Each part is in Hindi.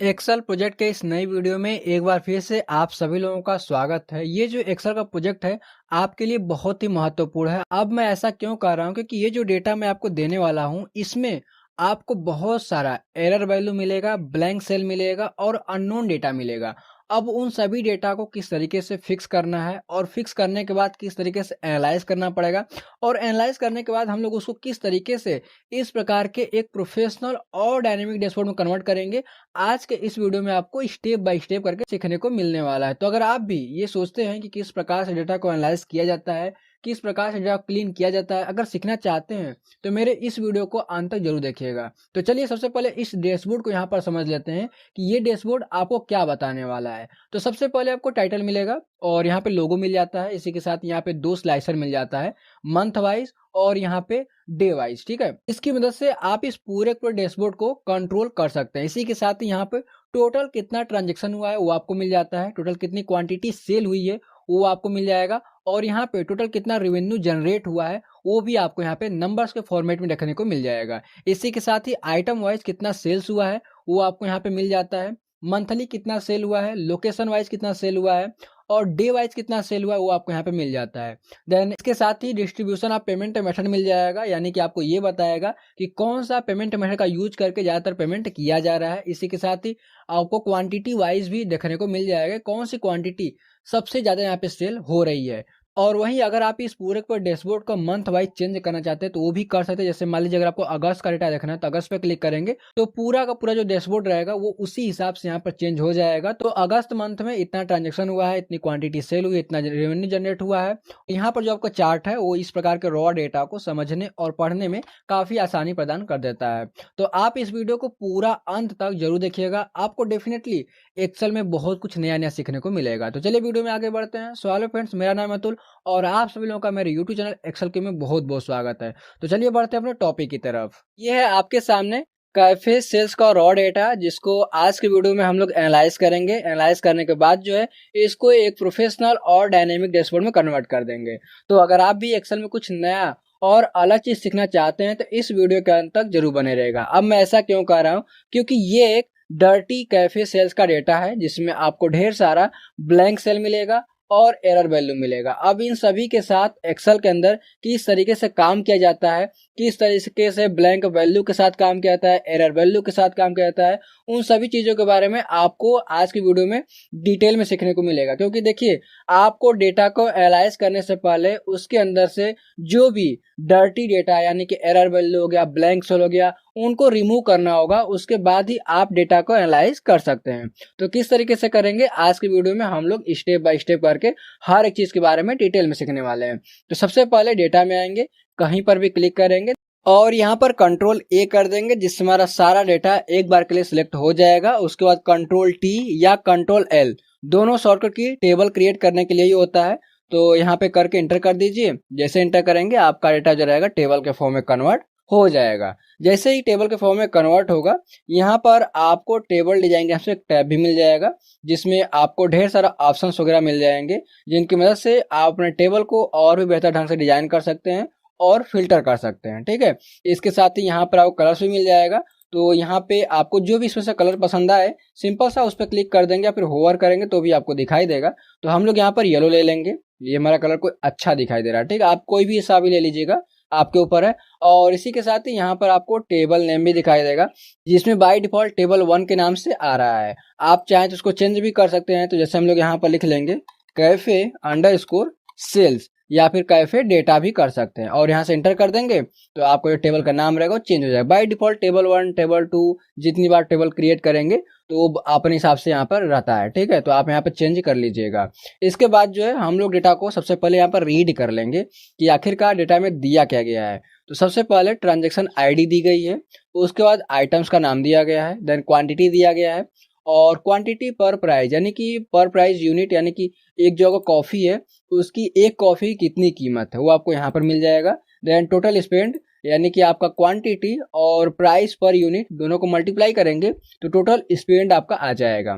एक्सेल प्रोजेक्ट के इस नई वीडियो में एक बार फिर से आप सभी लोगों का स्वागत है। ये जो एक्सेल का प्रोजेक्ट है आपके लिए बहुत ही महत्वपूर्ण है। अब मैं ऐसा क्यों कर रहा हूँ क्योंकि ये जो डेटा मैं आपको देने वाला हूँ इसमें आपको बहुत सारा एरर वैल्यू मिलेगा, ब्लैंक सेल मिलेगा और अननोन डेटा मिलेगा। अब उन सभी डेटा को किस तरीके से फिक्स करना है और फिक्स करने के बाद किस तरीके से एनालाइज करना पड़ेगा और एनालाइज करने के बाद हम लोग उसको किस तरीके से इस प्रकार के एक प्रोफेशनल और डायनेमिक डैशबोर्ड में कन्वर्ट करेंगे, आज के इस वीडियो में आपको स्टेप बाय स्टेप करके सीखने को मिलने वाला है। तो अगर आप भी ये सोचते हैं कि किस प्रकार से डेटा को एनालाइज किया जाता है, किस प्रकार से डेटा क्लीन किया जाता है, अगर सीखना चाहते हैं तो मेरे इस वीडियो को अंत तक जरूर देखिएगा। तो चलिए सबसे पहले इस डैशबोर्ड को यहाँ पर समझ लेते हैं कि ये डैशबोर्ड आपको क्या बताने वाला है। तो सबसे पहले आपको टाइटल मिलेगा और यहाँ पे लोगो मिल जाता है। इसी के साथ यहाँ पे 2 स्लाइसर मिल जाता है, मंथ वाइज और यहाँ पे डे वाइज। ठीक है, इसकी मदद से आप इस पूरे डैशबोर्ड को कंट्रोल कर सकते हैं। इसी के साथ ही यहाँ पे टोटल कितना ट्रांजेक्शन हुआ है वो आपको मिल जाता है, टोटल कितनी क्वांटिटी सेल हुई है वो आपको मिल जाएगा और यहाँ पे टोटल कितना रेवेन्यू जनरेट हुआ है वो भी आपको यहाँ पे नंबर्स के फॉर्मेट में देखने को मिल जाएगा। इसी के साथ ही आइटम वाइज कितना सेल्स हुआ है वो आपको यहाँ पे मिल जाता है, मंथली कितना सेल हुआ है, लोकेशन वाइज कितना सेल हुआ है और डे वाइज कितना सेल हुआ है वो आपको यहाँ पे मिल जाता है। देन इसके साथ ही डिस्ट्रीब्यूशन ऑफ पेमेंट मेथड मिल जाएगा, यानी कि आपको ये बताएगा कि कौन सा पेमेंट मेथड का यूज करके ज़्यादातर पेमेंट किया जा रहा है। इसी के साथ ही आपको क्वांटिटी वाइज भी देखने को मिल जाएगा कौन सी क्वांटिटी सबसे ज़्यादा यहाँ पे सेल हो रही है। और वहीं अगर आप इस पूरे को डैशबोर्ड को मंथ वाइज चेंज करना चाहते हैं तो वो भी कर सकते हैं। जैसे मान लीजिए अगर आपको अगस्त का डेटा देखना है तो अगस्त पे क्लिक करेंगे तो पूरा का पूरा जो डैशबोर्ड रहेगा वो उसी हिसाब से यहाँ पर चेंज हो जाएगा। तो अगस्त मंथ में इतना ट्रांजेक्शन हुआ है, इतनी क्वांटिटी सेल हुई, इतना रेवेन्यू जनरेट हुआ है। यहाँ पर जो आपका चार्ट है वो इस प्रकार के रॉ डेटा को समझने और पढ़ने में काफी आसानी प्रदान कर देता है। तो आप इस वीडियो को पूरा अंत तक जरूर देखिएगा, आपको डेफिनेटली एक्सेल में बहुत कुछ नया नया सीखने को मिलेगा। तो चलिए वीडियो में आगे बढ़ते हैं। सो हेलो फ्रेंड्स, मेरा नाम है अतुल और आप सभी लोगों का मेरे YouTube चैनल एक्सेल के में बहुत बहुत स्वागत है। तो चलिए बढ़ते हैं अपने टॉपिक की तरफ। ये है आपके सामने कैफे सेल्स का रॉ डेटा जिसको आज के वीडियो में हम लोग एनालाइज करेंगे। एनालाइज करने के बाद जो है इसको एक प्रोफेशनल और डायनेमिक डैशबोर्ड में कन्वर्ट कर देंगे। तो अगर आप भी एक्सेल में कुछ नया और अलग चीज सीखना चाहते हैं तो इस वीडियो के अंत तक जरूर बने रहेगा। अब मैं ऐसा क्यों कर रहा हूँ, क्योंकि ये एक डर्टी कैफे सेल्स का डेटा है जिसमें आपको ढेर सारा ब्लैंक सेल मिलेगा और एरर वैल्यू मिलेगा। अब इन सभी के साथ एक्सेल के अंदर किस तरीके से काम किया जाता है, किस तरीके से ब्लैंक वैल्यू के साथ काम किया जाता है, एरर वैल्यू के साथ काम किया जाता है, उन सभी चीजों के बारे में आपको आज की वीडियो में डिटेल में सीखने को मिलेगा। क्योंकि देखिए, आपको डेटा को एनालाइज करने से पहले उसके अंदर से जो भी डर्टी डेटा यानी कि एरर वैल्यू हो गया, ब्लैंक सेल हो गया, उनको रिमूव करना होगा। उसके बाद ही आप डेटा को एनालाइज कर सकते हैं। तो किस तरीके से करेंगे आज की वीडियो में हम लोग स्टेप बाय स्टेप करके हर एक चीज के बारे में डिटेल में सीखने वाले हैं। तो सबसे पहले डेटा में आएंगे, कहीं पर भी क्लिक करेंगे और यहाँ पर कंट्रोल ए कर देंगे जिससे हमारा सारा डेटा एक बार के लिए सिलेक्ट हो जाएगा। उसके बाद कंट्रोल टी या कंट्रोल एल दोनों शॉर्टकट की टेबल क्रिएट करने के लिए ही होता है। तो यहाँ पे करके इंटर कर दीजिए। जैसे इंटर करेंगे आपका डेटा जो रहेगा टेबल के फॉर्म में कन्वर्ट हो जाएगा। जैसे ही टेबल के फॉर्म में कन्वर्ट होगा यहाँ पर आपको टेबल डिजाइन के से एक टैब भी मिल जाएगा जिसमें आपको ढेर सारा ऑप्शंस वगैरह मिल जाएंगे जिनकी मदद से आप अपने टेबल को और भी बेहतर ढंग से डिजाइन कर सकते हैं और फिल्टर कर सकते हैं। ठीक है, इसके साथ ही यहाँ पर आपको कलर्स भी मिल जाएगा। तो यहाँ पे आपको जो भी इसमें से कलर पसंद आए सिंपल सा उस पर क्लिक कर देंगे या फिर होवर करेंगे तो भी आपको दिखाई देगा। तो हम लोग यहाँ पर येलो ले लेंगे, ये हमारा कलर कोई अच्छा दिखाई दे रहा है। ठीक है, आप कोई भी हिसाब भी ले लीजिएगा, आपके ऊपर है। और इसी के साथ ही यहाँ पर आपको टेबल नेम भी दिखाई देगा जिसमें बाय डिफॉल्ट टेबल 1 के नाम से आ रहा है। आप चाहें तो उसको चेंज भी कर सकते हैं। तो जैसे हम लोग यहाँ पर लिख लेंगे कैफे अंडरस्कोर सेल्स या फिर कैफे डेटा भी कर सकते हैं और यहाँ से एंटर कर देंगे तो आपको जो टेबल का नाम रहेगा वो चेंज हो जाएगा। बाय डिफॉल्ट टेबल 1 टेबल 2 जितनी बार टेबल क्रिएट करेंगे तो वो अपने हिसाब से यहाँ पर रहता है। ठीक है, तो आप यहाँ पर चेंज कर लीजिएगा। इसके बाद जो है हम लोग डेटा को सबसे पहले यहाँ पर रीड कर लेंगे कि आखिरकार डेटा में दिया क्या गया है। तो सबसे पहले ट्रांजेक्शन आईडी दी गई है, उसके बाद आइटम्स का नाम दिया गया है, देन क्वांटिटी दिया गया है और क्वांटिटी पर प्राइस यानी कि पर प्राइस यूनिट यानी कि एक जो कॉफी है उसकी एक कॉफी कितनी कीमत है वो आपको यहाँ पर मिल जाएगा। देन टोटल स्पेंड यानी कि आपका क्वांटिटी और प्राइस पर यूनिट दोनों को मल्टीप्लाई करेंगे तो टोटल स्पेंड आपका आ जाएगा।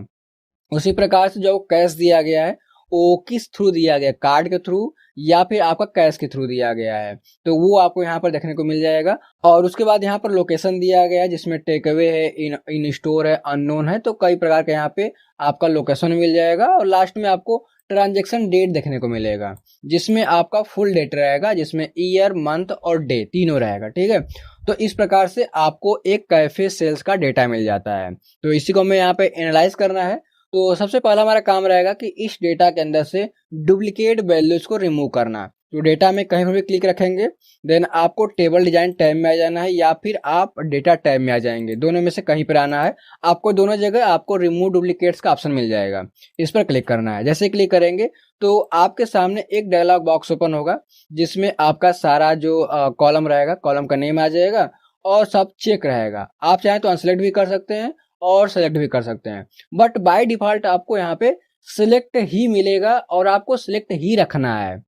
उसी प्रकार से जो कैश दिया गया है वो किस थ्रू दिया गया, कार्ड के थ्रू या फिर आपका कैश के थ्रू दिया गया है, तो वो आपको यहाँ पर देखने को मिल जाएगा। और उसके बाद यहाँ पर लोकेशन दिया गया है, जिसमें टेक अवे है, इन स्टोर है, अननोन है, तो कई प्रकार के यहाँ पे आपका लोकेशन मिल जाएगा। और लास्ट में आपको ट्रांजेक्शन डेट देखने को मिलेगा, जिसमें आपका फुल डेट रहेगा, जिसमें ईयर, मंथ और डे तीनों रहेगा। ठीक है, तो इस प्रकार से आपको एक कैफे सेल्स का डेटा मिल जाता है। तो इसी को हमें यहाँ पे एनालाइज करना है। तो सबसे पहला हमारा काम रहेगा कि इस डेटा के अंदर से डुप्लीकेट वैल्यूज को रिमूव करना। तो डेटा में कहीं पर भी क्लिक रखेंगे, देन आपको टेबल डिजाइन टैब में आ जाना है या फिर आप डेटा टैब में आ जाएंगे, दोनों में से कहीं पर आना है। आपको दोनों जगह आपको रिमूव डुप्लीकेट्स का ऑप्शन मिल जाएगा, इस पर क्लिक करना है। जैसे क्लिक करेंगे तो आपके सामने एक डायलॉग बॉक्स ओपन होगा, जिसमें आपका सारा जो कॉलम रहेगा, कॉलम का नेम आ जाएगा और सब चेक रहेगा। आप चाहें तो अनसेलेक्ट भी कर सकते हैं और सेलेक्ट भी कर सकते हैं, बट बाय डिफॉल्ट आपको यहाँ पे सिलेक्ट ही मिलेगा और आपको सिलेक्ट ही रखना है।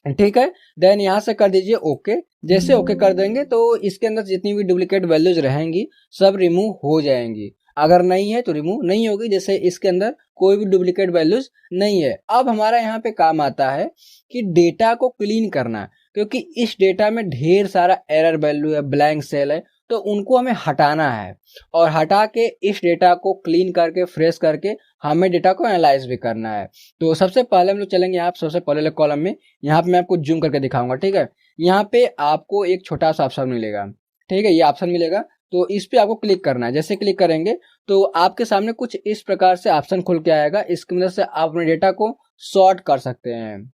ठीक है, देन यहाँ से कर दीजिए ओके। जैसे ओके कर देंगे तो इसके अंदर जितनी भी डुप्लीकेट वैल्यूज रहेंगी सब रिमूव हो जाएंगी। अगर नहीं है तो रिमूव नहीं होगी, जैसे इसके अंदर कोई भी डुप्लीकेट वैल्यूज नहीं है। अब हमारा यहाँ पे काम आता है कि डेटा को क्लीन करना, क्योंकि इस डेटा में ढेर सारा एरर वैल्यू है, ब्लैंक सेल है, तो उनको हमें हटाना है। और हटा के इस डेटा को क्लीन करके फ्रेश करके हमें डेटा को एनालाइज भी करना है। तो सबसे पहले हम लोग चलेंगे यहाँ सबसे पहले कॉलम में। यहाँ पे मैं आपको जूम करके दिखाऊंगा। ठीक है, यहाँ पे आपको एक छोटा सा ऑप्शन मिलेगा। ठीक है, ये ऑप्शन मिलेगा, तो इस पे आपको क्लिक करना है। जैसे क्लिक करेंगे तो आपके सामने कुछ इस प्रकार से ऑप्शन खुल के आएगा। इसकी मदद से आप अपने डेटा को सॉर्ट कर सकते हैं।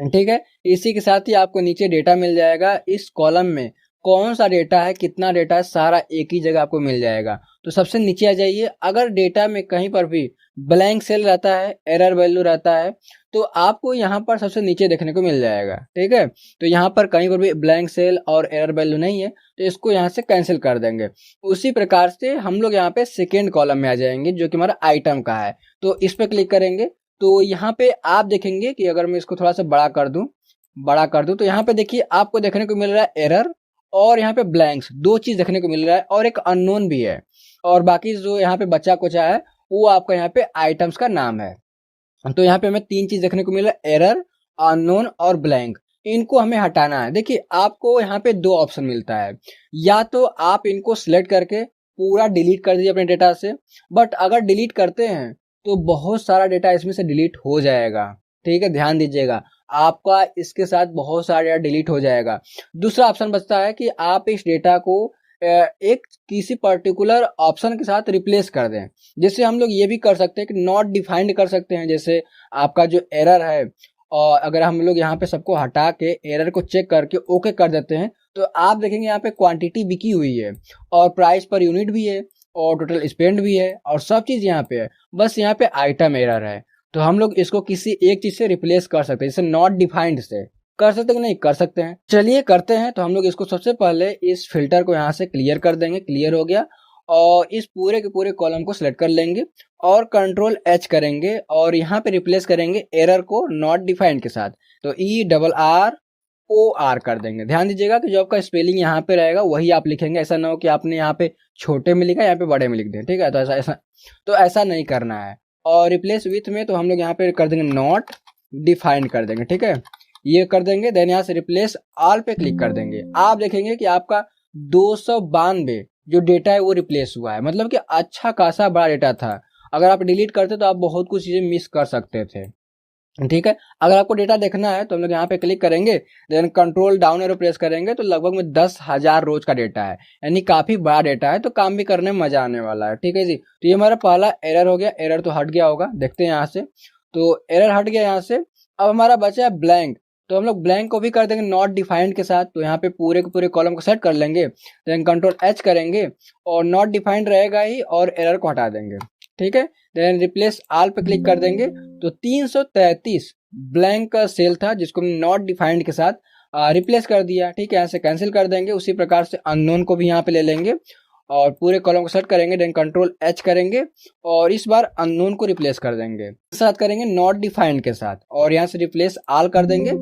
ठीक है, इसी के साथ ही आपको नीचे डेटा मिल जाएगा। इस कॉलम में कौन सा डेटा है, कितना डेटा है, सारा एक ही जगह आपको मिल जाएगा। तो सबसे नीचे आ जाइए। अगर डेटा में कहीं पर भी ब्लैंक सेल रहता है, एरर वैल्यू रहता है, तो आपको यहाँ पर सबसे नीचे देखने को मिल जाएगा। ठीक है, तो यहाँ पर कहीं पर भी ब्लैंक सेल और एरर वैल्यू नहीं है, तो इसको यहाँ से कैंसिल कर देंगे। उसी प्रकार से हम लोग यहाँ पे सेकेंड कॉलम में आ जाएंगे, जो कि हमारा आइटम का है। तो इस पर क्लिक करेंगे तो यहाँ पे आप देखेंगे कि अगर मैं इसको थोड़ा सा बड़ा कर दूं तो यहाँ पे देखिए आपको देखने को मिल रहा है एरर और यहाँ पे ब्लैंक्स, दो चीज देखने को मिल रहा है, और एक अननोन भी है। और बाकी जो यहाँ पे बचा कुचा है वो आपका यहाँ पे आइटम्स का नाम है। तो यहाँ पे हमें तीन चीज देखने को मिल रहा है, एरर, अननोन और ब्लैंक। इनको हमें हटाना है। देखिए आपको यहाँ पे दो ऑप्शन मिलता है, या तो आप इनको सिलेक्ट करके पूरा डिलीट कर दीजिए अपने डेटा से, बट अगर डिलीट करते हैं तो बहुत सारा डेटा इसमें से डिलीट हो जाएगा। ठीक है, ध्यान दीजिएगा, आपका इसके साथ बहुत सारा डेटा डिलीट हो जाएगा। दूसरा ऑप्शन बचता है कि आप इस डेटा को एक किसी पर्टिकुलर ऑप्शन के साथ रिप्लेस कर दें। जैसे हम लोग ये भी कर सकते हैं कि नॉट डिफाइंड कर सकते हैं। जैसे आपका जो एरर है, और अगर हम लोग यहाँ पे सबको हटा के एरर को चेक करके ओके कर देते हैं, तो आप देखेंगे यहाँ पे क्वांटिटी बिकी हुई है और प्राइस पर यूनिट भी है और टोटल स्पेंड भी है और सब चीज यहाँ पे है, बस यहाँ पे आइटम एरर है। तो हम लोग इसको किसी एक चीज से रिप्लेस कर सकते हैं, जैसे नॉट डिफाइंड से कर सकते हैं कि नहीं कर सकते हैं। चलिए करते हैं। तो हम लोग इसको सबसे पहले इस फिल्टर को यहाँ से क्लियर कर देंगे। क्लियर हो गया, और इस पूरे के पूरे कॉलम को सिलेक्ट कर लेंगे और कंट्रोल एच करेंगे और यहाँ पे रिप्लेस करेंगे एरर को नॉट डिफाइंड के साथ। तो ERROR कर देंगे। ध्यान दीजिएगा कि जो आपका स्पेलिंग यहाँ पे रहेगा वही आप लिखेंगे। ऐसा ना हो कि आपने यहाँ पे छोटे में लिखा, यहाँ पे बड़े में लिख दें। ठीक है, तो ऐसा नहीं करना है। और रिप्लेस विथ में तो हम लोग यहाँ पे कर देंगे नॉट डिफाइंड कर देंगे। ठीक है, ये कर देंगे। देन यहाँ से रिप्लेस ऑल पे क्लिक कर देंगे। आप देखेंगे कि आपका 292 जो डेटा है वो रिप्लेस हुआ है, मतलब कि अच्छा खासा बड़ा डेटा था। अगर आप डिलीट करते तो आप बहुत कुछ चीजें मिस कर सकते थे। ठीक है, अगर आपको डेटा देखना है तो हम लोग यहाँ पे क्लिक करेंगे, then control down arrow press करेंगे तो लगभग में 10,000 रोज का डेटा है, यानी काफी बड़ा डेटा है, तो काम भी करने में मजा आने वाला है। ठीक है जी, तो ये हमारा पहला एरर हो गया। एरर तो हट गया होगा, देखते हैं यहाँ से। तो एरर हट गया यहाँ से। अब हमारा बचा है ब्लैंक, तो हम लोग ब्लैंक को भी कर देंगे नॉट डिफाइंड के साथ। तो यहाँ पे पूरे के पूरे कॉलम को सेट कर लेंगे, देन कंट्रोल एच करेंगे और नॉट डिफाइंड रहेगा ही और एरर को हटा देंगे। ठीक है, देन रिप्लेस ऑल पे क्लिक कर देंगे। तो 333 ब्लैंक का सेल था जिसको हमने नॉट डिफाइंड के साथ रिप्लेस कर दिया। ठीक है, यहाँ से कैंसिल कर देंगे। उसी प्रकार से अननोन को भी यहाँ पे ले लेंगे और पूरे कॉलम को सेट करेंगे, देन कंट्रोल एच करेंगे और इस बार अननोन को रिप्लेस कर देंगे। साथ करेंगे नॉट डिफाइंड के साथ और यहाँ से रिप्लेस ऑल कर देंगे।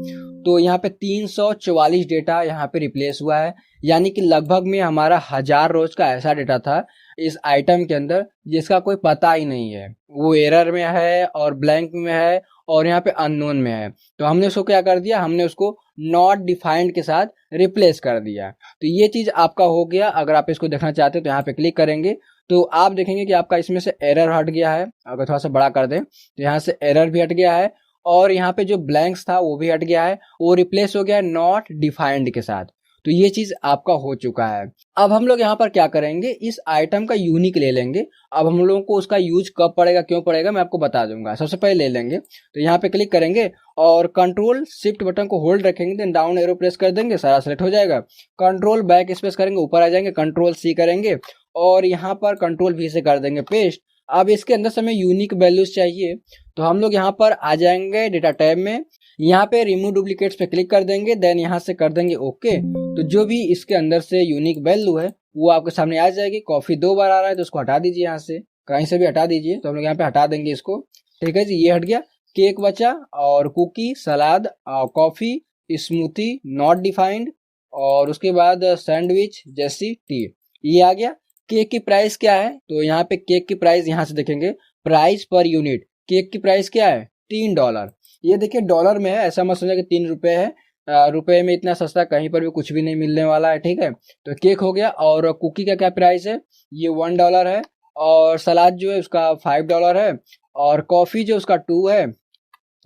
तो यहाँ पे 344 डेटा यहाँ पे रिप्लेस हुआ है, यानी कि लगभग में हमारा 1000 रोज का ऐसा डेटा था इस आइटम के अंदर जिसका कोई पता ही नहीं है, वो एरर में है और ब्लैंक में है और यहाँ पे अननोन में है। तो हमने उसको क्या कर दिया, हमने उसको नॉट डिफाइंड के साथ रिप्लेस कर दिया। तो ये चीज आपका हो गया। अगर आप इसको देखना चाहते हो तो यहाँ पे क्लिक करेंगे तो आप देखेंगे कि आपका इसमें से एरर हट गया है। अगर थोड़ा सा बड़ा कर दें तो यहाँ से एरर भी हट गया है और यहाँ पे जो ब्लैंक्स था वो भी हट गया है, वो रिप्लेस हो गया है नॉट डिफाइंड के साथ। तो ये चीज आपका हो चुका है। अब हम लोग यहाँ पर क्या करेंगे, इस आइटम का यूनिक ले लेंगे। अब हम लोगों को उसका यूज कब पड़ेगा, क्यों पड़ेगा, मैं आपको बता दूंगा। सबसे पहले ले लेंगे तो यहाँ पे क्लिक करेंगे और कंट्रोल शिफ्ट बटन को होल्ड रखेंगे, देन डाउन एरो प्रेस कर देंगे, सारा सेलेक्ट हो जाएगा। कंट्रोल बैक स्पेस करेंगे, ऊपर आ जाएंगे, कंट्रोल सी करेंगे और यहाँ पर कंट्रोल वी से कर देंगे पेस्ट। अब इसके अंदर से हमें यूनिक वैल्यूज चाहिए तो हम लोग यहाँ पर आ जाएंगे डेटा टैब में, यहाँ पे रिमूव डुप्लीकेट्स पे क्लिक कर देंगे, देन यहाँ से कर देंगे ओके। तो जो भी इसके अंदर से यूनिक वैल्यू है वो आपके सामने आ जाएगी। कॉफी 2 बार आ रहा है तो उसको हटा दीजिए, यहाँ से कहीं से भी हटा दीजिए। तो हम लोग यहाँ पे हटा देंगे इसको, ठीक है जी, ये हट गया। केक बचा और cookie, salad, coffee, smoothie not defined और उसके बाद सैंडविच जैसी टी, ये आ गया। केक की प्राइस क्या है, तो यहाँ पे केक की प्राइस यहाँ से देखेंगे, प्राइस पर यूनिट केक की प्राइस क्या है, $3। ये देखिए डॉलर में है, ऐसा मत समझिए कि 3 रुपए है। रुपए में इतना सस्ता कहीं पर भी कुछ भी नहीं मिलने वाला है, ठीक है। तो केक हो गया। और कुकी का क्या प्राइस है, ये $1 है। और सलाद जो है उसका $5 है। और कॉफी जो उसका 2 है,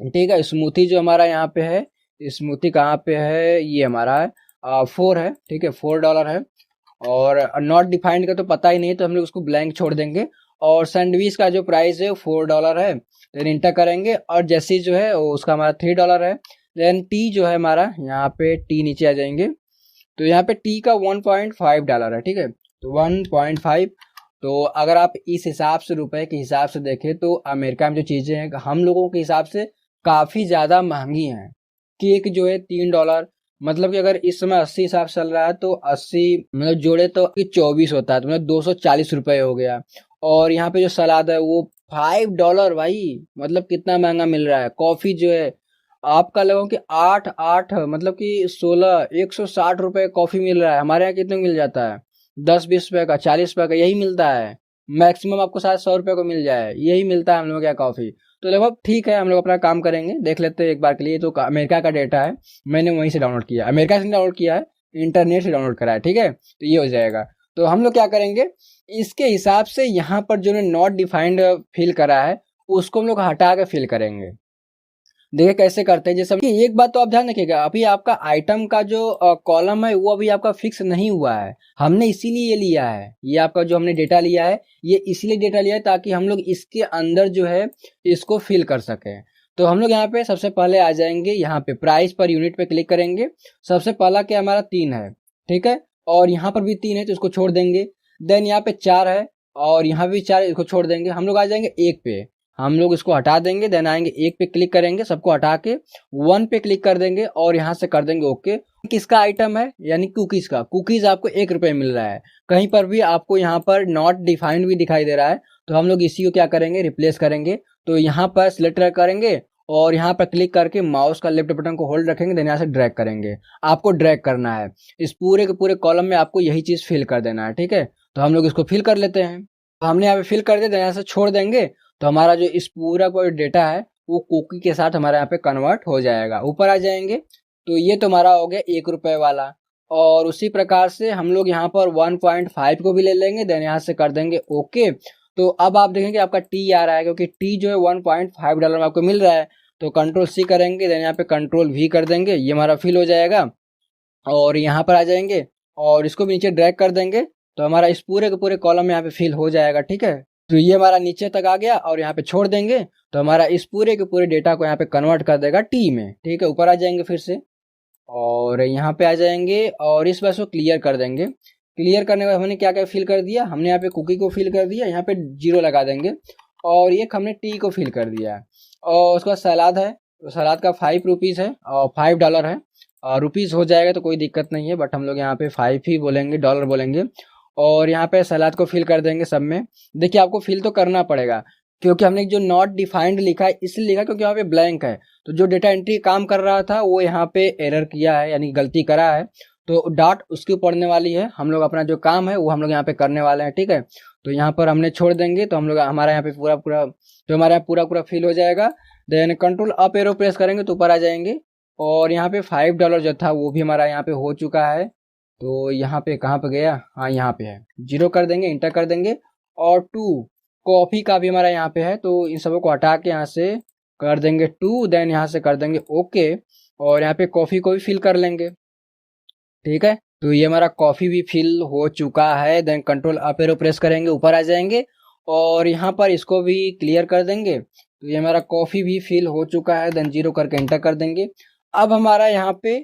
ठीक है। स्मूथी जो हमारा यहाँ पे है, स्मूथी कहाँ पे है, ये हमारा है 4 है, ठीक है, $4 है। और नॉट डिफाइंड का तो पता ही नहीं तो हम लोग उसको ब्लैंक छोड़ देंगे। और सैंडविच का जो प्राइस है वो $4 है, देन इंटर करेंगे। और जैसी जो है उसका हमारा $3 है। देन टी जो है हमारा, यहाँ पे टी नीचे आ जाएंगे तो यहाँ पे टी का $1.5 है, ठीक है। तो 1.5। तो अगर आप इस हिसाब से रुपए के हिसाब से देखें तो अमेरिका में जो चीजें हैं हम लोगों के हिसाब से काफी ज्यादा महंगी हैं। केक जो है $3, मतलब कि अगर इस समय 80 हिसाब से चल रहा है तो 80 मतलब जोड़े तो 24 होता है, तो मतलब $240 हो गया। और यहाँ पे जो सलाद है वो $5 भाई, मतलब कितना महंगा मिल रहा है। कॉफी जो है आपका लगो कि 8 मतलब कि 160 रुपए कॉफी मिल रहा है। हमारे यहाँ कितने मिल जाता है, 10-20 रुपए का, 40 रुपए का, यही मिलता है। मैक्सिमम आपको शायद 100 रुपए को मिल जाए, यही मिलता है हम लोग क्या कॉफी। तो लगभग ठीक है, हम लोग अपना काम करेंगे, देख लेते हैं एक बार के लिए। तो अमेरिका का डेटा है, मैंने वहीं से डाउनलोड किया, अमेरिका से डाउनलोड किया है, इंटरनेट से डाउनलोड करा है, ठीक है। तो ये हो जाएगा। तो हम लोग क्या करेंगे, इसके हिसाब से यहाँ पर जो नॉट डिफाइंड फिल करा है उसको हम लोग हटा के फिल करेंगे। देखिए कैसे करते हैं। जैसे कि एक बात तो आप ध्यान रखिएगा, अभी आपका आइटम का जो कॉलम है वो अभी आपका फिक्स नहीं हुआ है, हमने इसीलिए ये लिया है। ये आपका जो हमने डेटा लिया है ये इसलिए डेटा लिया है ताकि हम लोग इसके अंदर जो है इसको फिल कर सकें। तो हम लोग यहाँ पे सबसे पहले आ जाएंगे, यहाँ पे प्राइस पर यूनिट पे क्लिक करेंगे। सबसे पहला क्या हमारा 3 है, ठीक है। और यहाँ पर भी 3 है तो इसको छोड़ देंगे। देन यहाँ पे 4 है और यहाँ भी 4 है, इसको छोड़ देंगे। हम लोग आ जाएंगे 1 पे, हम लोग इसको हटा देंगे। देन आएंगे 1 पे क्लिक करेंगे, सबको हटा के 1 पे क्लिक कर देंगे और यहाँ से कर देंगे ओके। किसका आइटम है, यानी कुकीज का। कुकीज आपको ₹1 मिल रहा है, कहीं पर भी आपको यहाँ पर नॉट डिफाइंड भी दिखाई दे रहा है। तो हम लोग इसी को क्या करेंगे, रिप्लेस करेंगे। तो यहाँ पर सिलेक्ट करेंगे और यहाँ पर क्लिक करके माउस का लेफ्ट बटन को होल्ड रखेंगे, देन यहाँ से ड्रैग करेंगे। आपको ड्रैग करना है, इस पूरे के पूरे कॉलम में आपको यही चीज फिल कर देना है, ठीक है। तो हम लोग इसको फिल कर लेते हैं। तो हमने यहाँ पे फिल कर दिया, यहाँ से छोड़ देंगे तो हमारा जो इस पूरा कोई डेटा है वो कुकी के साथ हमारे यहाँ पे कन्वर्ट हो जाएगा। ऊपर आ जाएंगे तो ये तो हमारा हो गया ₹1 वाला। और उसी प्रकार से हम लोग यहाँ पर 1.5 को भी ले लेंगे, देन यहाँ से कर देंगे ओके। तो अब आप देखेंगे आपका टी आ रहा है, क्योंकि टी जो है $1.5 में आपको मिल रहा है। तो कंट्रोल सी करेंगे, देन यहाँ पे कंट्रोल वी कर देंगे, ये हमारा फिल हो जाएगा। और यहाँ पर आ जाएंगे और इसको भी नीचे ड्रैग कर देंगे तो हमारा इस पूरे के पूरे कॉलम में यहाँ पे फिल हो जाएगा, ठीक है। तो ये हमारा नीचे तक आ गया और यहाँ पे छोड़ देंगे तो हमारा इस पूरे के पूरे डेटा को यहाँ पे कन्वर्ट कर देगा टी में, ठीक है। ऊपर आ जाएंगे फिर से और यहाँ पे आ जाएंगे और इस बार को क्लियर कर देंगे। क्लियर करने के बाद हमने क्या क्या फिल कर दिया, हमने यहाँ पे कुकी को फिल कर दिया, यहाँ पे 0 लगा देंगे। और ये हमने टी को फिल कर दिया। और उसका सलाद है, तो सलाद का ₹5 है और $5 है। रुपीज़ हो जाएगा तो कोई दिक्कत नहीं है, बट हम लोग यहाँ पे 5 ही बोलेंगे, डॉलर बोलेंगे। और यहाँ पे सलाद को फिल कर देंगे सब में। देखिए आपको फिल तो करना पड़ेगा, क्योंकि हमने जो नॉट डिफाइंड लिखा है इसलिए लिखा क्योंकि यहाँ पे ब्लैंक है। तो जो डेटा एंट्री काम कर रहा था वो यहाँ पे एरर किया है, यानी गलती करा है। तो डॉट उसके ऊपर पड़ने वाली है। हम लोग अपना जो काम है वो हम लोग यहाँ पे करने वाले हैं, ठीक है। तो यहाँ पर हमने छोड़ देंगे तो हम लोग हमारा यहाँ पे पूरा पूरा जो हमारा यहाँ पूरा फिल हो जाएगा। Then control up arrow press करेंगे तो ऊपर आ जाएंगे। और यहाँ पे $5 जो था वो भी हमारा यहाँ पे हो चुका है। तो यहाँ पे कहाँ पे गया, हाँ यहाँ पे है, 0 कर देंगे, इंटर कर देंगे। और 2 कॉफी का भी हमारा यहाँ पे है, तो इन सबको को हटा के यहाँ से कर देंगे 2, देन यहाँ से कर देंगे ओके। और यहाँ पे कॉफी को भी फिल कर लेंगे, ठीक है। तो ये हमारा कॉफी भी फिल हो चुका है। Then control up arrow press करेंगे, ऊपर आ जाएंगे और यहाँ पर इसको भी क्लियर कर देंगे। तो ये हमारा कॉफी भी फिल हो चुका है। देन 0 करके एंटर कर देंगे। अब हमारा यहाँ पे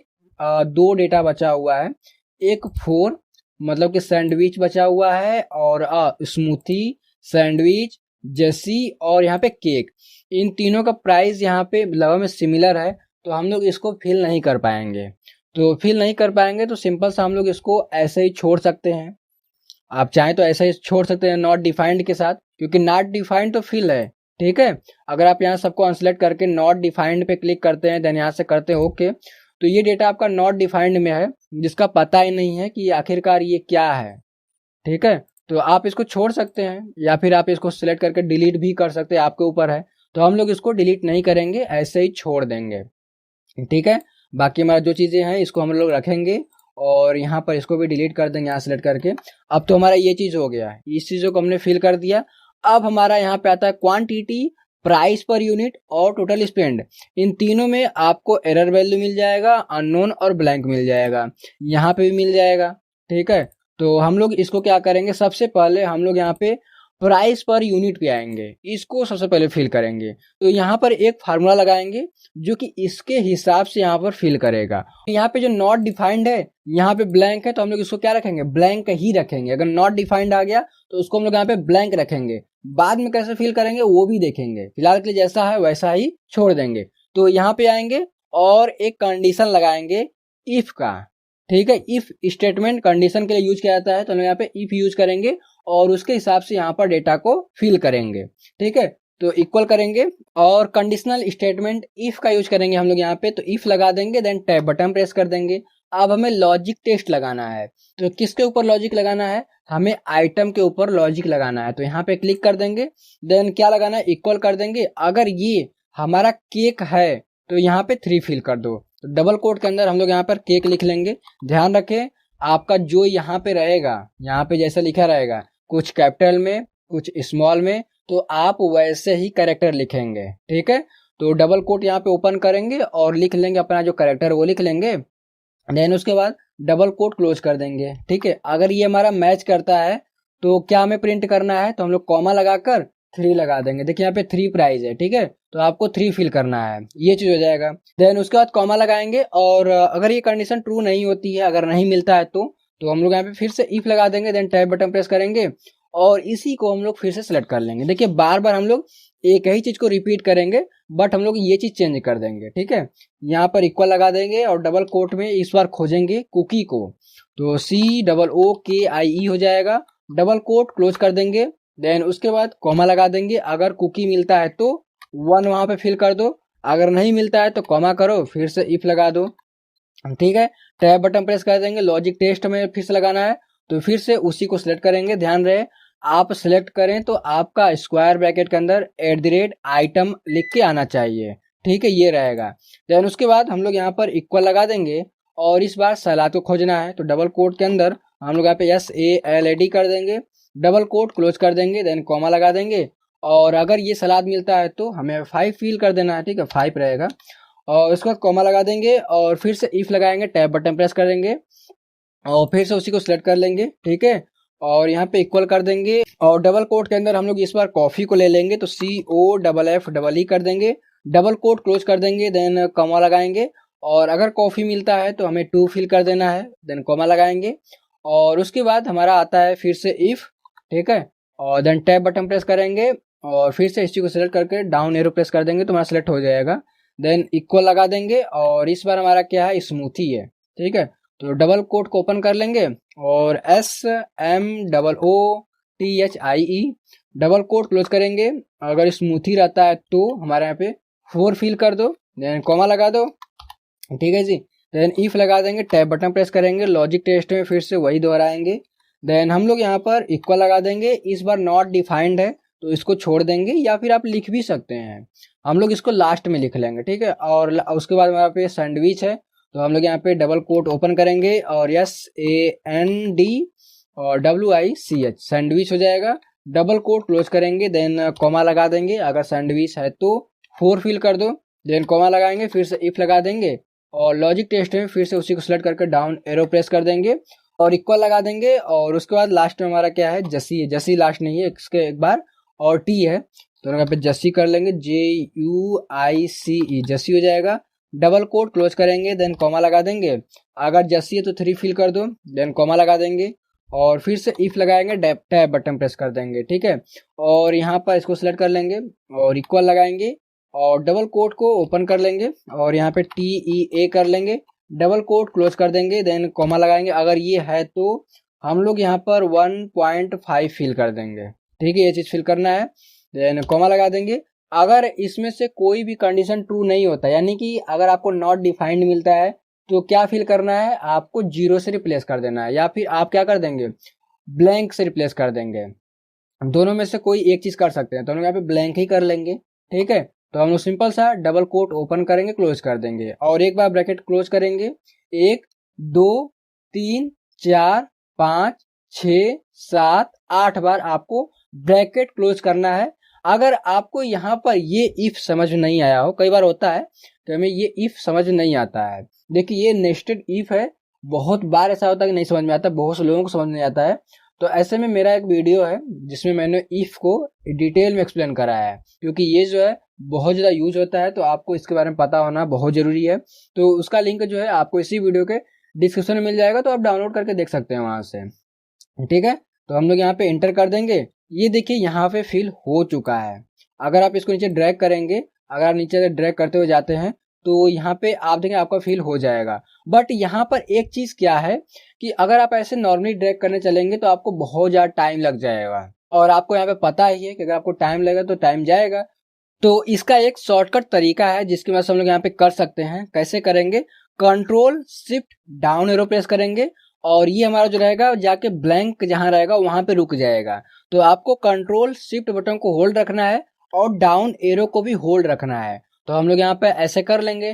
2 डेटा बचा हुआ है। एक 4 मतलब कि सैंडविच बचा हुआ है, और स्मूथी, सैंडविच, जेसी और यहाँ पे केक। इन तीनों का प्राइस यहाँ पे लगभग में सिमिलर है, तो हम लोग इसको फिल नहीं कर पाएंगे। तो फिल नहीं कर पाएंगे तो सिंपल सा हम लोग इसको ऐसे ही छोड़ सकते हैं। आप चाहें तो ऐसे ही छोड़ सकते हैं नॉट डिफाइंड के साथ, क्योंकि नॉट डिफाइंड तो फिल है, ठीक है। अगर आप यहाँ सबको अनसेलेक्ट करके नॉट डिफाइंड पे क्लिक करते हैं, देन यहाँ से करते हैं ओके, तो ये डेटा आपका नॉट डिफाइंड में है, जिसका पता ही नहीं है कि आखिरकार ये क्या है, ठीक है। तो आप इसको छोड़ सकते हैं या फिर आप इसको सिलेक्ट करके डिलीट भी कर सकते हैं, आपके ऊपर है। तो हम लोग इसको डिलीट नहीं करेंगे, ऐसे ही छोड़ देंगे, ठीक है। बाकी हमारा जो चीज़ें हैं इसको हम लोग रखेंगे और यहाँ पर इसको भी डिलीट कर देंगे यहाँ सेलेक्ट करके। अब तो हमारा ये चीज़ हो गया है, इस चीज़ों को हमने फिल कर दिया। अब हमारा यहाँ पे आता है क्वांटिटी, प्राइस पर यूनिट और टोटल स्पेंड। इन तीनों में आपको एरर वैल्यू मिल जाएगा, अननोन और ब्लैंक मिल जाएगा, यहाँ पे भी मिल जाएगा, ठीक है। तो हम लोग इसको क्या करेंगे, सबसे पहले हम लोग यहाँ पे प्राइस पर यूनिट पे आएंगे, इसको सबसे पहले फिल करेंगे। तो यहाँ पर एक फार्मूला लगाएंगे जो कि इसके हिसाब से यहाँ पर फिल करेगा। यहाँ पे जो नॉट डिफाइंड है, यहाँ पे ब्लैंक है, तो हम लोग इसको क्या रखेंगे, ब्लैंक ही रखेंगे। अगर नॉट डिफाइंड आ गया तो उसको हम लोग यहाँ पे ब्लैंक रखेंगे, बाद में कैसे फिल करेंगे वो भी देखेंगे। फिलहाल के लिए जैसा है वैसा ही छोड़ देंगे। तो यहाँ पे आएंगे और एक कंडीशन लगाएंगे इफ का, ठीक है। इफ स्टेटमेंट कंडीशन के लिए यूज किया जाता है, तो हम यहाँ पे इफ यूज करेंगे और उसके हिसाब से यहाँ पर डेटा को फिल करेंगे, ठीक है। तो इक्वल करेंगे और कंडीशनल स्टेटमेंट इफ का यूज करेंगे हम लोग यहाँ पे। तो इफ लगा देंगे, देन टैब बटन प्रेस कर देंगे। अब हमें लॉजिक टेस्ट लगाना है। तो किसके ऊपर लॉजिक लगाना है, हमें आइटम के ऊपर लॉजिक लगाना है। तो यहाँ पे क्लिक कर देंगे, देन क्या लगाना है, इक्वल कर देंगे। अगर ये हमारा केक है तो यहाँ पे 3 फिल कर दो। तो डबल कोट के अंदर हम लोग यहाँ पर केक लिख लेंगे। ध्यान रखें आपका जो यहाँ पे रहेगा, यहाँ पे जैसा लिखा रहेगा, कुछ कैपिटल में कुछ स्मॉल में, तो आप वैसे ही कैरेक्टर लिखेंगे, ठीक है। तो डबल कोट यहाँ पे ओपन करेंगे और लिख लेंगे अपना जो कैरेक्टर वो लिख लेंगे। देन उसके बाद डबल कोट क्लोज कर देंगे, ठीक है। अगर ये हमारा मैच करता है तो क्या हमें प्रिंट करना है, तो हम लोग कॉमा लगाकर 3 लगा देंगे। देखिए यहाँ पे 3 प्राइस है, ठीक है। तो आपको 3 फिल करना है, ये चीज हो जाएगा। देन उसके बाद कॉमा लगाएंगे और अगर ये कंडीशन ट्रू नहीं होती है, अगर नहीं मिलता है तो हम लोग यहाँ पे फिर से इफ लगा देंगे। देन टैब बटन प्रेस करेंगे और इसी को हम लोग फिर से सिलेक्ट कर लेंगे। देखिए बार बार हम लोग एक ही चीज को रिपीट करेंगे, बट हम लोग ये चीज चेंज कर देंगे, ठीक है। यहाँ पर इक्वल लगा देंगे और डबल कोट में इस बार खोजेंगे कुकी को, तो COOKIE हो जाएगा। डबल कोट क्लोज कर देंगे। देन उसके बाद कॉमा लगा देंगे। अगर कुकी मिलता है तो 1 वहां पे फिल कर दो, अगर नहीं मिलता है तो कॉमा करो, फिर से इफ लगा दो, ठीक है। टैब बटन प्रेस कर देंगे। लॉजिक टेस्ट में फिर से लगाना है, तो फिर से उसी को सिलेक्ट करेंगे। ध्यान रहे आप सिलेक्ट करें तो आपका स्क्वायर ब्रैकेट के अंदर @item लिख के आना चाहिए, ठीक है, ये रहेगा। देन उसके बाद हम लोग यहाँ पर इक्वल लगा देंगे और इस बार सलाद को खोजना है। तो डबल कोट के अंदर हम लोग यहाँ पे SALAD कर देंगे, डबल कोट क्लोज कर देंगे, देन कॉमा लगा देंगे। और अगर ये सलाद मिलता है तो हमें 5 फिल कर देना है, ठीक है, 5 रहेगा। और उसके बाद कॉमा लगा देंगे और फिर से इफ लगाएंगे, टैब बटन प्रेस करेंगे और फिर से उसी को सिलेक्ट कर लेंगे, ठीक है। और यहाँ पे इक्वल कर देंगे और डबल कोट के अंदर हम लोग इस बार कॉफी को ले लेंगे, तो COFFEE कर देंगे, डबल कोट क्लोज कर देंगे, देन कॉमा लगाएंगे। और अगर कॉफी मिलता है तो हमें 2 फिल कर देना है, देन कॉमा लगाएंगे। और उसके बाद हमारा आता है फिर से इफ, ठीक है, और देन टैब बटन प्रेस करेंगे और फिर से इसी को सिलेक्ट करके डाउन एरो प्रेस कर देंगे तो हमारा सिलेक्ट हो जाएगा। देन इक्वल लगा देंगे और इस बार हमारा क्या है, स्मूथी है, ठीक है। तो डबल कोट को ओपन कर लेंगे और SMOOTHIE डबल कोट क्लोज करेंगे। अगर स्मूथी रहता है तो हमारे यहाँ पे 4 फिल कर दो, देन कॉमा लगा दो, ठीक है जी। देन इफ लगा देंगे, टैब बटन प्रेस करेंगे, लॉजिक टेस्ट में फिर से वही दोहराएंगे। देन हम लोग यहाँ पर इक्वल लगा देंगे, इस बार नॉट डिफाइंड है तो इसको छोड़ देंगे, या फिर आप लिख भी सकते हैं, हम लोग इसको लास्ट में लिख लेंगे, ठीक है। और उसके बाद हमारे पे सैंडविच है, तो हम लोग यहाँ पे डबल कोट ओपन करेंगे और SAND और WICH सैंडविच हो जाएगा। डबल कोट क्लोज करेंगे, देन कॉमा लगा देंगे, अगर सैंडविच है तो 4 फिल कर दो, देन कॉमा लगाएंगे, फिर से इफ लगा देंगे और लॉजिक टेस्ट में फिर से उसी को सिलेक्ट करके डाउन एरो प्रेस कर देंगे और इक्वल लगा देंगे। और उसके बाद लास्ट में हमारा क्या है, जसी है, जसी लास्ट नहीं है, इसके एक बार और टी है, तो यहाँ पे जसी कर लेंगे, JUICE जसी हो जाएगा। डबल कोट क्लोज करेंगे, देन कॉमा लगा देंगे, अगर जसी है तो 3 फिल कर दो, देन कॉमा लगा देंगे और फिर से इफ लगाएंगे, टैब बटन प्रेस कर देंगे, ठीक है। और यहाँ पर इसको सिलेक्ट कर लेंगे और इक्वल लगाएंगे और डबल कोट को ओपन कर लेंगे और यहाँ पे TEA कर लेंगे, डबल कोट क्लोज कर देंगे, देन कॉमा लगाएंगे, अगर ये है तो हम लोग यहाँ पर 1.5 फिल कर देंगे, ठीक है, ये चीज फिल करना है। देन कॉमा लगा देंगे, अगर इसमें से कोई भी कंडीशन ट्रू नहीं होता, यानी कि अगर आपको नॉट डिफाइंड मिलता है तो क्या फिल करना है, आपको 0 से रिप्लेस कर देना है, या फिर आप क्या कर देंगे, ब्लैंक से रिप्लेस कर देंगे। दोनों में से कोई एक चीज कर सकते हैं, तो हम लोग यहाँ पे ब्लैंक ही कर लेंगे, ठीक है। तो हम लोग सिंपल सा डबल कोट ओपन करेंगे, क्लोज कर देंगे और एक बार ब्रैकेट क्लोज करेंगे, 1 2 3 4 5 6 7 8 बार आपको ब्रैकेट क्लोज करना है। अगर आपको यहाँ पर ये इफ समझ नहीं आया हो, कई बार होता है तो हमें ये इफ समझ नहीं आता है, देखिए ये नेस्टेड इफ है, बहुत बार ऐसा होता है कि नहीं समझ में आता, बहुत से लोगों को समझ नहीं आता है। तो ऐसे में मेरा एक वीडियो है जिसमें मैंने इफ को डिटेल में एक्सप्लेन करा है, क्योंकि ये जो है बहुत ज़्यादा यूज होता है, तो आपको इसके बारे में पता होना बहुत ज़रूरी है। तो उसका लिंक जो है आपको इसी वीडियो के डिस्क्रिप्शन में मिल जाएगा, तो आप डाउनलोड करके देख सकते हैं वहाँ से, ठीक है। तो हम लोग यहाँ पे एंटर कर देंगे, ये देखिए यहाँ पे फिल हो चुका है। अगर आप इसको नीचे ड्रैग करेंगे, अगर आप नीचे से ड्रैग करते हुए जाते हैं तो यहाँ पे आप देखेंगे आपका फिल हो जाएगा। बट यहाँ पर एक चीज क्या है कि अगर आप ऐसे नॉर्मली ड्रैग करने चलेंगे तो आपको बहुत ज्यादा टाइम लग जाएगा, और आपको यहाँ पे पता ही है कि अगर आपको टाइम लगेगा तो टाइम जाएगा। तो इसका एक शॉर्टकट तरीका है जिसकी वजह से हम लोग यहाँ पे कर सकते हैं। कैसे करेंगे, control shift down arrow press करेंगे और ये हमारा जो रहेगा जाके ब्लैंक जहां रहेगा वहां पे रुक जाएगा। तो आपको कंट्रोल शिफ्ट बटन को होल्ड रखना है और डाउन एरो को भी होल्ड रखना है। तो हम लोग यहाँ पे ऐसे कर लेंगे।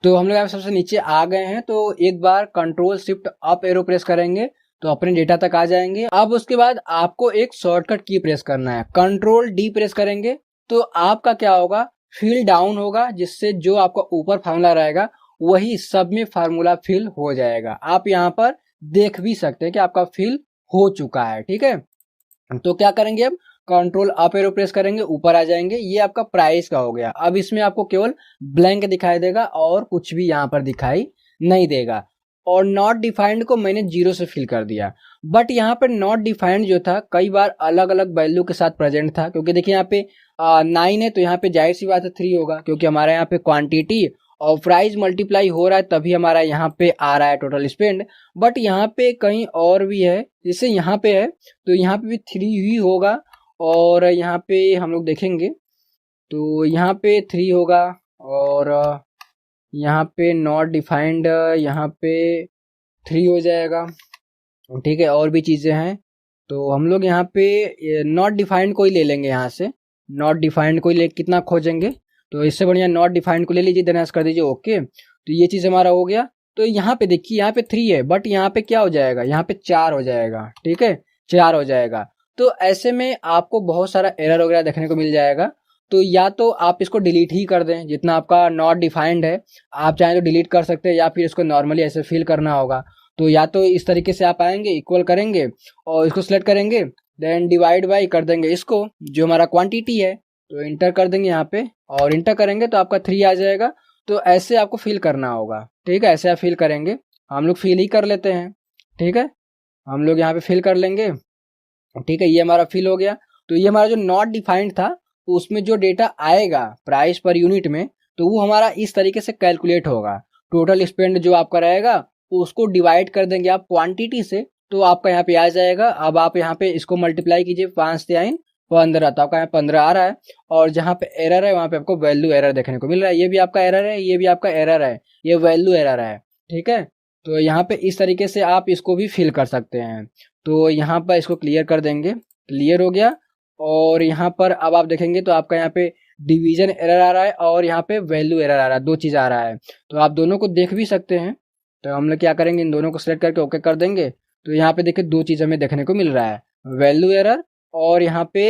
तो हम लोग यहाँ सबसे नीचे आ गए हैं, तो एक बार control shift up arrow press करेंगे तो अपने डेटा तक आ जाएंगे। अब उसके बाद आपको एक शॉर्टकट की प्रेस करना है, कंट्रोल डी प्रेस करेंगे तो आपका क्या होगा, फिल डाउन होगा, जिससे जो आपका ऊपर फार्मूला रहेगा वही सब में फार्मूला फिल हो जाएगा। आप यहाँ पर देख भी सकते हैं कि आपका फिल हो चुका है, ठीक है। तो क्या करेंगे, अब कंट्रोल अप एरो प्रेस करेंगे, ऊपर आ जाएंगे, ये आपका प्राइस का हो गया। अब इसमें आपको केवल ब्लैंक दिखाई देगा और कुछ भी यहाँ पर दिखाई नहीं देगा। और नॉट डिफाइंड को मैंने 0 से फिल कर दिया, बट यहाँ पर नॉट डिफाइंड जो था कई बार अलग अलग वैल्यू के साथ प्रेजेंट था, क्योंकि देखिए यहाँ पे 9 है तो यहाँ पे जाहिर सी बात है 3 होगा, क्योंकि हमारे यहाँ पे क्वांटिटी और प्राइस मल्टीप्लाई हो रहा है तभी हमारा यहाँ पे आ रहा है टोटल स्पेंड। बट यहाँ पे कहीं और भी है, जैसे यहाँ पे है तो यहाँ पे भी 3 ही होगा, और यहाँ पे हम लोग देखेंगे तो यहाँ पे 3 होगा, और यहाँ पे नॉट डिफाइंड यहाँ पे 3 हो जाएगा, ठीक है। और भी चीज़ें हैं, तो हम लोग यहाँ पे नॉट डिफाइंड कोई ले लेंगे, यहाँ से नॉट डिफाइंड कोई ले, कितना खोजेंगे, तो इससे बढ़िया नॉट डिफाइंड को ले लीजिए, देन कर दीजिए ओके। तो ये चीज़ हमारा हो गया। तो यहाँ पे देखिए यहाँ पे 3 है, बट यहाँ पे क्या हो जाएगा, यहाँ पे 4 हो जाएगा, ठीक है, 4 हो जाएगा। तो ऐसे में आपको बहुत सारा एरर वगैरह देखने को मिल जाएगा। तो या तो आप इसको डिलीट ही कर दें, जितना आपका नॉट डिफाइंड है आप चाहें तो डिलीट कर सकते हैं, या फिर इसको नॉर्मली ऐसे फिल करना होगा। तो या तो इस तरीके से आप आएंगे, इक्वल करेंगे और इसको सिलेक्ट करेंगे, देन डिवाइड बाई कर देंगे इसको, जो हमारा क्वांटिटी है, तो इंटर कर देंगे यहाँ पे और इंटर करेंगे तो आपका 3 आ जाएगा। तो ऐसे आपको फिल करना होगा, ठीक है, ऐसे आप फिल करेंगे। हम लोग फिल ही कर लेते हैं, ठीक है, हम लोग यहाँ पे फिल कर लेंगे, ठीक है, ये हमारा फिल हो गया। तो ये हमारा जो नॉट डिफाइंड था उसमें जो डेटा आएगा प्राइस पर यूनिट में, तो वो हमारा इस तरीके से कैलकुलेट होगा। टोटल स्पेंड जो आपका रहेगा उसको डिवाइड कर देंगे आप क्वांटिटी से, तो आपका यहाँ पे आ जाएगा। अब आप यहाँ पे इसको मल्टीप्लाई कीजिए, 5 3 15, तो आपका यहाँ 15 आ रहा है। और जहाँ पे एरर है वहाँ पे आपको वैल्यू एरर देखने को मिल रहा है, ये भी आपका एरर है, ये भी आपका एरर है, ये वैल्यू एरर है, ठीक है। तो यहाँ पे इस तरीके से आप इसको भी फिल कर सकते हैं। तो यहाँ पर इसको क्लियर कर देंगे, क्लियर हो गया। और यहाँ पर अब आप देखेंगे तो आपका यहाँ पे डिवीजन एरर आ रहा है और यहाँ पे वैल्यू एरर आ रहा है, दो चीज़ आ रहा है। तो आप दोनों को देख भी सकते हैं। तो हम लोग क्या करेंगे, इन दोनों को सिलेक्ट करके ओके कर देंगे। तो यहाँ पे देखिए दो चीज़ हमें देखने को मिल रहा है, वैल्यू एरर और यहाँ पे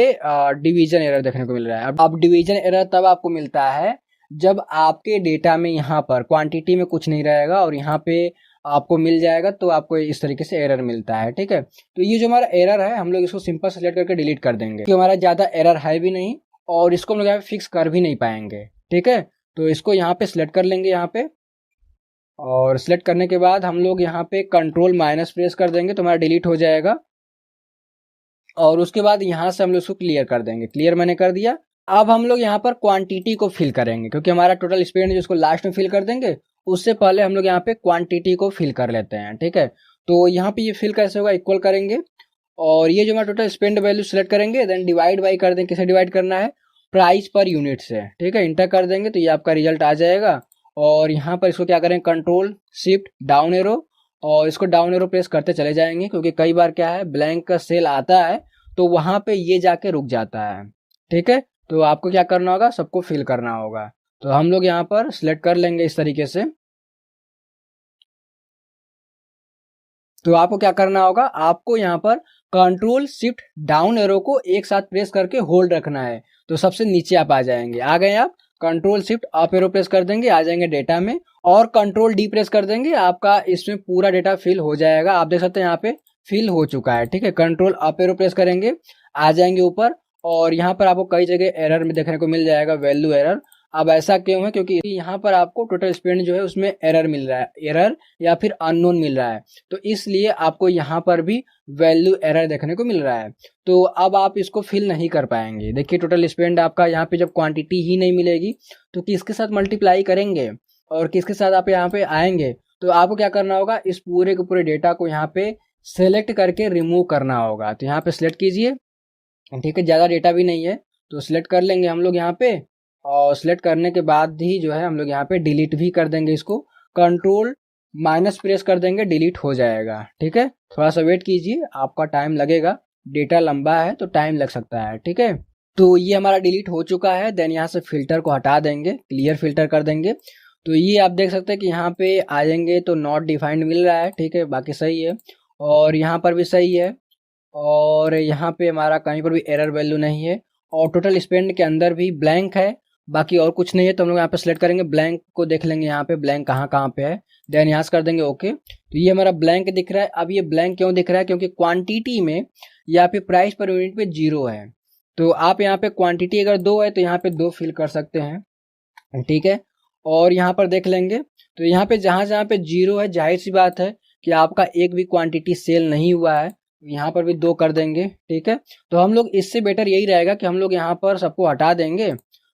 डिवीजन एरर देखने को मिल रहा है। अब डिवीजन एरर तब आपको मिलता है जब आपके डेटा में यहाँ पर क्वांटिटी में कुछ नहीं रहेगा और यहाँ पे आपको मिल जाएगा, तो आपको इस तरीके से एरर मिलता है। ठीक है। तो ये जो हमारा एरर है हम लोग इसको सिंपल सेलेक्ट करके डिलीट कर देंगे, क्योंकि हमारा ज़्यादा एरर है भी नहीं और इसको हम लोग यहाँ पे फिक्स कर भी नहीं पाएंगे। ठीक है। तो इसको यहाँ पे सिलेक्ट कर लेंगे यहाँ पे, और सिलेक्ट करने के बाद हम लोग यहाँ पे कंट्रोल माइनस प्रेस कर देंगे तो हमारा डिलीट हो जाएगा। और उसके बाद यहाँ से हम लोग इसको क्लियर कर देंगे, क्लियर मैंने कर दिया। अब हम लोग यहाँ पर क्वांटिटी को फिल करेंगे, क्योंकि हमारा टोटल स्पेंड जिसको लास्ट में फिल कर देंगे, उससे पहले हम लोग यहाँ पे क्वांटिटी को फिल कर लेते हैं। ठीक है। तो यहाँ पे ये फिल कैसे होगा, इक्वल करेंगे और ये जो हमारा टोटल स्पेंड वैल्यू सिलेक्ट करेंगे, देन डिवाइड बाई कर देंगे। किसे डिवाइड करना है, प्राइस पर यूनिट से। ठीक है। इंटर कर देंगे तो ये आपका रिजल्ट आ जाएगा। और यहाँ पर इसको क्या करेंगे, कंट्रोल शिफ्ट डाउन एरो, और इसको डाउन एरो प्रेस करते चले जाएंगे, क्योंकि कई बार क्या है ब्लैंक का सेल आता है तो वहां पे ये जाके रुक जाता है। ठीक है। तो आपको क्या करना होगा, सबको फिल करना होगा। तो हम लोग यहाँ पर सिलेक्ट कर लेंगे इस तरीके से। तो आपको क्या करना होगा, आपको यहाँ पर कंट्रोल शिफ्ट डाउन एरो को एक साथ प्रेस करके होल्ड रखना है। तो सबसे नीचे आप आ जाएंगे, आ गए आप, control shift up arrow press कर देंगे, आ जाएंगे डेटा में, और कंट्रोल डी प्रेस कर देंगे, आपका इसमें पूरा डेटा फिल हो जाएगा। आप देख सकते हैं यहाँ पे फिल हो चुका है। ठीक है। कंट्रोल अप एरो प्रेस करेंगे, आ जाएंगे ऊपर, और यहाँ पर आपको कई जगह एरर में देखने को मिल जाएगा, वैल्यू एरर। अब ऐसा क्यों है, क्योंकि यहाँ पर आपको टोटल स्पेंड जो है उसमें एरर मिल रहा है, एरर या फिर अननोन मिल रहा है। तो इसलिए आपको यहाँ पर भी वैल्यू एरर देखने को मिल रहा है। तो अब आप इसको फिल नहीं कर पाएंगे। देखिए टोटल स्पेंड आपका यहाँ पे जब क्वांटिटी ही नहीं मिलेगी तो किसके साथ मल्टीप्लाई करेंगे और किसके साथ आप यहाँ पे आएंगे। तो आपको क्या करना होगा, इस पूरे के पूरे डेटा को यहाँ पे सेलेक्ट करके रिमूव करना होगा। तो यहाँ पे सिलेक्ट कीजिए। ठीक है। ज़्यादा डेटा भी नहीं है तो सिलेक्ट कर लेंगे हम लोग यहाँ पे, और सिलेक्ट करने के बाद ही जो है हम लोग यहाँ पे डिलीट भी कर देंगे इसको, कंट्रोल माइनस प्रेस कर देंगे, डिलीट हो जाएगा। ठीक है। थोड़ा सा वेट कीजिए, आपका टाइम लगेगा, डेटा लंबा है तो टाइम लग सकता है। ठीक है। तो ये हमारा डिलीट हो चुका है। देन यहाँ से फिल्टर को हटा देंगे, क्लियर फिल्टर कर देंगे। तो ये आप देख सकते हैं कि यहाँ पे आ जाएंगे तो नॉट डिफाइंड मिल रहा है। ठीक है। बाकी सही है, और यहाँ पर भी सही है, और यहाँ पे हमारा कहीं पर भी एरर वैल्यू नहीं है, और टोटल स्पेंड के अंदर भी ब्लैंक है, बाकी और कुछ नहीं है। तो हम लोग यहाँ पे सिलेक्ट करेंगे, ब्लैंक को देख लेंगे यहाँ पे ब्लैंक कहाँ कहाँ पे है, देन यहाँ से कर देंगे ओके। तो ये हमारा ब्लैंक दिख रहा है। अब ये ब्लैंक क्यों दिख रहा है, क्योंकि क्वांटिटी में या फिर प्राइस पर यूनिट पे 0 है। तो आप यहाँ पे क्वांटिटी अगर 2 है तो यहाँ पे 2 फिल कर सकते हैं। ठीक है। और यहाँ पर देख लेंगे तो यहाँ पे जहाँ जहाँ पे 0 है, जाहिर सी बात है कि आपका एक भी क्वांटिटी सेल नहीं हुआ है, यहाँ पर भी 2 कर देंगे। ठीक है। तो हम लोग इससे बेटर यही रहेगा कि हम लोग यहाँ पर सबको हटा देंगे।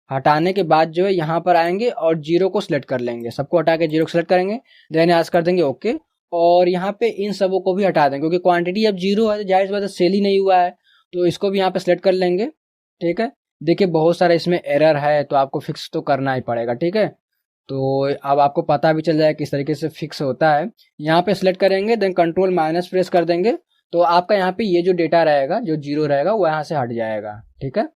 हटाने के बाद जो है यहाँ पर आएंगे और 0 को सिलेक्ट कर लेंगे, सबको हटा के 0 को सिलेक्ट करेंगे, देन आज कर देंगे ओके। और यहाँ पे इन सबों को भी हटा देंगे, क्योंकि क्वांटिटी अब 0 है तो जाहिर सी बात है सेल ही नहीं हुआ है। तो इसको भी यहाँ पे सिलेक्ट कर लेंगे। ठीक है। देखिए बहुत सारा इसमें एरर है तो आपको फिक्स तो करना ही पड़ेगा। ठीक है। तो अब आपको पता भी चल जाएगा किस तरीके से फिक्स होता है। यहाँ पे सिलेक्ट करेंगे, देन कंट्रोल माइनस प्रेस कर देंगे, तो आपका यहाँ पे ये जो डेटा रहेगा जो 0 रहेगा वो यहाँ से हट जाएगा। ठीक है।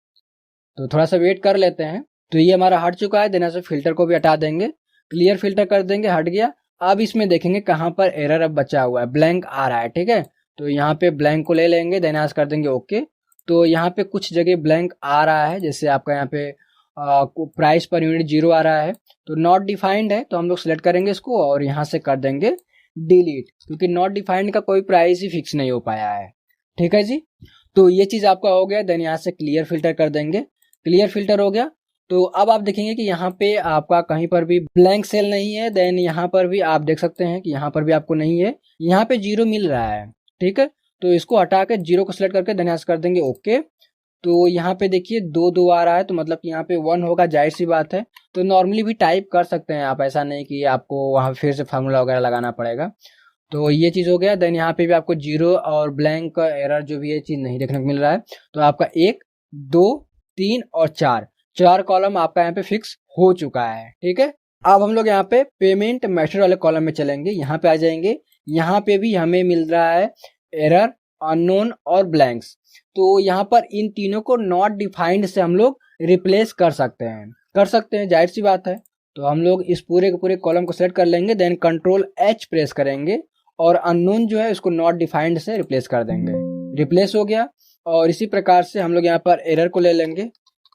तो थोड़ा सा वेट कर लेते हैं। तो ये हमारा हट चुका है, देन यहाँ से फिल्टर को भी हटा देंगे, क्लियर फिल्टर कर देंगे, हट गया। अब इसमें देखेंगे कहाँ पर एरर अब बचा हुआ है, ब्लैंक आ रहा है। ठीक है। तो यहाँ पे ब्लैंक को ले लेंगे, देन यहाँ से कर देंगे ओके। तो यहाँ पे कुछ जगह ब्लैंक आ रहा है, जैसे आपका यहाँ पे प्राइस पर यूनिट 0 आ रहा है, तो नॉट डिफाइंड है, तो हम लोग सिलेक्ट करेंगे इसको और यहाँ से कर देंगे डिलीट, क्योंकि नॉट डिफाइंड का कोई प्राइस ही फिक्स नहीं हो पाया है। ठीक है जी। तो ये चीज़ आपका हो गया, देन यहाँ से क्लियर फिल्टर कर देंगे, क्लियर फिल्टर हो गया। तो अब आप देखेंगे कि यहाँ पे आपका कहीं पर भी ब्लैंक सेल नहीं है, देन यहाँ पर भी आप देख सकते हैं कि यहाँ पर भी आपको नहीं है, यहाँ पे 0 मिल रहा है। ठीक है। तो इसको हटा के 0 को सिलेक्ट करके देन यहाँ से कर देंगे ओके। तो यहाँ पे देखिए 2 आ रहा है, तो मतलब कि यहाँ पे 1 होगा, जाहिर सी बात है। तो नॉर्मली भी टाइप कर सकते हैं आप, ऐसा नहीं कि आपको वहाँ फिर से फार्मूला वगैरह लगाना पड़ेगा। तो ये चीज़ हो गया। देन यहाँ पे भी आपको 0 और ब्लैंक का एरर जो भी है चीज़ नहीं देखने को मिल रहा है। तो आपका 1 2 3 और 4 कॉलम आपका यहाँ पे फिक्स हो चुका है। ठीक है। अब हम लोग यहाँ पे पेमेंट मेथड वाले कॉलम में चलेंगे, यहाँ पे आ जाएंगे। यहाँ पे भी हमें मिल रहा है एरर, अननोन और ब्लैंक्स। तो यहाँ पर इन तीनों को नॉट डिफाइंड से हम लोग रिप्लेस कर सकते हैं, जाहिर सी बात है। तो हम लोग इस पूरे के पूरे कॉलम को सेलेक्ट कर लेंगे, देन कंट्रोल एच प्रेस करेंगे और अननोन जो है उसको नॉट डिफाइंड से रिप्लेस कर देंगे। रिप्लेस हो गया। और इसी प्रकार से हम लोग यहाँ पर एरर को ले लेंगे,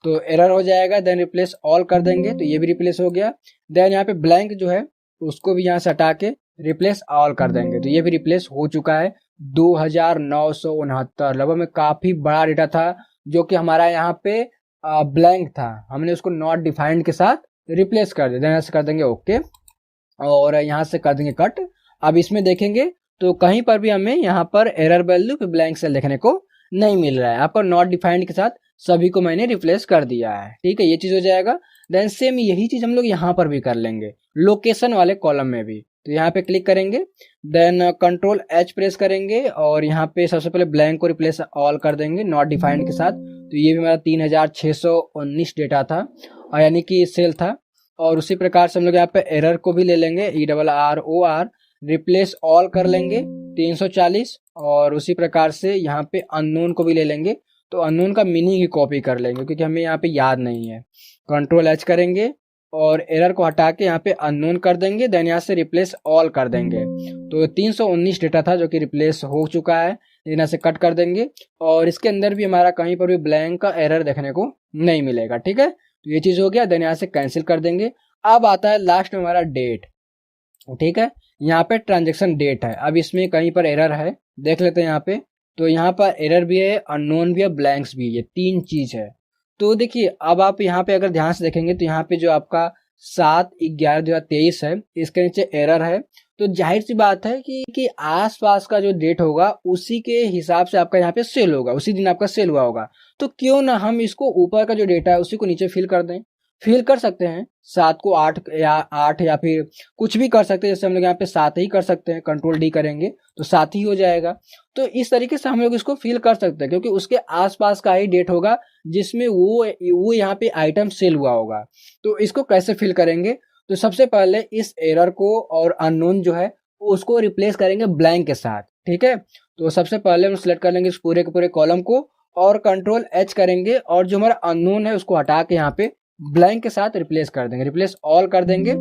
तो एरर हो जाएगा, देन रिप्लेस ऑल कर देंगे, तो ये भी रिप्लेस हो गया। देन यहाँ पे ब्लैंक जो है उसको भी यहाँ से हटा के रिप्लेस ऑल कर देंगे, तो ये भी रिप्लेस हो चुका है। 2969 लगभग में काफी बड़ा डेटा था जो कि हमारा यहाँ पे ब्लैंक था, हमने उसको नॉट डिफाइंड के साथ रिप्लेस कर दिया। यहाँ से कर देंगे ओके और यहाँ से कर देंगे कट। अब इसमें देखेंगे तो कहीं पर भी हमें यहाँ पर एरर वैल्यू पे ब्लैंक सेल देखने को नहीं मिल रहा है। आपका नॉट डिफाइंड के साथ सभी को मैंने रिप्लेस कर दिया है, ठीक है, ये चीज हो जाएगा। देन सेम यही चीज हम लोग यहाँ पर भी कर लेंगे लोकेशन वाले कॉलम में भी। तो यहाँ पे क्लिक करेंगे, देन कंट्रोल एच प्रेस करेंगे और यहाँ पे सबसे पहले ब्लैंक को रिप्लेस ऑल कर देंगे नॉट डिफाइंड के साथ। तो ये भी हमारा 3619 डेटा था और यानी कि सेल था। और उसी प्रकार से हम लोग यहाँ पे एरर को भी ले लेंगे, ERROR रिप्लेस ऑल कर लेंगे 340। और उसी प्रकार से यहाँ पे अननोन को भी ले लेंगे, तो अननोन का मीनिंग ही कॉपी कर लेंगे क्योंकि हमें यहाँ पे याद नहीं है। कंट्रोल एच करेंगे और एरर को हटा के यहाँ पे अननोन कर देंगे, देन यहाँ से रिप्लेस ऑल कर देंगे। तो 319 डेटा था जो कि रिप्लेस हो चुका है, यहाँ से कट कर देंगे और इसके अंदर भी हमारा कहीं पर भी ब्लैंक का एरर देखने को नहीं मिलेगा, ठीक है। तो ये चीज हो गया, देन यहाँ से कैंसिल कर देंगे। अब आता है लास्ट में हमारा डेट, ठीक है। यहाँ पे ट्रांजेक्शन डेट है, अब इसमें कहीं पर एरर है, देख लेते हैं यहाँ पे। तो यहाँ पर एरर भी है, अननोन भी है, ब्लैंक्स भी है, 3 चीज है। तो देखिए अब आप यहाँ पे अगर ध्यान से देखेंगे तो यहाँ पे जो आपका 7/11/2023 है, इसके नीचे एरर है। तो जाहिर सी बात है कि आसपास का जो डेट होगा उसी के हिसाब से आपका यहाँ पे सेल होगा, उसी दिन आपका सेल हुआ होगा। तो क्यों ना हम इसको ऊपर का जो डेटा है उसी को नीचे फिल कर दें। फिल कर सकते हैं 7 को 8 या फिर कुछ भी कर सकते हैं, जैसे हम लोग यहाँ पे 7 ही कर सकते हैं, कंट्रोल डी करेंगे तो 7 ही हो जाएगा। तो इस तरीके से हम लोग इसको फिल कर सकते हैं क्योंकि उसके आसपास का ही डेट होगा जिसमें वो यहाँ पे आइटम सेल हुआ होगा। तो इसको कैसे फिल करेंगे, तो सबसे पहले इस एरर को और अननोन जो है उसको रिप्लेस करेंगे ब्लैंक के साथ, ठीक है। तो सबसे पहले हम सिलेक्ट कर लेंगे इस पूरे के पूरे कॉलम को और कंट्रोल एच करेंगे और जो हमारा अननोन है उसको हटा के यहाँ पे ब्लैंक के साथ रिप्लेस कर देंगे, रिप्लेस ऑल कर देंगे।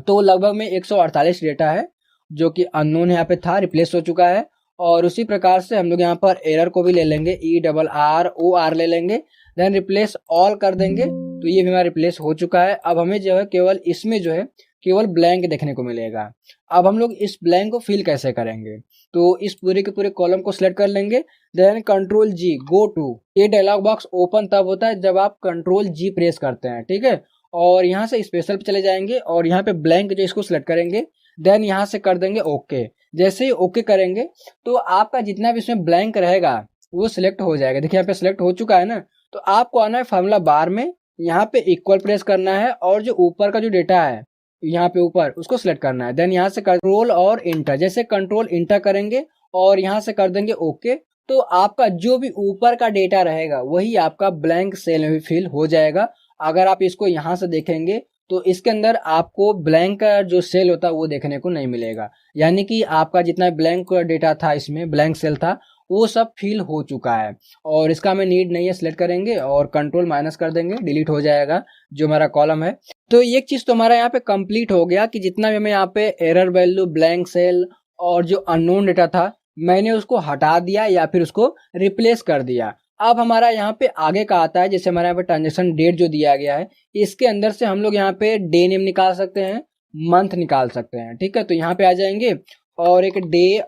तो लगभग में 148 डेटा है जो कि अननोन यहाँ पे था, रिप्लेस हो चुका है। और उसी प्रकार से हम लोग यहाँ पर एरर को भी ले लेंगे, ERROR ले लेंगे, देन रिप्लेस ऑल कर देंगे, तो ये भी हमारा रिप्लेस हो चुका है। अब हमें जो है केवल इसमें जो है केवल ब्लैंक देखने को मिलेगा। अब हम लोग इस ब्लैंक को फिल कैसे करेंगे, तो इस पूरे के पूरे कॉलम को सिलेक्ट कर लेंगे, then control G go to. ये डायलॉग बॉक्स ओपन तब होता है जब आप कंट्रोल जी प्रेस करते हैं, ठीक है। और यहाँ से स्पेशल पे चले जाएंगे और यहाँ पे ब्लैंक जो इसको सिलेक्ट करेंगे, देन यहाँ से कर देंगे ओके। जैसे ही ओके करेंगे तो आपका जितना भी इसमें ब्लैंक रहेगा वो सिलेक्ट हो जाएगा। देखिए यहाँ पे सिलेक्ट हो चुका है ना। तो आपको आना है फार्मूला बार में, यहाँ पे इक्वल प्रेस करना है और जो ऊपर का जो डेटा है यहाँ पे ऊपर उसको सिलेक्ट करना है, देन यहाँ से कंट्रोल और इंटर। जैसे कंट्रोल इंटर करेंगे और यहाँ से कर देंगे ओके, तो आपका जो भी ऊपर का डेटा रहेगा वही आपका ब्लैंक सेल में भी फिल हो जाएगा। अगर आप इसको यहाँ से देखेंगे तो इसके अंदर आपको ब्लैंक का जो सेल होता है वो देखने को नहीं मिलेगा, यानी कि आपका जितना ब्लैंक डेटा था इसमें ब्लैंक सेल था वो सब फिल हो चुका है और इसका हमें नीड नहीं है। सिलेक्ट करेंगे और कंट्रोल माइनस कर देंगे, डिलीट हो जाएगा जो हमारा कॉलम है। तो एक चीज तो हमारा यहाँ पे कंप्लीट हो गया कि जितना भी हमें यहाँ पे एरर वैल्यू, ब्लैंक सेल और जो अननोन डेटा था मैंने उसको हटा दिया या फिर उसको रिप्लेस कर दिया। अब हमारा यहाँ पे आगे का आता है, जैसे हमारे यहाँ पे ट्रांजेक्शन डेट जो दिया गया है इसके अंदर से हम लोग यहाँ पे डे नेम निकाल सकते हैं, मंथ निकाल सकते हैं, ठीक है। तो यहाँ पे आ जाएंगे और एक डे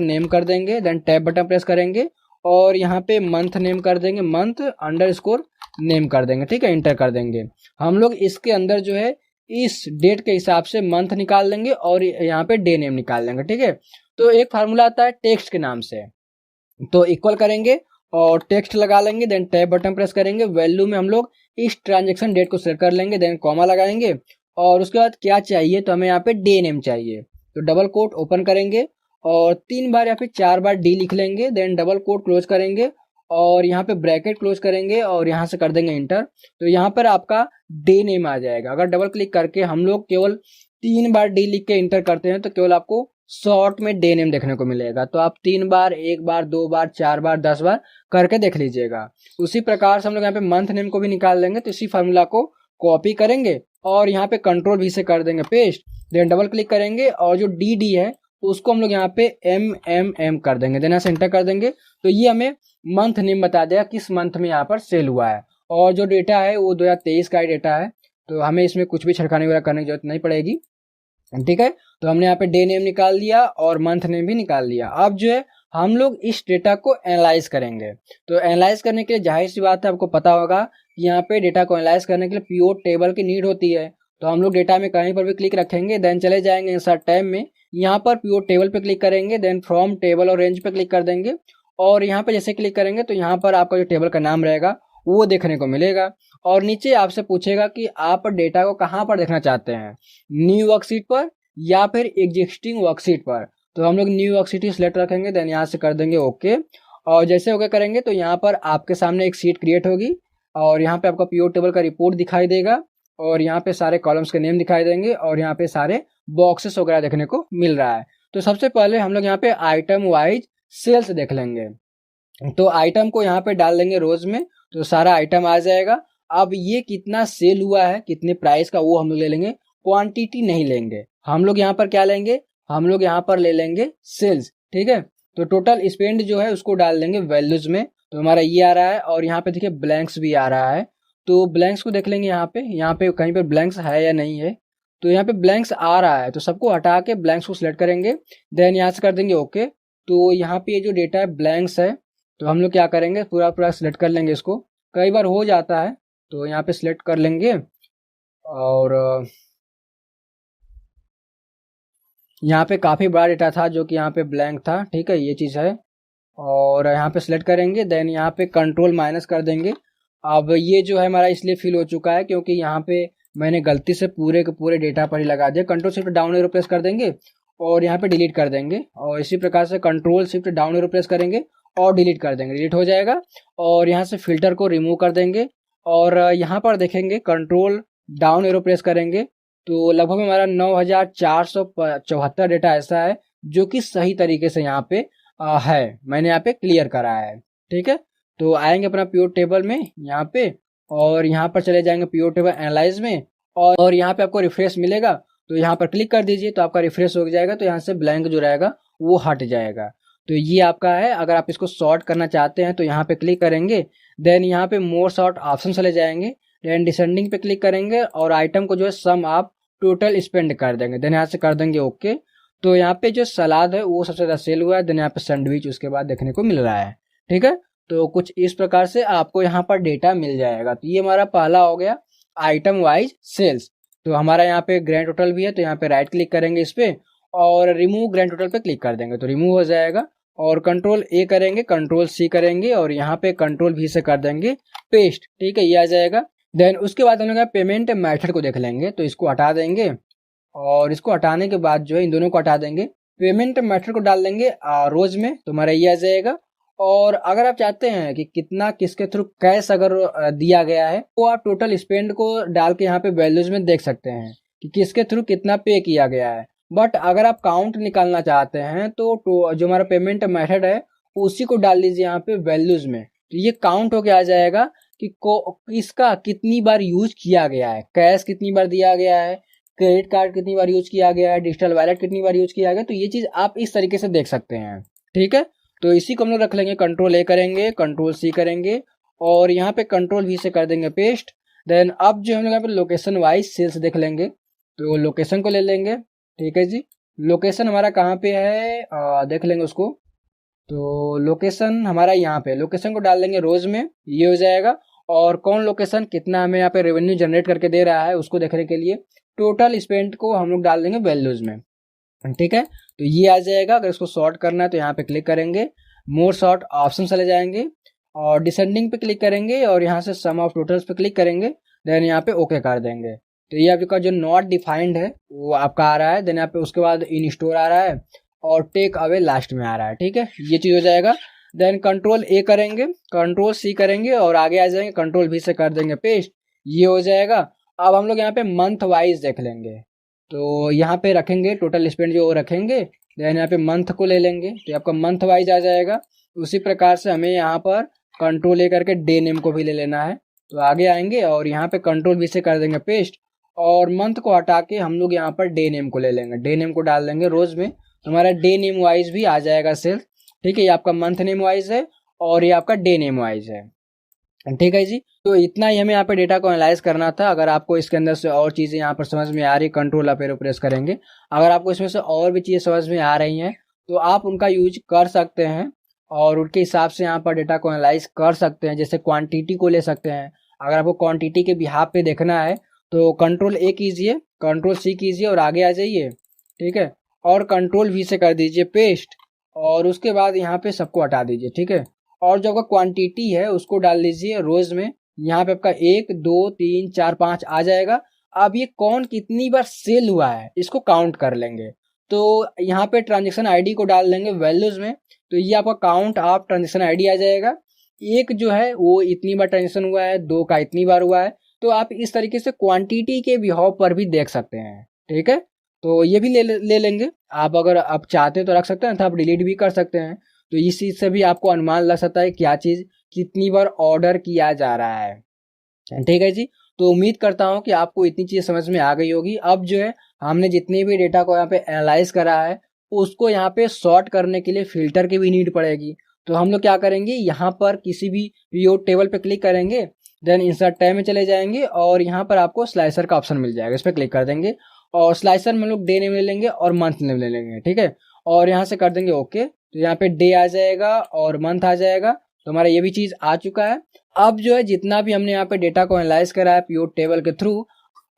नेम कर देंगे, देन टैब बटन प्रेस करेंगे और यहाँ पे मंथ नेम कर देंगे, मंथ नेम कर देंगे, ठीक है, इंटर कर देंगे। हम लोग इसके अंदर जो है इस डेट के हिसाब से मंथ निकाल देंगे और यहाँ पे डे नेम निकाल देंगे, ठीक है। तो एक फार्मूला आता है टेक्स्ट के नाम से, तो इक्वल करेंगे और टेक्स्ट लगा लेंगे, देन टैब बटन प्रेस करेंगे। वैल्यू में हम लोग इस ट्रांजेक्शन डेट को सिलेक्ट कर लेंगे, देन कॉमा लगाएंगे और उसके बाद क्या चाहिए, तो हमें यहाँ पे डे नेम चाहिए, तो डबल कोट ओपन करेंगे और 3 बार या फिर 4 बार डी लिख लेंगे, देन डबल कोट क्लोज करेंगे और यहाँ पे ब्रैकेट क्लोज करेंगे और यहाँ से कर देंगे इंटर। तो यहाँ पर आपका डे नेम आ जाएगा। अगर डबल क्लिक करके हम लोग केवल 3 बार डी लिख के इंटर करते हैं तो केवल आपको शॉर्ट में डे नेम देखने को मिलेगा। तो आप 3 बार, 1 बार, 2 बार, 4 बार, 10 बार करके देख लीजिएगा। उसी प्रकार से हम लोग यहाँ पे मंथ नेम को भी निकाल लेंगे। तो इसी फार्मूला को कॉपी करेंगे और यहाँ पे कंट्रोल भी से कर देंगे पेस्ट, देन डबल क्लिक करेंगे और जो डी डी है उसको हम लोग यहाँ पे एम कर देंगे, देन यहाँ से एंटर कर देंगे। तो ये हमें मंथ नेम बता देगा किस मंथ में यहाँ पर सेल हुआ है। और जो डेटा है वो 2023 का ही डेटा है, तो हमें इसमें कुछ भी छिड़काने वगैरह करने की जरूरत नहीं पड़ेगी। ठीक है, तो हमने यहाँ पे डे नेम निकाल दिया और मंथ नेम भी निकाल दिया। अब जो है हम लोग इस डेटा को एनालाइज करेंगे। तो एनालाइज करने के लिए जाहिर सी बात है, आपको पता होगा कि यहाँ पे डेटा को एनालाइज करने के लिए प्योर टेबल की नीड होती है। तो हम लोग डेटा में कहीं पर भी क्लिक रखेंगे, देन चले जाएंगे इंसर्ट टैब में, यहाँ पर प्योर टेबल पे क्लिक करेंगे, देन फ्रॉम टेबल और रेंज पे क्लिक कर देंगे। और यहाँ पे जैसे क्लिक करेंगे तो यहाँ पर आपका जो टेबल का नाम रहेगा वो देखने को मिलेगा। और नीचे आपसे पूछेगा कि आप डेटा को कहाँ पर देखना चाहते हैं, न्यू वर्कशीट पर या फिर एग्जिस्टिंग वर्कशीट पर। तो हम लोग न्यू वर्कशीट ही सिलेक्ट रखेंगे, देन यहाँ से कर देंगे ओके। और जैसे ओके करेंगे तो यहाँ पर आपके सामने एक सीट क्रिएट होगी और यहाँ पे आपका पीओ टेबल का रिपोर्ट दिखाई देगा और यहाँ पे सारे कॉलम्स के नेम दिखाई देंगे और यहाँ पे सारे बॉक्सेस वगैरह देखने को मिल रहा है। तो सबसे पहले हम लोग यहाँ पे आइटम वाइज सेल्स देख लेंगे। तो आइटम को यहाँ पे डाल देंगे रोज में, तो सारा आइटम आ जाएगा। अब ये कितना सेल हुआ है, कितने प्राइस का, वो हम लोग ले लेंगे, क्वांटिटी नहीं लेंगे। हम लोग यहाँ पर क्या लेंगे, हम लोग यहाँ पर ले लेंगे सेल्स। ठीक है, तो टोटल स्पेंड जो है उसको डाल देंगे वैल्यूज में। तो हमारा ये आ रहा है और यहाँ पे देखिए ब्लैंक्स भी आ रहा है। तो ब्लैंक्स को देख लेंगे यहाँ पे कहीं पे ब्लैंक्स है या नहीं है। तो यहाँ पे ब्लैंक्स आ रहा है, तो सबको हटा के ब्लैंक्स को सिलेक्ट करेंगे, देन यहाँ से कर देंगे ओके। तो यहाँ पे ये जो डेटा है ब्लैंक्स है, तो हम लोग क्या करेंगे, पूरा पूरा सिलेक्ट कर लेंगे इसको। कई बार हो जाता है, तो यहाँ पे सिलेक्ट कर लेंगे और यहाँ पे काफ़ी बड़ा डेटा था जो कि यहाँ पे ब्लैंक था। ठीक है, ये चीज़ है। और यहाँ पे सिलेक्ट करेंगे, देन यहाँ पे कंट्रोल माइनस कर देंगे। अब ये जो है हमारा इसलिए फिल हो चुका है क्योंकि यहाँ पे मैंने गलती से पूरे के पूरे डेटा पर ही लगा दिया। Control shift down arrow press कर देंगे और यहाँ पे डिलीट कर देंगे। और इसी प्रकार से control shift down arrow press करेंगे और डिलीट कर देंगे, डिलीट हो जाएगा। और यहाँ से फिल्टर को रिमूव कर देंगे और यहाँ पर देखेंगे कंट्रोल डाउन एरो प्रेस करेंगे तो लगभग हमारा 9474 डेटा ऐसा है जो कि सही तरीके से यहाँ पे है, मैंने यहाँ पे क्लियर करा है। ठीक है, तो आएंगे अपना प्योर टेबल में यहाँ पे और यहाँ पर चले जाएंगे प्योर टेबल एनालाइज में और यहाँ पे आपको रिफ्रेश मिलेगा। तो यहाँ पर क्लिक कर दीजिए तो आपका रिफ्रेश हो जाएगा। तो यहाँ से ब्लैंक जो रहेगा वो हट जाएगा। तो ये आपका है। अगर आप इसको शॉर्ट करना चाहते हैं तो यहाँ पे क्लिक करेंगे, देन यहाँ पे मोर शॉर्ट ऑप्शन चले जाएंगे, देन डिसेंडिंग पे क्लिक करेंगे और आइटम को जो है सम आप टोटल स्पेंड कर देंगे, देन यहाँ से कर देंगे ओके। तो यहाँ पे जो सलाद है वो सबसे ज़्यादा सेल हुआ है, देन यहाँ पे सैंडविच उसके बाद देखने को मिल रहा है। ठीक है, तो कुछ इस प्रकार से आपको यहाँ पर डेटा मिल जाएगा। तो ये हमारा पहला हो गया आइटम वाइज सेल्स। तो हमारा यहाँ पे ग्रैंड टोटल भी है, तो यहाँ पे राइट क्लिक करेंगे इस पे और रिमूव ग्रैंड टोटल पे क्लिक कर देंगे तो रिमूव हो जाएगा। और कंट्रोल ए करेंगे, कंट्रोल सी करेंगे और यहाँ पे कंट्रोल भी से कर देंगे पेस्ट। ठीक है, ये आ जाएगा। देन उसके बाद हम लोग पेमेंट मेथड को देख लेंगे, तो इसको हटा देंगे और इसको हटाने के बाद जो है इन दोनों को हटा देंगे, पेमेंट मेथड को डाल देंगे रोज में, तो हमारा ये आ जाएगा। और अगर आप चाहते हैं कि कितना किसके थ्रू कैश अगर दिया गया है तो आप टोटल स्पेंड को डाल के यहाँ पे वैल्यूज में देख सकते हैं कि किसके थ्रू कितना पे किया गया है। बट अगर आप काउंट निकालना चाहते हैं तो जो हमारा पेमेंट मेथड है उसी को डाल दीजिए यहाँ पे वैल्यूज में। तो ये काउंट होके आ जाएगा कि किसका कितनी बार यूज किया गया है, कैश कितनी बार दिया गया है, क्रेडिट कार्ड कितनी बार यूज किया गया है, डिजिटल वॉलेट कितनी बार यूज किया गया। तो ये चीज आप इस तरीके से देख सकते हैं। ठीक है, तो इसी को हम लोग रख लेंगे, कंट्रोल ए करेंगे, कंट्रोल सी करेंगे और यहाँ पे कंट्रोल भी से कर देंगे पेस्ट। देन अब जो हम लोग यहाँ पे लोकेशन वाइज सेल्स देख लेंगे, तो लोकेशन को ले लेंगे। ठीक है जी, लोकेशन हमारा कहाँ पे है देख लेंगे उसको। तो लोकेशन हमारा यहाँ पे, लोकेशन को डाल देंगे रोज में, ये हो जाएगा। और कौन लोकेशन कितना हमें यहाँ पे रेवेन्यू जनरेट करके दे रहा है उसको देखने के लिए टोटल स्पेंड को हम लोग डाल देंगे वैल्यूज में। ठीक है, तो ये आ जाएगा। अगर इसको सॉर्ट करना है तो यहाँ पे क्लिक करेंगे, मोर सॉर्ट ऑप्शन चले जाएंगे और डिसेंडिंग पे क्लिक करेंगे और यहाँ से सम ऑफ टोटल्स पे क्लिक करेंगे, देन यहाँ पे ओके कर देंगे। तो ये आपका जो नॉट डिफाइंड है वो आपका आ रहा है, देन यहाँ पे उसके बाद इन स्टोर आ रहा है और टेक अवे लास्ट में आ रहा है। ठीक है, ये चीज हो जाएगा। देन कंट्रोल ए करेंगे, कंट्रोल सी करेंगे और आगे आ जाएंगे, कंट्रोल वी से कर देंगे पेस्ट, ये हो जाएगा। अब हम लोग यहाँ पे मंथ वाइज देख लेंगे, तो यहाँ पे रखेंगे टोटल स्पेंड जो रखेंगे, देन यहाँ पे मंथ को ले लेंगे तो आपका मंथ वाइज आ जाएगा। उसी प्रकार से हमें यहाँ पर कंट्रोल ए करके डे नेम को भी ले लेना है, तो आगे आएंगे और यहाँ पे कंट्रोल वी से कर देंगे पेस्ट, और मंथ को हटा के हम लोग यहाँ पर डे नेम को ले लेंगे, डे नेम को डाल देंगे रोज में, तो हमारा डे नेम वाइज भी आ जाएगा सेल्स। ठीक है, ये आपका मंथ नेम वाइज है और ये आपका डे नेम वाइज है। ठीक है जी, तो इतना ही हमें यहाँ पे डेटा को एनालाइज करना था। अगर आपको इसके अंदर से और चीज़ें यहाँ पर समझ में आ रही, कंट्रोल अप एरो प्रेस करेंगे, अगर आपको इसमें से और भी चीज़ें समझ में आ रही हैं तो आप उनका यूज कर सकते हैं और उनके हिसाब से यहाँ पर डेटा को एनालाइज कर सकते हैं। जैसे क्वांटिटी को ले सकते हैं, अगर आपको क्वांटिटी के बिहाफ पे देखना है तो कंट्रोल ए कीजिए, कंट्रोल सी कीजिए और आगे आ जाइए। ठीक है, और कंट्रोल वी से कर दीजिए पेस्ट और उसके बाद यहाँ पे सबको हटा दीजिए। ठीक है, और जो आपका क्वांटिटी है उसको डाल लीजिए रोज में, यहाँ पे आपका 1 2 3 4 5 आ जाएगा। अब ये कौन कितनी बार सेल हुआ है इसको काउंट कर लेंगे, तो यहाँ पे ट्रांजेक्शन आईडी को डाल देंगे वैल्यूज में, तो ये आपका काउंट ऑफ ट्रांजेक्शन आईडी आ जाएगा। एक जो है वो इतनी बार ट्रांजेक्शन हुआ है, 2 का इतनी बार हुआ है, तो आप इस तरीके से क्वांटिटी के बिहाव पर भी देख सकते हैं। ठीक है, तो ये भी ले लेंगे आप, अगर आप चाहते तो रख सकते हैं, तो आप डिलीट भी कर सकते हैं। तो इस चीज से भी आपको अनुमान लग सकता है क्या चीज कितनी बार ऑर्डर किया जा रहा है। ठीक है जी, तो उम्मीद करता हूं कि आपको इतनी चीज समझ में आ गई होगी। अब जो है हमने जितने भी डेटा को यहाँ पे एनालाइज करा है उसको यहाँ पे सॉर्ट करने के लिए फिल्टर की भी नीड पड़ेगी। तो हम लोग क्या करेंगे, यहाँ पर किसी भी पीओ टेबल पे क्लिक करेंगे, देन इंसर्ट टैब में चले जाएंगे और यहाँ पर आपको स्लाइसर का ऑप्शन मिल जाएगा, इस पर क्लिक कर देंगे और स्लाइसर में हम लोग डे नेम ले लेंगे और मंथ नेम ले लेंगे। ठीक है, और यहाँ से कर देंगे ओके, तो यहाँ पे डे आ जाएगा और मंथ आ जाएगा, तो हमारा ये भी चीज आ चुका है। अब जो है जितना भी हमने यहाँ पे डेटा को एनालाइज करा है पीओ टेबल के थ्रू,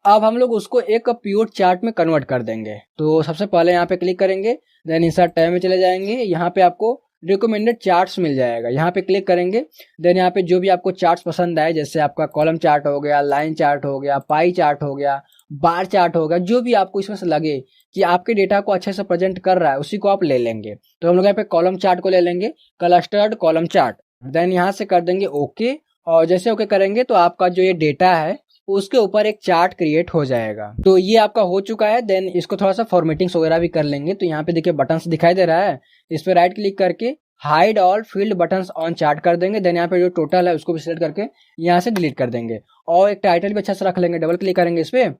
अब हम लोग उसको एक पीओ चार्ट में कन्वर्ट कर देंगे। तो सबसे पहले यहाँ पे क्लिक करेंगे, देन इंसर्ट टैब में चले जाएंगे, यहाँ पे आपको रिकमेंडेड चार्ट्स मिल जाएगा, यहाँ पे क्लिक करेंगे। देन यहाँ पे जो भी आपको चार्ट्स पसंद आए, जैसे आपका कॉलम चार्ट हो गया, लाइन चार्ट हो गया, पाई चार्ट हो गया, बार चार्ट हो गया, जो भी आपको इसमें से लगे कि आपके डेटा को अच्छे से प्रेजेंट कर रहा है उसी को आप ले लेंगे। तो हम लोग यहाँ पे कॉलम चार्ट को ले लेंगे, क्लस्टर्ड कॉलम चार्ट, देन यहाँ से कर देंगे ओके, और जैसे ओके करेंगे तो आपका जो ये डेटा है उसके ऊपर एक चार्ट क्रिएट हो जाएगा। तो ये आपका हो चुका है। देन इसको थोड़ा सा फॉर्मेटिंग्स वगैरह भी कर लेंगे, तो यहाँ पे देखिए बटन्स दिखाई दे रहा है, इस पे राइट क्लिक करके hide all field buttons on chart कर देंगे। देन यहाँ पे जो टोटल है उसको भी सिलेक्ट करके यहाँ से डिलीट कर देंगे और एक टाइटल भी अच्छा से रख लेंगे, डबल क्लिक करेंगे इस पे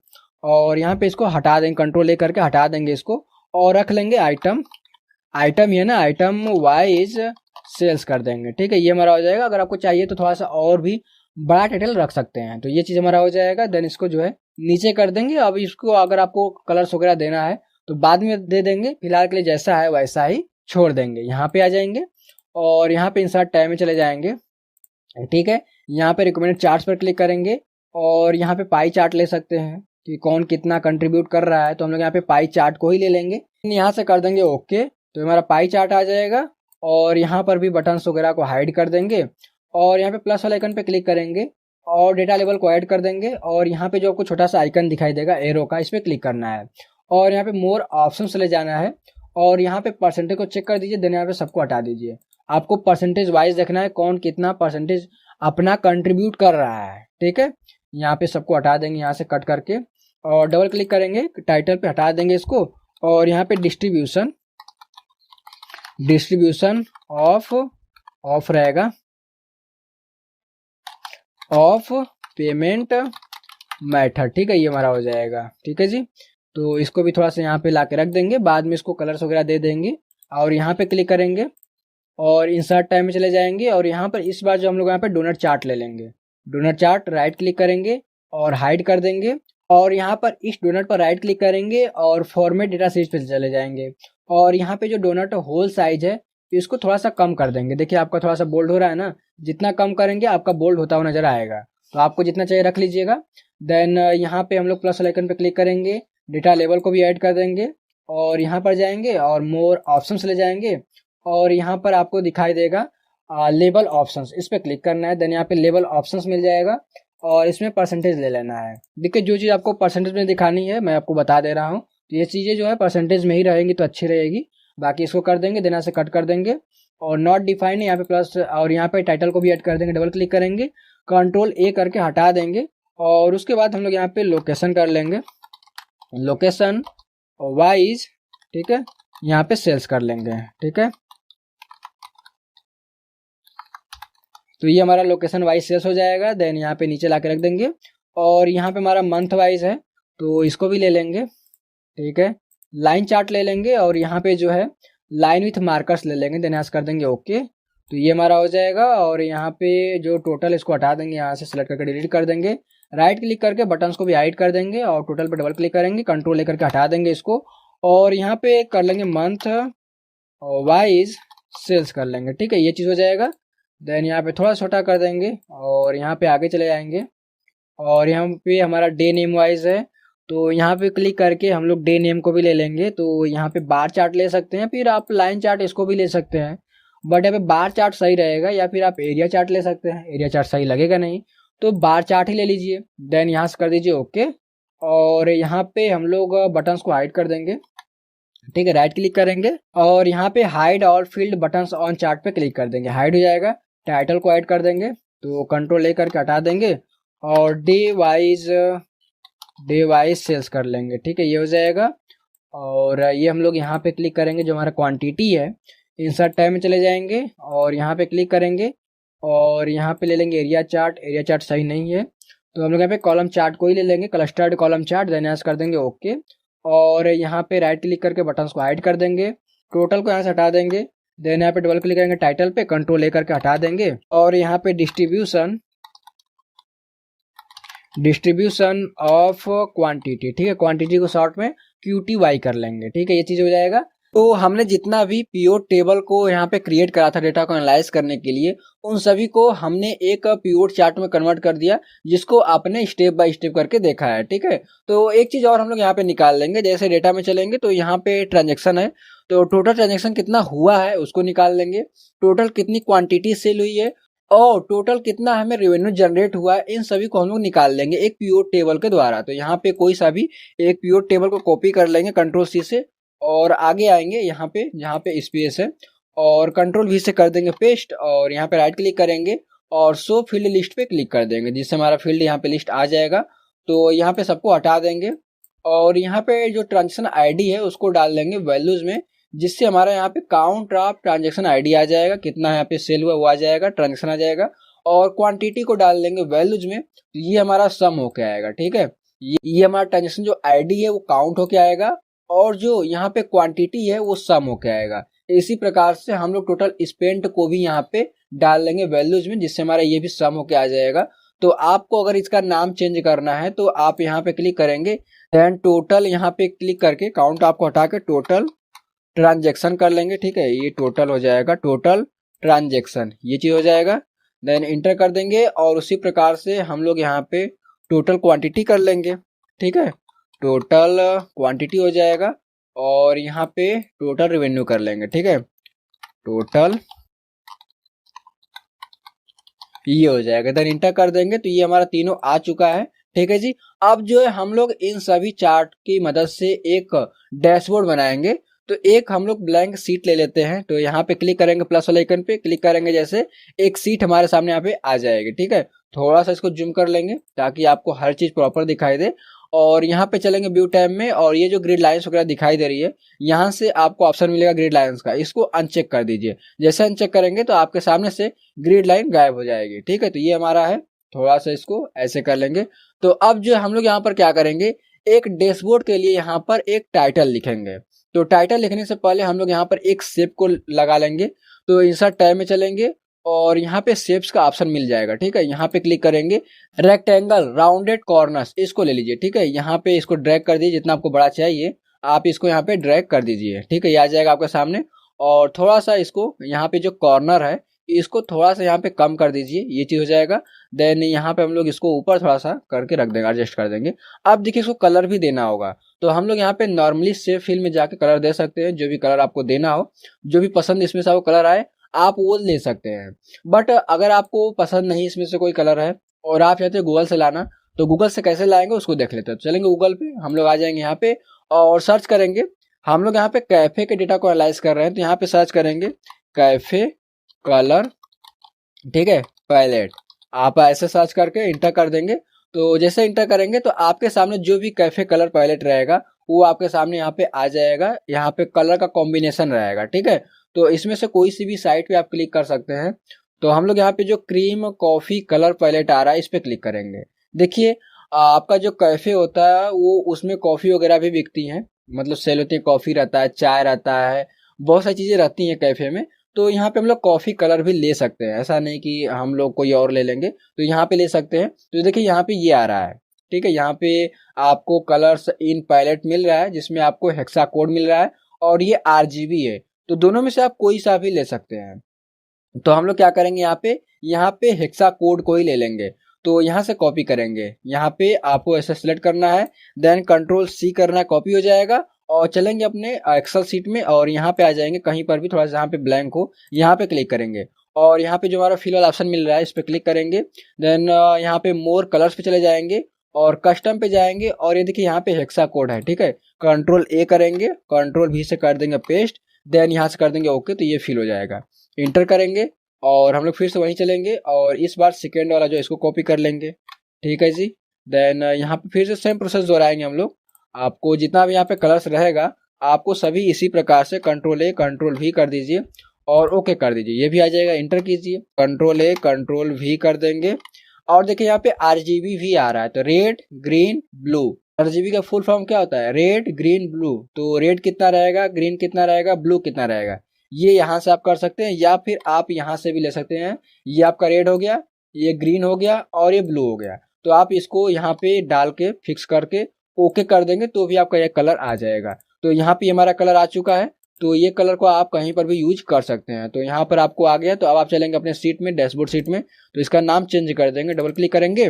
और यहाँ पे इसको हटा देंगे, कंट्रोल ले करके हटा देंगे इसको और रख लेंगे आइटम, आइटम ये ना आइटम वाइज सेल्स कर देंगे। ठीक है, ये हमारा हो जाएगा। अगर आपको चाहिए तो थोड़ा सा और भी बड़ा टाइटल रख सकते हैं, तो ये चीज हमारा हो जाएगा। देन इसको जो है नीचे कर देंगे। अब इसको अगर आपको कलर्स वगैरह देना है तो बाद में दे देंगे, फिलहाल के लिए जैसा है वैसा ही छोड़ देंगे। यहाँ पे आ जाएंगे और यहाँ पे इंसर्ट टैब में चले जाएंगे। ठीक है, यहाँ पे रिकमेंडेड चार्ट्स पर क्लिक करेंगे और यहाँ पे पाई चार्ट ले सकते हैं कि कौन कितना कंट्रीब्यूट कर रहा है, तो हम लोग यहाँ पे पाई चार्ट को ही ले लेंगे। यहाँ से कर देंगे ओके, तो हमारा पाई चार्ट आ जाएगा और यहाँ पर भी बटन्स वगैरह को हाइड कर देंगे और यहाँ पे प्लस वाले आइकन पे क्लिक करेंगे और डेटा लेवल को ऐड कर देंगे और यहाँ पे जो आपको छोटा सा आइकन दिखाई देगा एरो का, इस पे क्लिक करना है और यहाँ पे मोर ऑप्शन ले जाना है और यहाँ पे परसेंटेज को चेक कर दीजिए। देन यहाँ पे सबको हटा दीजिए। आपको परसेंटेज वाइज देखना है कौन कितना परसेंटेज अपना कंट्रीब्यूट कर रहा है। ठीक है, यहाँ पे सबको हटा देंगे यहाँ से कट करके और डबल क्लिक करेंगे, टाइटल पे हटा देंगे इसको और यहाँ पे डिस्ट्रीब्यूशन ऑफ रहेगा, ऑफ पेमेंट मेथड। ठीक है, ये हमारा हो जाएगा। ठीक है जी, तो इसको भी थोड़ा सा यहाँ पे ला के रख देंगे, बाद में इसको कलर्स वगैरह दे देंगे और यहाँ पे क्लिक करेंगे और इंसर्ट टाइम में चले जाएंगे और यहाँ पर इस बार जो हम लोग यहाँ पे डोनट चार्ट ले लेंगे, डोनट चार्ट राइट क्लिक करेंगे और हाइड कर देंगे और यहाँ पर इस डोनट पर राइट क्लिक करेंगे और फॉर्मेट डेटा सीरीज पे चले जाएंगे और यहाँ पे जो डोनट होल साइज है इसको थोड़ा सा कम कर देंगे। देखिए आपका थोड़ा सा बोल्ड हो रहा है ना, जितना कम करेंगे आपका बोल्ड होता हुआ नजर आएगा, तो आपको जितना चाहिए रख लीजिएगा। देन यहाँ पे हम लोग प्लस आइकन पे क्लिक करेंगे, डेटा लेवल को भी ऐड कर देंगे और यहाँ पर जाएंगे और मोर ऑप्शंस ले जाएंगे और यहाँ पर आपको दिखाई देगा लेबल ऑप्शंस, इस पे क्लिक करना है। देन यहाँ पे लेबल ऑप्शंस मिल जाएगा और इसमें परसेंटेज ले लेना है। देखिए जो चीज़ आपको परसेंटेज में दिखानी है मैं आपको बता दे रहा हूँ, तो ये चीज़ें जो है परसेंटेज में ही रहेंगी तो अच्छी रहेगी। बाकी इसको कर देंगे, देना से कट कर देंगे और नॉट डिफाइंड यहाँ पे प्लस, और यहाँ पे टाइटल को भी ऐड कर देंगे, डबल क्लिक करेंगे, कंट्रोल ए करके हटा देंगे। और उसके बाद हम लोग यहाँ पे लोकेशन कर लेंगे, लोकेशन वाइज, ठीक है, यहाँ पे सेल्स कर लेंगे, ठीक है। तो ये हमारा लोकेशन वाइज सेल्स हो जाएगा। देन यहाँ पे नीचे ला के रख देंगे, और यहाँ पे हमारा मंथ वाइज है तो इसको भी ले लेंगे, ठीक है। लाइन चार्ट ले लेंगे, और यहाँ पे जो है लाइन विथ मार्कर्स ले लेंगे, देन यहाँ से कर देंगे ओके। तो ये हमारा हो जाएगा। और यहाँ पे जो टोटल, इसको हटा देंगे, यहाँ से सिलेक्ट करके डिलीट कर देंगे, राइट क्लिक करके बटन्स को भी हाइड कर देंगे, और टोटल पे डबल क्लिक करेंगे, कंट्रोल लेकर के हटा देंगे इसको, और यहाँ पे कर लेंगे मंथ वाइज सेल्स कर लेंगे, ठीक है। ये चीज़ हो जाएगा। देन यहाँ पे थोड़ा छोटा कर देंगे, और यहाँ पे आगे चले जाएंगे, और यहाँ पे हमारा डे नेम वाइज है, तो यहाँ पे क्लिक करके हम लोग डे नेम को भी ले लेंगे। तो यहाँ पे बार चार्ट ले सकते हैं, फिर आप लाइन चार्ट इसको भी ले सकते हैं, बट यहाँ पे बार चार्ट सही रहेगा, या फिर आप एरिया चार्ट ले सकते हैं, एरिया चार्ट सही लगेगा नहीं, तो बार चार्ट ही ले लीजिए। देन यहाँ से कर दीजिए ओके, और यहाँ पे हम लोग बटन्स को हाइड कर देंगे, ठीक है। राइट क्लिक करेंगे, और यहाँ पे hide all field buttons on chart पे क्लिक कर देंगे, हाइड हो जाएगा। टाइटल को ऐड कर देंगे, तो कंट्रोल ले करके हटा देंगे, और डे वाइज सेल्स कर लेंगे, ठीक है। ये हो जाएगा। और ये हम लोग यहाँ पे क्लिक करेंगे, जो हमारा क्वांटिटी है, इंसर्ट टैब में चले जाएंगे, और यहाँ पे क्लिक करेंगे, और यहाँ पे ले लेंगे एरिया चार्ट, एरिया चार्ट सही नहीं है, तो हम लोग यहाँ पे कॉलम चार्ट को ही ले लेंगे, क्लस्टर्ड कॉलम चार्ट, देन यहाँ से कर देंगे ओके। और यहाँ पे राइट क्लिक करके बटन्स को हाइड कर देंगे, टोटल को यहाँ से हटा देंगे, देन यहाँ पे डबल क्लिक करेंगे टाइटल पे, कंट्रोल लेकर के हटा देंगे, और यहाँ पे डिस्ट्रीब्यूशन ऑफ क्वांटिटी, ठीक है, क्वांटिटी को शॉर्ट में QTY कर लेंगे, ठीक है। ये चीज हो जाएगा। तो हमने जितना भी पीओट टेबल को यहाँ पे क्रिएट करा था डेटा को एनालाइज करने के लिए, उन सभी को हमने एक पीओट चार्ट में कन्वर्ट कर दिया, जिसको आपने स्टेप बाय स्टेप करके देखा है, ठीक है। तो एक चीज और हम लोग यहाँ पे निकाल लेंगे, जैसे डेटा में चलेंगे तो यहाँ पे ट्रांजेक्शन है, तो टोटल ट्रांजेक्शन कितना हुआ है उसको निकाल लेंगे, टोटल कितनी क्वांटिटी सेल हुई है, और टोटल कितना हमें रेवेन्यू जनरेट हुआ है, इन सभी को हम लोग निकाल लेंगे एक पीओट टेबल के द्वारा। तो यहाँ पे कोई सा भी एक पीओट टेबल को कॉपी कर लेंगे कंट्रोल C से, और आगे आएंगे यहाँ पे जहाँ पे स्पेस है, और कंट्रोल V से कर देंगे पेस्ट, और यहाँ पे राइट क्लिक करेंगे, और शो फील्ड लिस्ट पे क्लिक कर देंगे, जिससे हमारा फील्ड यहाँ पे लिस्ट आ जाएगा। तो यहाँ पे सबको हटा देंगे, और यहाँ पे जो ट्रांजेक्शन आईडी है उसको डाल देंगे वैल्यूज में, जिससे हमारा यहाँ पे काउंट ऑफ ट्रांजेक्शन आईडी आ जाएगा, कितना यहाँ पे सेल हुआ वो आ जाएगा, ट्रांजेक्शन आ जाएगा, और क्वांटिटी को डाल देंगे वैल्यूज में, तो ये हमारा सम होके आएगा, ठीक है। ये हमारा ट्रांजेक्शन जो आईडी है वो काउंट होके आएगा, और जो यहाँ पे क्वांटिटी है वो सम होके आएगा। इसी प्रकार से हम लोग टोटल स्पेंड को भी यहाँ पे डाल लेंगे वैल्यूज में, जिससे हमारा ये भी सम होके आ जाएगा। तो आपको अगर इसका नाम चेंज करना है तो आप यहाँ पे क्लिक करेंगे, देन टोटल यहाँ पे क्लिक करके काउंट आपको हटा के टोटल ट्रांजेक्शन कर लेंगे, ठीक है। ये टोटल हो जाएगा, टोटल ट्रांजेक्शन, ये चीज हो जाएगा। देन इंटर कर देंगे, और उसी प्रकार से हम लोग यहाँ पे टोटल क्वांटिटी कर लेंगे, ठीक है। टोटल क्वांटिटी हो जाएगा, और यहाँ पे टोटल रेवेन्यू कर लेंगे, ठीक है। टोटल, ये हो जाएगा, देन इंटर कर देंगे, तो ये हमारा तीनों आ चुका है, ठीक है जी। अब जो है हम लोग इन सभी चार्ट की मदद से एक डैशबोर्ड बनाएंगे। तो एक हम लोग ब्लैंक सीट ले लेते हैं, तो यहाँ पे क्लिक करेंगे, प्लस वाले आइकन पे क्लिक करेंगे, जैसे एक सीट हमारे सामने यहाँ पे आ जाएगी, ठीक है। थोड़ा सा इसको जूम कर लेंगे ताकि आपको हर चीज प्रॉपर दिखाई दे, और यहाँ पे चलेंगे व्यू टैब में, और ये जो ग्रिड लाइंस वगैरह दिखाई दे रही है, यहाँ से आपको ऑप्शन मिलेगा ग्रिड लाइंस का, इसको अनचेक कर दीजिए। जैसे अनचेक करेंगे तो आपके सामने से ग्रिड लाइन गायब हो जाएगी, ठीक है। तो ये हमारा है, थोड़ा सा इसको ऐसे कर लेंगे। तो अब जो हम लोग यहाँ पर क्या करेंगे, एक डैशबोर्ड के लिए यहाँ पर एक टाइटल लिखेंगे। तो टाइटल लिखने से पहले हम लोग यहाँ पर एक शेप को लगा लेंगे। तो इंसर्ट टैब में चलेंगे, और यहाँ पे शेप्स का ऑप्शन मिल जाएगा, ठीक है। यहाँ पे क्लिक करेंगे, रेक्टेंगल राउंडेड कॉर्नर्स, इसको ले लीजिए, ठीक है। यहाँ पे इसको ड्रैग कर दीजिए, जितना आपको बड़ा चाहिए आप इसको यहाँ पे ड्रैग कर दीजिए, ठीक है। ये आ जाएगा आपके सामने, और थोड़ा सा इसको यहाँ पे जो कॉर्नर है इसको थोड़ा सा यहाँ पे कम कर दीजिए, ये चीज हो जाएगा। देन यहाँ पे हम लोग इसको ऊपर थोड़ा सा करके रख देंगे, एडजस्ट कर देंगे। अब देखिए इसको कलर भी देना होगा, तो हम लोग यहाँ पे नॉर्मली सेव फिल में जाके कलर दे सकते हैं, जो भी कलर आपको देना हो, जो भी पसंद इसमें से आपको कलर आए आप वो ले सकते हैं। बट अगर आपको पसंद नहीं इसमें से कोई कलर है, और आप चाहते हैं गूगल से लाना, तो गूगल से कैसे लाएंगे उसको देख लेते हैं। तो चलेंगे गूगल पे, हम लोग आ जाएंगे यहाँ पे और सर्च करेंगे। हम लोग यहाँ पे कैफे के डेटा को एनालाइज कर रहे हैं, तो यहाँ पे सर्च करेंगे कैफे कलर, ठीक है, पैलेट। आप ऐसे सर्च करके इंटर कर देंगे। तो जैसे इंटर करेंगे तो आपके सामने जो भी कैफे कलर पैलेट रहेगा वो आपके सामने यहाँ पे आ जाएगा। यहाँ पे कलर का कॉम्बिनेशन रहेगा, ठीक है। तो इसमें से कोई सी भी साइट पे आप क्लिक कर सकते हैं। तो हम लोग यहाँ पे जो क्रीम कॉफी कलर पैलेट आ रहा है इस पे क्लिक करेंगे। देखिए आपका जो कैफे होता है वो उसमें कॉफी वगैरह भी बिकती हैं, मतलब सेल होती है, कॉफी रहता है, चाय रहता है, बहुत सारी चीजें रहती हैं कैफे में। तो यहाँ पे हम लोग कॉफी कलर भी ले सकते हैं, ऐसा नहीं कि हम लोग कोई और ले लेंगे, तो यहाँ पे ले सकते हैं। तो देखिए यहाँ पे ये आ रहा है, ठीक है। यहाँ पे आपको कलर्स इन पैलेट मिल रहा है जिसमें आपको हेक्सा कोड मिल रहा है और ये RGB है। तो दोनों में से आप कोई सा भी ले सकते हैं। तो हम लोग क्या करेंगे, यहाँ पे हेक्सा कोड को ही ले लेंगे। तो यहाँ से कॉपी करेंगे, यहाँ पे आपको ऐसे सिलेक्ट करना है, देन कंट्रोल C करना है, कॉपी हो जाएगा। और चलेंगे अपने एक्सेल सीट में और यहाँ पे आ जाएंगे, कहीं पर भी थोड़ा सा जहाँ पे ब्लैंक हो यहाँ पे क्लिक करेंगे। और यहाँ पे जो हमारा फिल वाला ऑप्शन मिल रहा है इस पे क्लिक करेंगे। देन यहाँ पे मोर कलर्स पे चले जाएंगे और कस्टम पे जाएंगे और ये देखिए यहाँ पे हेक्सा कोड है, ठीक है। कंट्रोल A करेंगे, कंट्रोल V से कर देंगे पेस्ट, देन यहाँ से कर देंगे ओके, तो ये फिल हो जाएगा। इंटर करेंगे और हम लोग फिर से वहीं चलेंगे और इस बार सेकेंड वाला जो इसको कॉपी कर लेंगे, ठीक है जी। देन यहाँ पे फिर से सेम प्रोसेस दोहराएंगे हम लोग। आपको जितना भी यहाँ पे कलर्स रहेगा आपको सभी इसी प्रकार से कंट्रोल A कंट्रोल V कर दीजिए और ओके कर दीजिए, ये भी आ जाएगा। इंटर कीजिए, कंट्रोल A कंट्रोल V कर देंगे और देखिए यहाँ पे RGB भी आ रहा है, तो रेड ग्रीन ब्लू। RGB का फुल फॉर्म क्या होता है, रेड ग्रीन ब्लू। तो रेड कितना रहेगा, ग्रीन कितना रहेगा, ब्लू कितना रहेगा, ये यहाँ से आप कर सकते हैं या फिर आप यहाँ से भी ले सकते हैं। ये आपका रेड हो गया, ये ग्रीन हो गया और ये ब्लू हो गया। तो आप इसको यहाँ पे डाल के फिक्स करके ओके कर देंगे तो भी आपका ये कलर आ जाएगा। तो यहाँ पे हमारा कलर आ चुका है, तो ये कलर को आप कहीं पर भी यूज कर सकते हैं। तो यहाँ पर आपको आ गया, तो अब आप चलेंगे अपने सीट में, डैशबोर्ड सीट में। तो इसका नाम चेंज कर देंगे, डबल क्लिक करेंगे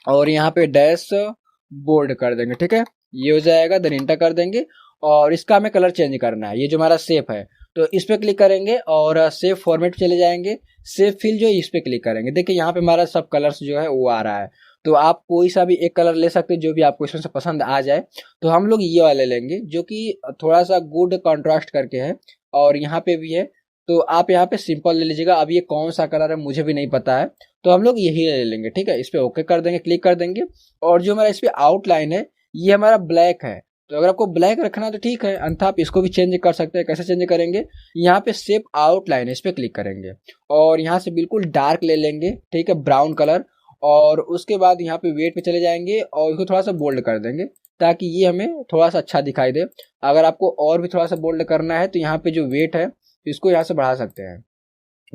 और यहाँ पे डैश बोर्ड कर देंगे, ठीक है। ये हो जाएगा, देन इंटर कर देंगे और इसका हमें कलर चेंज करना है। ये जो हमारा शेप है तो इस पे क्लिक करेंगे और सेव फॉर्मेट चले जाएंगे, सेव फिल जो है इस पे क्लिक करेंगे। देखिए यहाँ पे हमारा सब कलर्स जो है वो आ रहा है। तो आप कोई सा भी एक कलर ले सकते हैं जो भी आपको इसमें से पसंद आ जाए। तो हम लोग ये वाले लेंगे जो कि थोड़ा सा गुड कॉन्ट्रास्ट करके है और यहाँ पे भी है। तो आप यहाँ पे सिंपल ले लीजिएगा। अब ये कौन सा कलर है मुझे भी नहीं पता है, तो हम लोग यही ले लेंगे, ठीक है। इस पे ओके कर देंगे, क्लिक कर देंगे और जो हमारा इस पे आउटलाइन है ये हमारा ब्लैक है। तो अगर आपको ब्लैक रखना है तो ठीक है, अन्यथा आप इसको भी चेंज कर सकते हैं। कैसे चेंज करेंगे, यहाँ पे शेप आउटलाइन है इस पे क्लिक करेंगे और यहाँ से बिल्कुल डार्क ले लेंगे, ठीक है, ब्राउन कलर। और उसके बाद यहाँ पे वेट पे चले जाएंगे और इसको थोड़ा सा बोल्ड कर देंगे ताकि ये हमें थोड़ा सा अच्छा दिखाई दे। अगर आपको और भी थोड़ा सा बोल्ड करना है तो यहाँ पे जो वेट है इसको यहाँ से बढ़ा सकते हैं,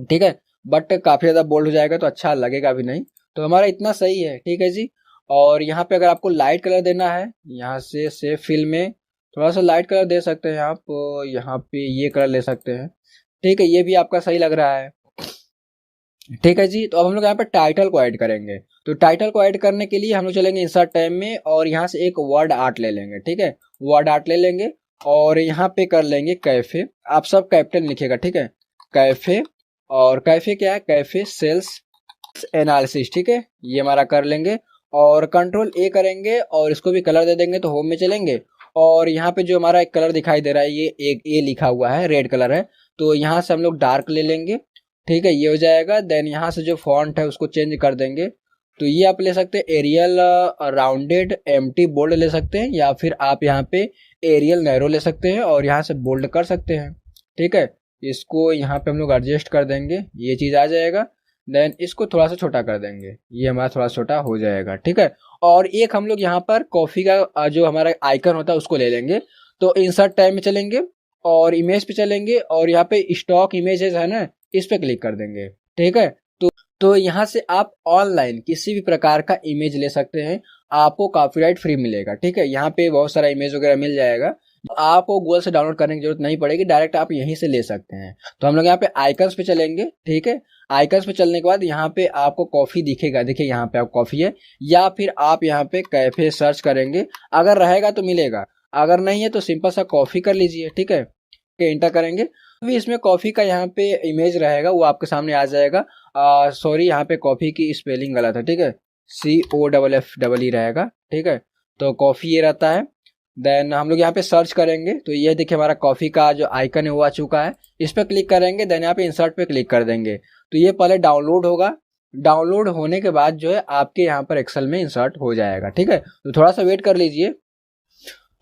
ठीक है। बट काफी ज्यादा बोल्ड हो जाएगा तो अच्छा लगेगा भी नहीं। तो हमारा इतना सही है, ठीक है जी। और यहाँ पे अगर आपको लाइट कलर देना है, यहाँ से फिल में थोड़ा सा लाइट कलर दे सकते हैं आप। यहाँ पे ये कलर ले सकते हैं, ठीक है, ये भी आपका सही लग रहा है, ठीक है जी। तो अब हम लोग यहाँ पे टाइटल को ऐड करेंगे। तो टाइटल को ऐड करने के लिए हम लोग चलेंगे इंसर्ट टैब में और यहाँ से एक वर्ड आर्ट ले लेंगे, ठीक है, वर्ड आर्ट ले लेंगे और यहाँ पे कर लेंगे कैफे। आप सब कैपिटल लिखिएगा, ठीक है, कैफे। और कैफे क्या है, कैफे सेल्स एनालिसिस, ठीक है, ये हमारा कर लेंगे और कंट्रोल A करेंगे और इसको भी कलर दे देंगे। तो होम में चलेंगे और यहाँ पे जो हमारा एक कलर दिखाई दे रहा है ये एक A लिखा हुआ है, रेड कलर है। तो यहाँ से हम लोग डार्क ले लेंगे, ठीक है, ये हो जाएगा। देन यहाँ से जो फॉन्ट है उसको चेंज कर देंगे। तो ये आप ले सकते हैं एरियल राउंडेड एम्प्टी बोल्ड ले सकते हैं या फिर आप यहाँ पे एरियल नैरो ले सकते हैं और यहाँ से बोल्ड कर सकते हैं, ठीक है। इसको यहाँ पे हम लोग एडजस्ट कर देंगे, ये चीज आ जाएगा। देन इसको थोड़ा सा छोटा कर देंगे, ये हमारा थोड़ा छोटा हो जाएगा, ठीक है। और एक हम लोग यहाँ पर कॉफी का जो हमारा आइकन होता है उसको ले लेंगे। तो इंसर्ट टैब में चलेंगे और इमेज पे चलेंगे और यहाँ पे स्टॉक इमेजेस है ना, इस पे क्लिक कर देंगे, ठीक है। तो यहाँ से आप ऑनलाइन किसी भी प्रकार का इमेज ले सकते हैं, आपको कॉपीराइट फ्री मिलेगा, ठीक है। यहाँ पे बहुत सारा इमेज वगैरह मिल जाएगा, आपको गूगल से डाउनलोड करने की जरूरत नहीं पड़ेगी, डायरेक्ट आप यहीं से ले सकते हैं। तो हम लोग यहाँ पे आइकन्स पे चलेंगे, ठीक है। आइकन्स पे चलने के बाद यहाँ पे आपको कॉफी दिखेगा, देखिए यहाँ पे आप कॉफी है, या फिर आप यहाँ पे कैफे सर्च करेंगे, अगर रहेगा तो मिलेगा, अगर नहीं है तो सिंपल सा कॉफी कर लीजिए, ठीक है, इंटर करेंगे। अभी इसमें कॉफी का यहाँ पे इमेज रहेगा वो आपके सामने आ जाएगा। सॉरी, यहाँ पे कॉफी की स्पेलिंग गलत है, ठीक है, COFF रहेगा, ठीक है। तो कॉफी ये रहता है। देन हम लोग यहाँ पे सर्च करेंगे तो ये देखिए हमारा कॉफ़ी का जो आइकन है वो आ चुका है। इस पर क्लिक करेंगे, देन यहाँ पे इंसर्ट पे क्लिक कर देंगे तो ये पहले डाउनलोड होगा। डाउनलोड होने के बाद जो है आपके यहाँ पर एक्सेल में इंसर्ट हो जाएगा। ठीक है, तो थोड़ा सा वेट कर लीजिए।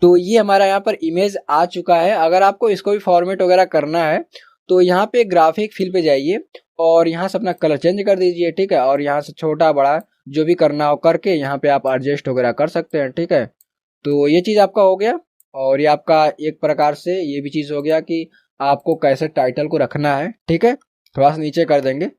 तो ये हमारा यहाँ पर इमेज आ चुका है। अगर आपको इसको भी फॉर्मेट वगैरह करना है तो यहाँ पे ग्राफिक फिल पे जाइए और यहाँ से अपना कलर चेंज कर दीजिए। ठीक है, और यहाँ से छोटा बड़ा जो भी करना हो करके यहाँ पे आप एडजस्ट वगैरह कर सकते हैं। ठीक है, तो ये चीज़ आपका हो गया। और ये आपका एक प्रकार से ये भी चीज़ हो गया कि आपको कैसे टाइटल को रखना है। ठीक है, थोड़ा सा नीचे कर देंगे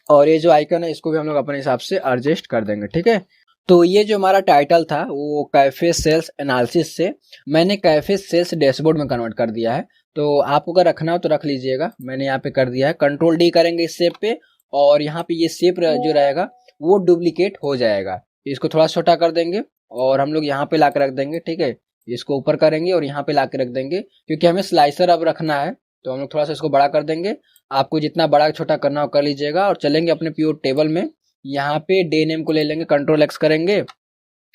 और ये जो आइकन है इसको भी हम लोग अपने हिसाब से एडजस्ट कर देंगे। ठीक है, तो ये जो हमारा टाइटल था वो कैफे सेल्स एनालिसिस से मैंने कैफे सेल्स डैशबोर्ड में कन्वर्ट कर दिया है। तो आपको अगर रखना हो तो रख लीजिएगा, मैंने यहाँ पे कर दिया है। कंट्रोल डी करेंगे इस शेप पे और यहाँ पे ये शेप जो रहेगा वो डुप्लीकेट हो जाएगा। इसको थोड़ा छोटा कर देंगे और हम लोग यहाँ पे ला के रख देंगे। ठीक है, इसको ऊपर करेंगे और यहाँ पे ला के रख देंगे क्योंकि हमें स्लाइसर अब रखना है। तो हम लोग थोड़ा सा इसको बड़ा कर देंगे। आपको जितना बड़ा छोटा करना हो कर लीजिएगा और चलेंगे अपने प्योर टेबल में। यहाँ पे डे नेम को ले लेंगे, कंट्रोल एक्स करेंगे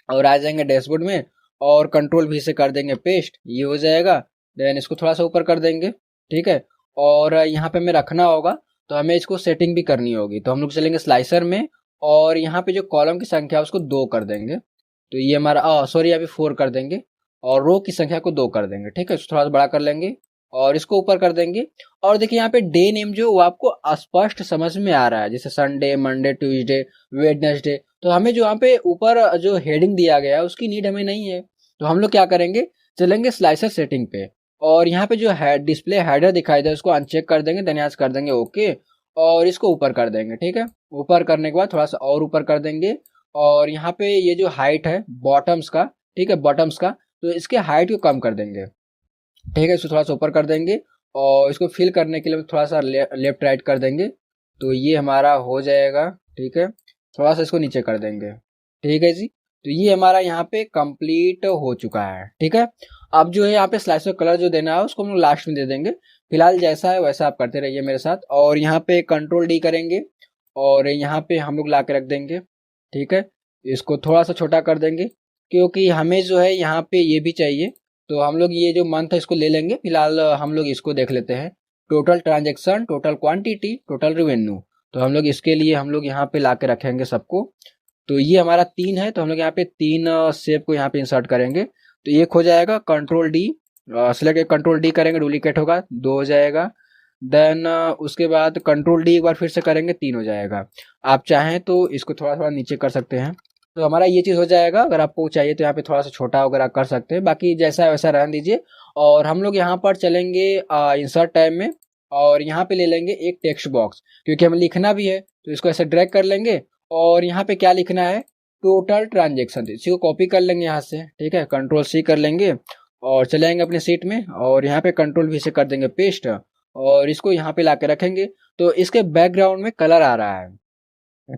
और आ जाएंगे डैशबोर्ड में और कंट्रोल भी से कर देंगे पेस्ट, ये हो जाएगा। देन इसको थोड़ा सा ऊपर कर देंगे। ठीक है, और यहाँ पे हमें रखना होगा तो हमें इसको सेटिंग भी करनी होगी। तो हम लोग चलेंगे स्लाइसर में और यहाँ पे जो कॉलम की संख्या है उसको 2 कर देंगे। तो ये हमारा सॉरी अभी 4 कर देंगे और रो की संख्या को 2 कर देंगे। ठीक है, इसको थोड़ा सा बड़ा कर लेंगे और इसको ऊपर कर देंगे। और देखिए यहाँ पे डे नेम जो वो आपको स्पष्ट समझ में आ रहा है, जैसे संडे, मंडे, ट्यूसडे, वेडनेसडे। तो हमें जो यहाँ पे ऊपर जो हेडिंग दिया गया है उसकी नीड हमें नहीं है। तो हम लोग क्या करेंगे, चलेंगे स्लाइसर सेटिंग पे और यहाँ पे जो है डिस्प्ले हेडर दिखाई दे उसको अनचेक कर देंगे, देन यहाँ से कर देंगे ओके और इसको ऊपर कर देंगे। ठीक है, ऊपर करने के बाद थोड़ा सा और ऊपर कर देंगे और यहाँ पे ये जो हाइट है बॉटम्स का, ठीक है बॉटम्स का, तो इसके हाइट को कम कर देंगे। ठीक है, इसको थोड़ा सा ऊपर कर देंगे और इसको फिल करने के लिए थोड़ा सा लेफ्ट राइट कर देंगे तो ये हमारा हो जाएगा। ठीक है, थोड़ा सा इसको नीचे कर देंगे। ठीक है जी, तो ये हमारा यहाँ पे कंप्लीट हो चुका है। ठीक है, अब जो है यहाँ पे स्लाइस कलर जो देना है उसको हम लोग लास्ट में दे देंगे। फिलहाल जैसा है वैसा आप करते रहिए मेरे साथ। और यहाँ पे कंट्रोल डी करेंगे और यहाँ पे हम लोग ला के रख देंगे। ठीक है, इसको थोड़ा सा छोटा कर देंगे क्योंकि हमें जो है यहाँ पे ये भी चाहिए। तो हम लोग ये जो मंथ है इसको ले लेंगे। फिलहाल हम लोग इसको देख लेते हैं, total transaction, total quantity, total revenue. तो हम लोग इसके लिए हम लोग यहाँ पे ला के रखेंगे सबको। तो ये हमारा 3 है तो हम लोग यहाँ पे 3 शेप को यहाँ पे इंसर्ट करेंगे। तो एक हो जाएगा, control D select, control D करेंगे डुप्लीकेट होगा, 2 हो जाएगा। देन उसके बाद कंट्रोल डी एक बार फिर से करेंगे, 3 हो जाएगा। आप चाहें तो इसको थोड़ा थोड़ा नीचे कर सकते हैं। तो हमारा ये चीज़ हो जाएगा। अगर आपको चाहिए तो यहाँ पे थोड़ा सा छोटा वगैरह कर सकते हैं, बाकी जैसा है वैसा रहने दीजिए। और हम लोग यहाँ पर चलेंगे इंसर्ट टैब में और यहाँ पे ले लेंगे एक टेक्स्ट बॉक्स क्योंकि हमें लिखना भी है। तो इसको ऐसे ड्रैग कर लेंगे और यहाँ पे क्या लिखना है, टोटल ट्रांजेक्शन। इसी को कॉपी कर लेंगे यहाँ से। ठीक है, कंट्रोल सी कर लेंगे और चले जाएंगे अपने सीट में और यहाँ पे कंट्रोल भी से कर देंगे पेस्ट और इसको यहाँ पे ला के रखेंगे। तो इसके बैकग्राउंड में कलर आ रहा है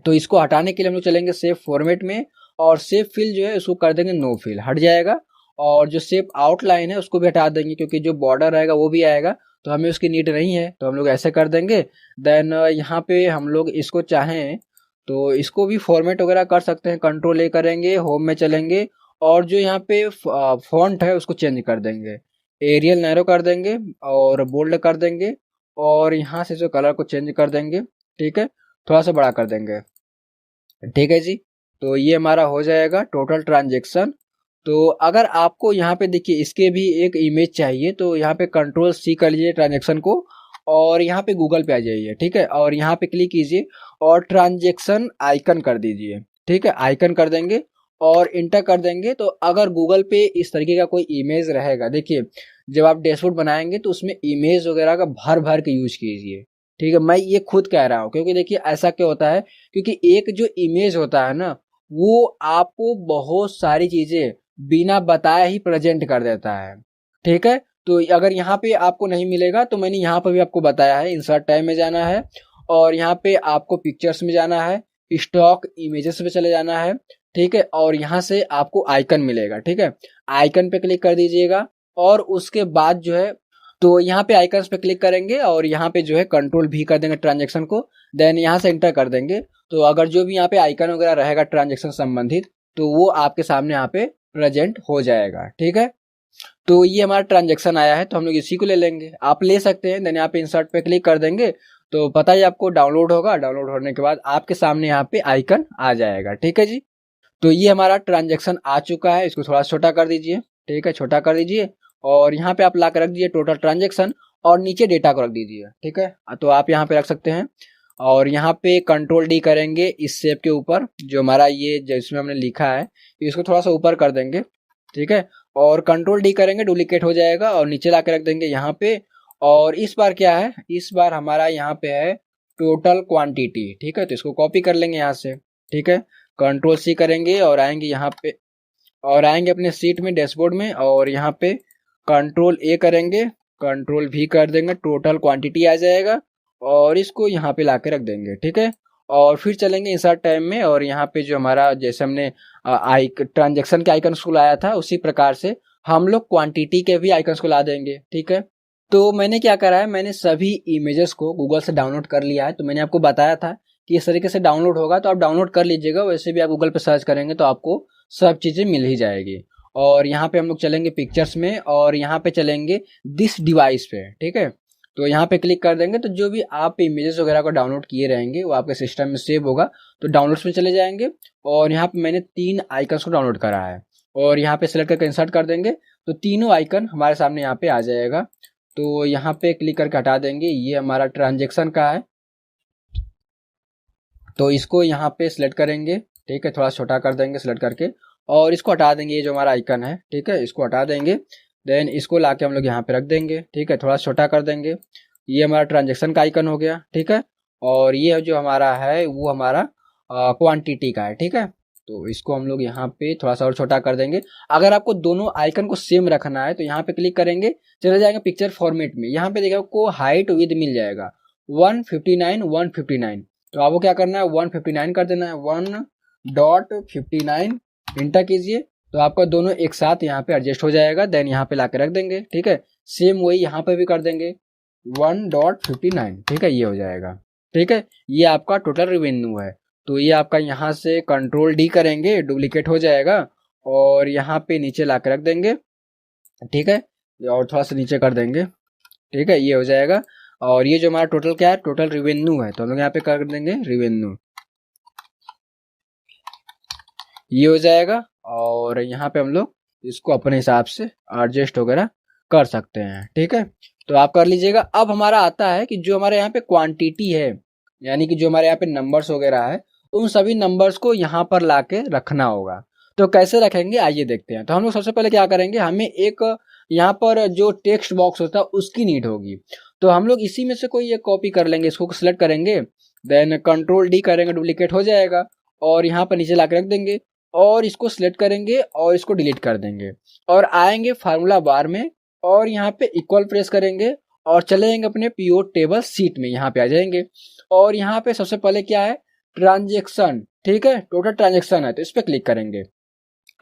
तो इसको हटाने के लिए हम लोग चलेंगे सेव फॉर्मेट में और सेव फिल जो है उसको कर देंगे नो फिल, हट जाएगा। और जो सेव आउटलाइन है उसको भी हटा देंगे क्योंकि जो बॉर्डर रहेगा वो भी आएगा तो हमें उसकी नीड नहीं है। तो हम लोग ऐसे कर देंगे। देन यहाँ पे हम लोग इसको चाहें तो इसको भी फॉर्मेट वगैरह कर सकते हैं। कंट्रोल ए करेंगे, होम में चलेंगे और जो यहाँ पे फॉन्ट है उसको चेंज कर देंगे, एरियल नैरो कर देंगे और बोल्ड कर देंगे और यहाँ से जो कलर को चेंज कर देंगे। ठीक है, थोड़ा सा बड़ा कर देंगे। ठीक है जी, तो ये हमारा हो जाएगा टोटल ट्रांजेक्शन। तो अगर आपको यहाँ पे देखिए इसके भी एक इमेज चाहिए तो यहाँ पे कंट्रोल सी कर लीजिए ट्रांजेक्शन को और यहाँ पे गूगल पे आ जाइए। ठीक है, और यहाँ पे क्लिक कीजिए और ट्रांजेक्शन आइकन कर दीजिए। ठीक है, आइकन कर देंगे और इंटर कर देंगे। तो अगर गूगल पे इस तरीके का कोई इमेज रहेगा, देखिए जब आप डैशबोर्ड बनाएंगे तो उसमें इमेज वगैरह का भर भर के यूज कीजिए। ठीक है, मैं ये खुद कह रहा हूँ क्योंकि देखिए ऐसा क्या होता है, क्योंकि एक जो इमेज होता है ना वो आपको बहुत सारी चीजें बिना बताए ही प्रेजेंट कर देता है। ठीक है, तो अगर यहाँ पे आपको नहीं मिलेगा तो मैंने यहाँ पर भी आपको बताया है, इंसर्ट टैब में जाना है और यहाँ पे आपको पिक्चर्स में जाना है, स्टॉक इमेजेस पे चले जाना है। ठीक है, और यहाँ से आपको आइकन मिलेगा। ठीक है, आइकन पे क्लिक कर दीजिएगा और उसके बाद जो है तो यहाँ पे आइकन्स पे क्लिक करेंगे और यहाँ पे जो है कंट्रोल भी कर देंगे ट्रांजेक्शन को। देन यहाँ से एंटर कर देंगे। तो अगर जो भी यहाँ पे आइकन वगैरह रहेगा ट्रांजेक्शन संबंधित तो वो आपके सामने यहाँ पे प्रेजेंट हो जाएगा। ठीक है, तो ये हमारा ट्रांजेक्शन आया है, तो हम लोग इसी को ले लेंगे। आप ले सकते हैं, देन यहाँ पे इंसर्ट पे क्लिक कर देंगे तो पता ही आपको डाउनलोड होगा। डाउनलोड होने के बाद आपके सामने यहाँ पे आइकन आ जाएगा। ठीक है जी, तो ये हमारा ट्रांजेक्शन आ चुका है। इसको थोड़ा छोटा कर दीजिए। ठीक है, छोटा कर दीजिए और यहाँ पे आप ला कर रख दीजिए टोटल ट्रांजेक्शन और नीचे डेटा को रख दीजिए। ठीक है, तो आप यहाँ पे रख सकते हैं और यहाँ पे कंट्रोल डी करेंगे इस शेप के ऊपर जो हमारा ये जिसमें हमने लिखा है, इसको थोड़ा सा ऊपर कर देंगे। ठीक है, और कंट्रोल डी करेंगे, डुप्लीकेट हो जाएगा और नीचे ला के रख देंगे यहाँ पे। और इस बार क्या है, इस बार हमारा यहाँ पे है टोटल क्वांटिटी। ठीक है, तो इसको कॉपी कर लेंगे यहाँ से। ठीक है, कंट्रोल सी करेंगे और आएंगे यहाँ पे और आएंगे अपने सीट में, डैशबोर्ड में, और यहाँ पे कंट्रोल ए करेंगे, कंट्रोल भी कर देंगे, टोटल क्वांटिटी आ जाएगा और इसको यहाँ पे लाके रख देंगे। ठीक है, और फिर चलेंगे इंसर्ट टाइम में और यहाँ पे जो हमारा जैसे हमने ट्रांजेक्शन के आइकन को लाया था उसी प्रकार से हम लोग क्वांटिटी के भी आइकन्स को ला देंगे। ठीक है, तो मैंने क्या करा है, मैंने सभी इमेजेस को गूगल से डाउनलोड कर लिया है। तो मैंने आपको बताया था कि इस तरीके से डाउनलोड होगा, तो आप डाउनलोड कर लीजिएगा। वैसे भी आप गूगल पे सर्च करेंगे तो आपको सब चीज़ें मिल ही जाएगी। और यहाँ पे हम लोग चलेंगे पिक्चर्स में और यहाँ पे चलेंगे दिस डिवाइस पे। ठीक है, तो यहाँ पे क्लिक कर देंगे तो जो भी आप इमेजेस वगैरह को डाउनलोड किए रहेंगे वो आपके सिस्टम में सेव होगा। तो डाउनलोड्स में चले जाएंगे और यहाँ पे मैंने 3 आइकन्स को डाउनलोड करा है और यहाँ पे सेलेक्ट करके इंसर्ट कर देंगे तो तीनों आइकन हमारे सामने यहाँ पे आ जाएगा। तो यहाँ पे क्लिक करके हटा देंगे, ये हमारा ट्रांजेक्शन का है तो इसको यहाँ पे सिलेक्ट करेंगे। ठीक है, थोड़ा छोटा कर देंगे सिलेक्ट करके और इसको हटा देंगे, ये जो हमारा आइकन है। ठीक है, इसको हटा देंगे, देन इसको लाके हम लोग यहाँ पे रख देंगे। ठीक है, थोड़ा छोटा कर देंगे, ये हमारा ट्रांजेक्शन का आइकन हो गया। ठीक है, और ये जो हमारा है वो हमारा क्वांटिटी का है। ठीक है, तो इसको हम लोग यहाँ पे थोड़ा सा और छोटा कर देंगे। अगर आपको दोनों आइकन को सेम रखना है तो यहाँ पे क्लिक करेंगे, चले जाएंगे पिक्चर फॉर्मेट में। यहाँ पे देखिए आपको हाइट विद मिल जाएगा 159 159। तो आपको क्या करना है, 159 कर देना है, 1.59 इंटर कीजिए तो आपका दोनों एक साथ यहाँ पे एडजस्ट हो जाएगा। देन यहाँ पे लाके रख देंगे। ठीक है, सेम वही यहाँ पे भी कर देंगे 1.59। ठीक है, ये हो जाएगा। ठीक है, ये आपका टोटल रेवेन्यू है। तो ये आपका यहाँ से कंट्रोल डी करेंगे, डुप्लीकेट हो जाएगा और यहाँ पे नीचे ला के रख देंगे। ठीक है, और थोड़ा सा नीचे कर देंगे। ठीक है, ये हो जाएगा और ये जो हमारा टोटल क्या है, टोटल रेवेन्यू है। तो हम लोग यहाँ पे कर देंगे रेवेन्यू, ये हो जाएगा। और यहाँ पे हम लोग इसको अपने हिसाब से एडजस्ट वगैरह कर सकते हैं। ठीक है, तो आप कर लीजिएगा। अब हमारा आता है कि जो हमारे यहाँ पे क्वांटिटी है, यानी कि जो हमारे यहाँ पे नंबर्स वगैरह है, उन सभी नंबर्स को यहाँ पर लाके रखना होगा। तो कैसे रखेंगे आइए देखते हैं। तो हम लोग सबसे पहले क्या करेंगे, हमें एक यहाँ पर जो टेक्स्ट बॉक्स होता है उसकी नीड होगी। तो हम लोग इसी में से कोई एक कॉपी कर लेंगे, इसको सिलेक्ट करेंगे, देन कंट्रोल डी करेंगे, डुप्लीकेट हो जाएगा और यहाँ पर नीचे लाके रख देंगे और इसको सिलेक्ट करेंगे और इसको डिलीट कर देंगे और आएंगे फार्मूला बार में और यहाँ पे इक्वल प्रेस करेंगे और चले जाएंगे अपने पीओ टेबल सीट में, यहाँ पे आ जाएंगे और यहाँ पे सबसे पहले क्या है, ट्रांजेक्शन। ठीक है, टोटल ट्रांजेक्शन है तो इस पर क्लिक करेंगे।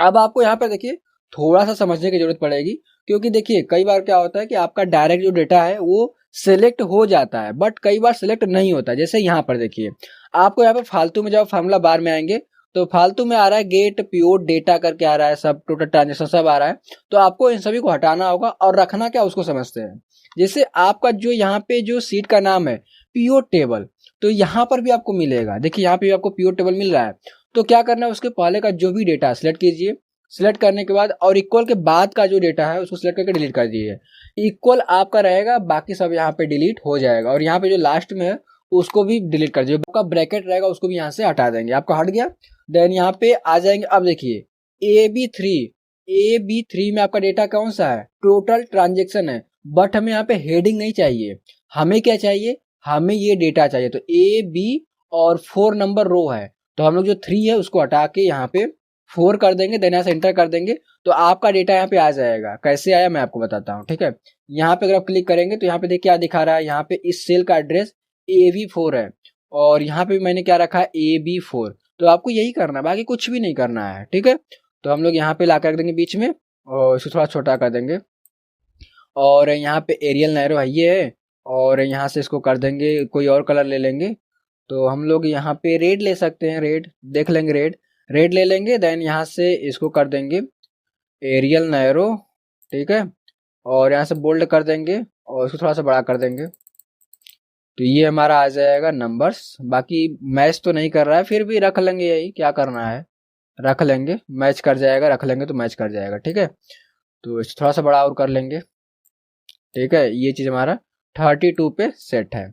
अब आपको यहाँ पे देखिए थोड़ा सा समझने की जरूरत पड़ेगी, क्योंकि देखिए कई बार क्या होता है कि आपका डायरेक्ट जो डेटा है वो सिलेक्ट हो जाता है बट कई बार सिलेक्ट नहीं होता। जैसे यहाँ पर देखिए आपको यहाँ पे फालतू में जब फार्मूला बार में आएंगे तो फालतू में आ रहा है गेट प्योर डेटा करके आ रहा है, सब टोटल ट्रांजेक्शन सब आ रहा है। तो आपको इन सभी को हटाना होगा और रखना क्या उसको समझते हैं। जैसे आपका जो यहाँ पे जो सीट का नाम है प्योर टेबल, तो यहाँ पर भी आपको मिलेगा। देखिए यहाँ पे भी आपको प्योर टेबल मिल रहा है। तो क्या करना है, उसके पहले का जो भी डेटा सिलेक्ट कीजिए, सिलेक्ट करने के बाद और इक्वल के बाद का जो डेटा है उसको सिलेक्ट करके डिलीट कर दीजिए। इक्वल आपका रहेगा, बाकी सब यहाँ पे डिलीट हो जाएगा और यहाँ पे जो लास्ट में है उसको भी डिलीट कर दीजिए। आपका ब्रैकेट रहेगा उसको भी यहाँ से हटा देंगे, आपका हट गया। देन यहाँ पे आ जाएंगे, अब देखिए AB3 में आपका डेटा कौन सा है, टोटल ट्रांजेक्शन है, बट हमें यहाँ पे हेडिंग नहीं चाहिए। हमें क्या चाहिए, हमें ये डेटा चाहिए। तो AB और 4 नंबर रो है, तो हम लोग जो 3 है उसको हटा के यहाँ पे 4 कर देंगे, देन यहाँ से एंटर कर देंगे तो आपका डेटा यहाँ पे आ जाएगा। कैसे आया मैं आपको बताता हूँ। ठीक है, यहाँ पे अगर आप क्लिक करेंगे तो यहाँ पे देखिए क्या दिखा रहा है, यहाँ पे इस सेल का एड्रेस AB4 है और यहाँ पे मैंने क्या रखा है AB4। तो आपको यही करना है, बाकी कुछ भी नहीं करना है। ठीक है, तो हम लोग यहाँ पे ला कर रख देंगे बीच में और इसको थोड़ा छोटा कर देंगे और यहाँ पे एरियल नैरो है ये है और यहाँ से इसको कर देंगे, कोई और कलर ले लेंगे। तो हम लोग यहाँ पे रेड ले सकते हैं, रेड देख लेंगे, रेड ले लेंगे। देन यहाँ से इसको कर देंगे एरियल नैरो, ठीक है, और यहाँ से बोल्ड कर देंगे और इसको थोड़ा सा बड़ा कर देंगे। तो ये हमारा आ जाएगा नंबर्स। बाकी मैच तो नहीं कर रहा है, फिर भी रख लेंगे, यही क्या करना है, रख लेंगे, मैच कर जाएगा, रख लेंगे तो मैच कर जाएगा, ठीक है। तो इसे थोड़ा सा बड़ा और कर लेंगे, ठीक है। ये चीज हमारा 32 पे सेट है,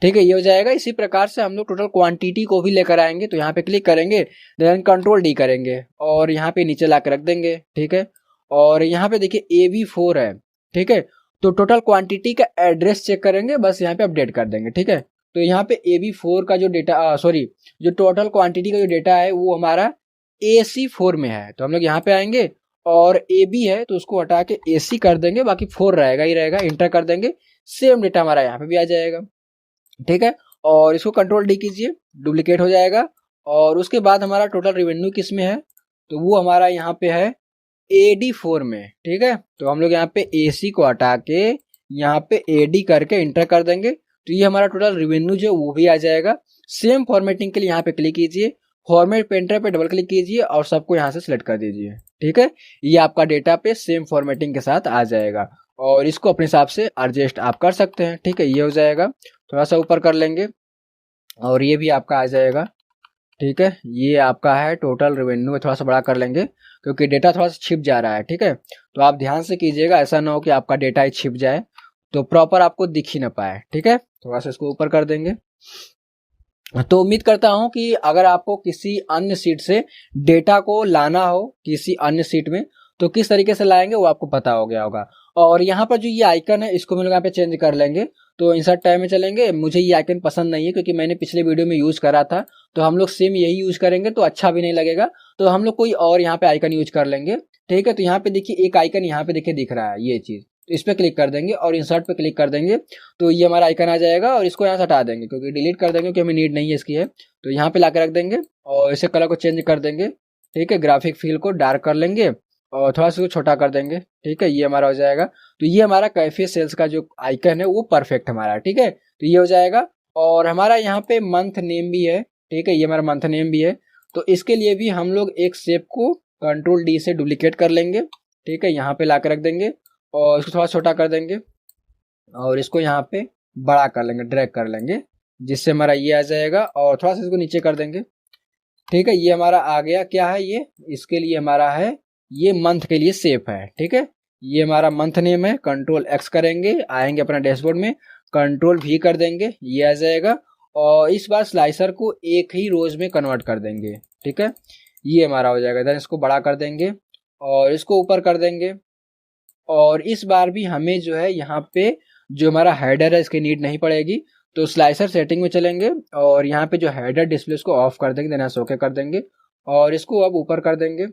ठीक है, ये हो जाएगा। इसी प्रकार से हम लोग टोटल क्वांटिटी को भी लेकर आएंगे। तो यहाँ पे क्लिक करेंगे, देन कंट्रोल डी करेंगे और यहाँ पे नीचे ला के रख देंगे, ठीक है। और यहाँ पे देखिए AB4 है, ठीक है। तो टोटल क्वांटिटी का एड्रेस चेक करेंगे, बस यहाँ पे अपडेट कर देंगे, ठीक है। तो यहाँ पे AB4 का जो डेटा, सॉरी, जो टोटल क्वांटिटी का जो डेटा है वो हमारा AC4 में है। तो हम लोग यहाँ पे आएंगे और AB है तो उसको हटा के AC कर देंगे, बाकी 4 रहेगा ही रहेगा, इंटर कर देंगे, सेम डेटा हमारा यहाँ पे भी आ जाएगा, ठीक है। और इसको कंट्रोल डी कीजिए, डुप्लीकेट हो जाएगा। और उसके बाद हमारा टोटल रेवेन्यू किस में है, तो वो हमारा यहाँ पे है AD4 में, ठीक है। तो हम लोग यहाँ पे AC को हटा के यहाँ पे AD करके इंटर कर देंगे, तो ये हमारा टोटल रेवेन्यू जो वो भी आ जाएगा। सेम फॉर्मेटिंग के लिए यहाँ पे क्लिक कीजिए, फॉर्मेट पेंटर पे डबल क्लिक कीजिए और सबको यहाँ से सिलेक्ट कर दीजिए, ठीक है। ये आपका डेटा पे सेम फॉर्मेटिंग के साथ आ जाएगा और इसको अपने हिसाब से एडजस्ट आप कर सकते हैं, ठीक है। ये हो जाएगा, थोड़ा सा ऊपर कर लेंगे और ये भी आपका आ जाएगा, ठीक है। ये आपका है टोटल रेवेन्यू, थोड़ा सा बड़ा कर लेंगे क्योंकि डेटा थोड़ा सा छिप जा रहा है, ठीक है। तो आप ध्यान से कीजिएगा, ऐसा ना हो कि आपका डेटा ही छिप जाए तो प्रॉपर आपको दिख ही ना पाए, ठीक है। थोड़ा सा इसको ऊपर कर देंगे। तो उम्मीद करता हूं कि अगर आपको किसी अन्य सीट से डेटा को लाना हो किसी अन्य सीट में तो किस तरीके से लाएंगे वो आपको पता हो गया होगा। और यहाँ पर जो ये आइकन है इसको हम लोग यहाँ पे चेंज कर लेंगे। तो इंसर्ट टैब में चलेंगे, मुझे ये आइकन पसंद नहीं है क्योंकि मैंने पिछले वीडियो में यूज करा था, तो हम लोग सेम यही यूज करेंगे तो अच्छा भी नहीं लगेगा। तो हम लोग कोई और यहाँ पे आइकन यूज कर लेंगे, ठीक है। तो यहाँ पे देखिए एक आइकन यहाँ पे देखिए दिख रहा है ये चीज, तो इस पे क्लिक कर देंगे और इंसर्ट पे क्लिक कर देंगे तो ये हमारा आइकन आ जाएगा और इसको यहाँ से हटा देंगे क्योंकि डिलीट कर देंगे क्योंकि हमें नीड नहीं है इसकी है। तो यहाँ पे लाके रख देंगे और इसे कलर को चेंज कर देंगे, ठीक है। ग्राफिक फील को डार्क कर लेंगे और थोड़ा सा छोटा कर देंगे, ठीक है। ये हमारा हो जाएगा। तो ये हमारा कैफे सेल्स का जो आइकन है वो परफेक्ट हमारा, ठीक है। तो ये हो जाएगा और हमारा यहाँ पे मंथ नेम भी है, ठीक है। ये हमारा मंथ नेम भी है। तो इसके लिए भी हम लोग एक शेप को कंट्रोल डी से डुप्लीकेट कर लेंगे, ठीक है। यहाँ पे ला के रख देंगे और इसको थोड़ा छोटा कर देंगे और इसको यहाँ पे बड़ा कर लेंगे, ड्रैग कर लेंगे, जिससे हमारा ये आ जाएगा और थोड़ा सा इसको नीचे कर देंगे, ठीक है। ये हमारा आ गया। क्या है ये, इसके लिए हमारा है, ये मंथ के लिए सेफ है, ठीक है। ये हमारा मंथ नेम है, कंट्रोल एक्स करेंगे, आएंगे अपना डैशबोर्ड में, कंट्रोल भी कर देंगे, ये आ जाएगा। और इस बार स्लाइसर को एक ही रोज में कन्वर्ट कर देंगे, ठीक है। ये हमारा हो जाएगा। देन इसको बड़ा कर देंगे और इसको ऊपर कर देंगे। और इस बार भी हमें जो है यहाँ पे जो हमारा हेडर है इसकी नीड नहीं पड़ेगी। तो स्लाइसर सेटिंग में चलेंगे और यहाँ पे जो हेडर डिस्प्ले उसको ऑफ कर देंगे, देना ओके कर देंगे और इसको अब ऊपर कर देंगे,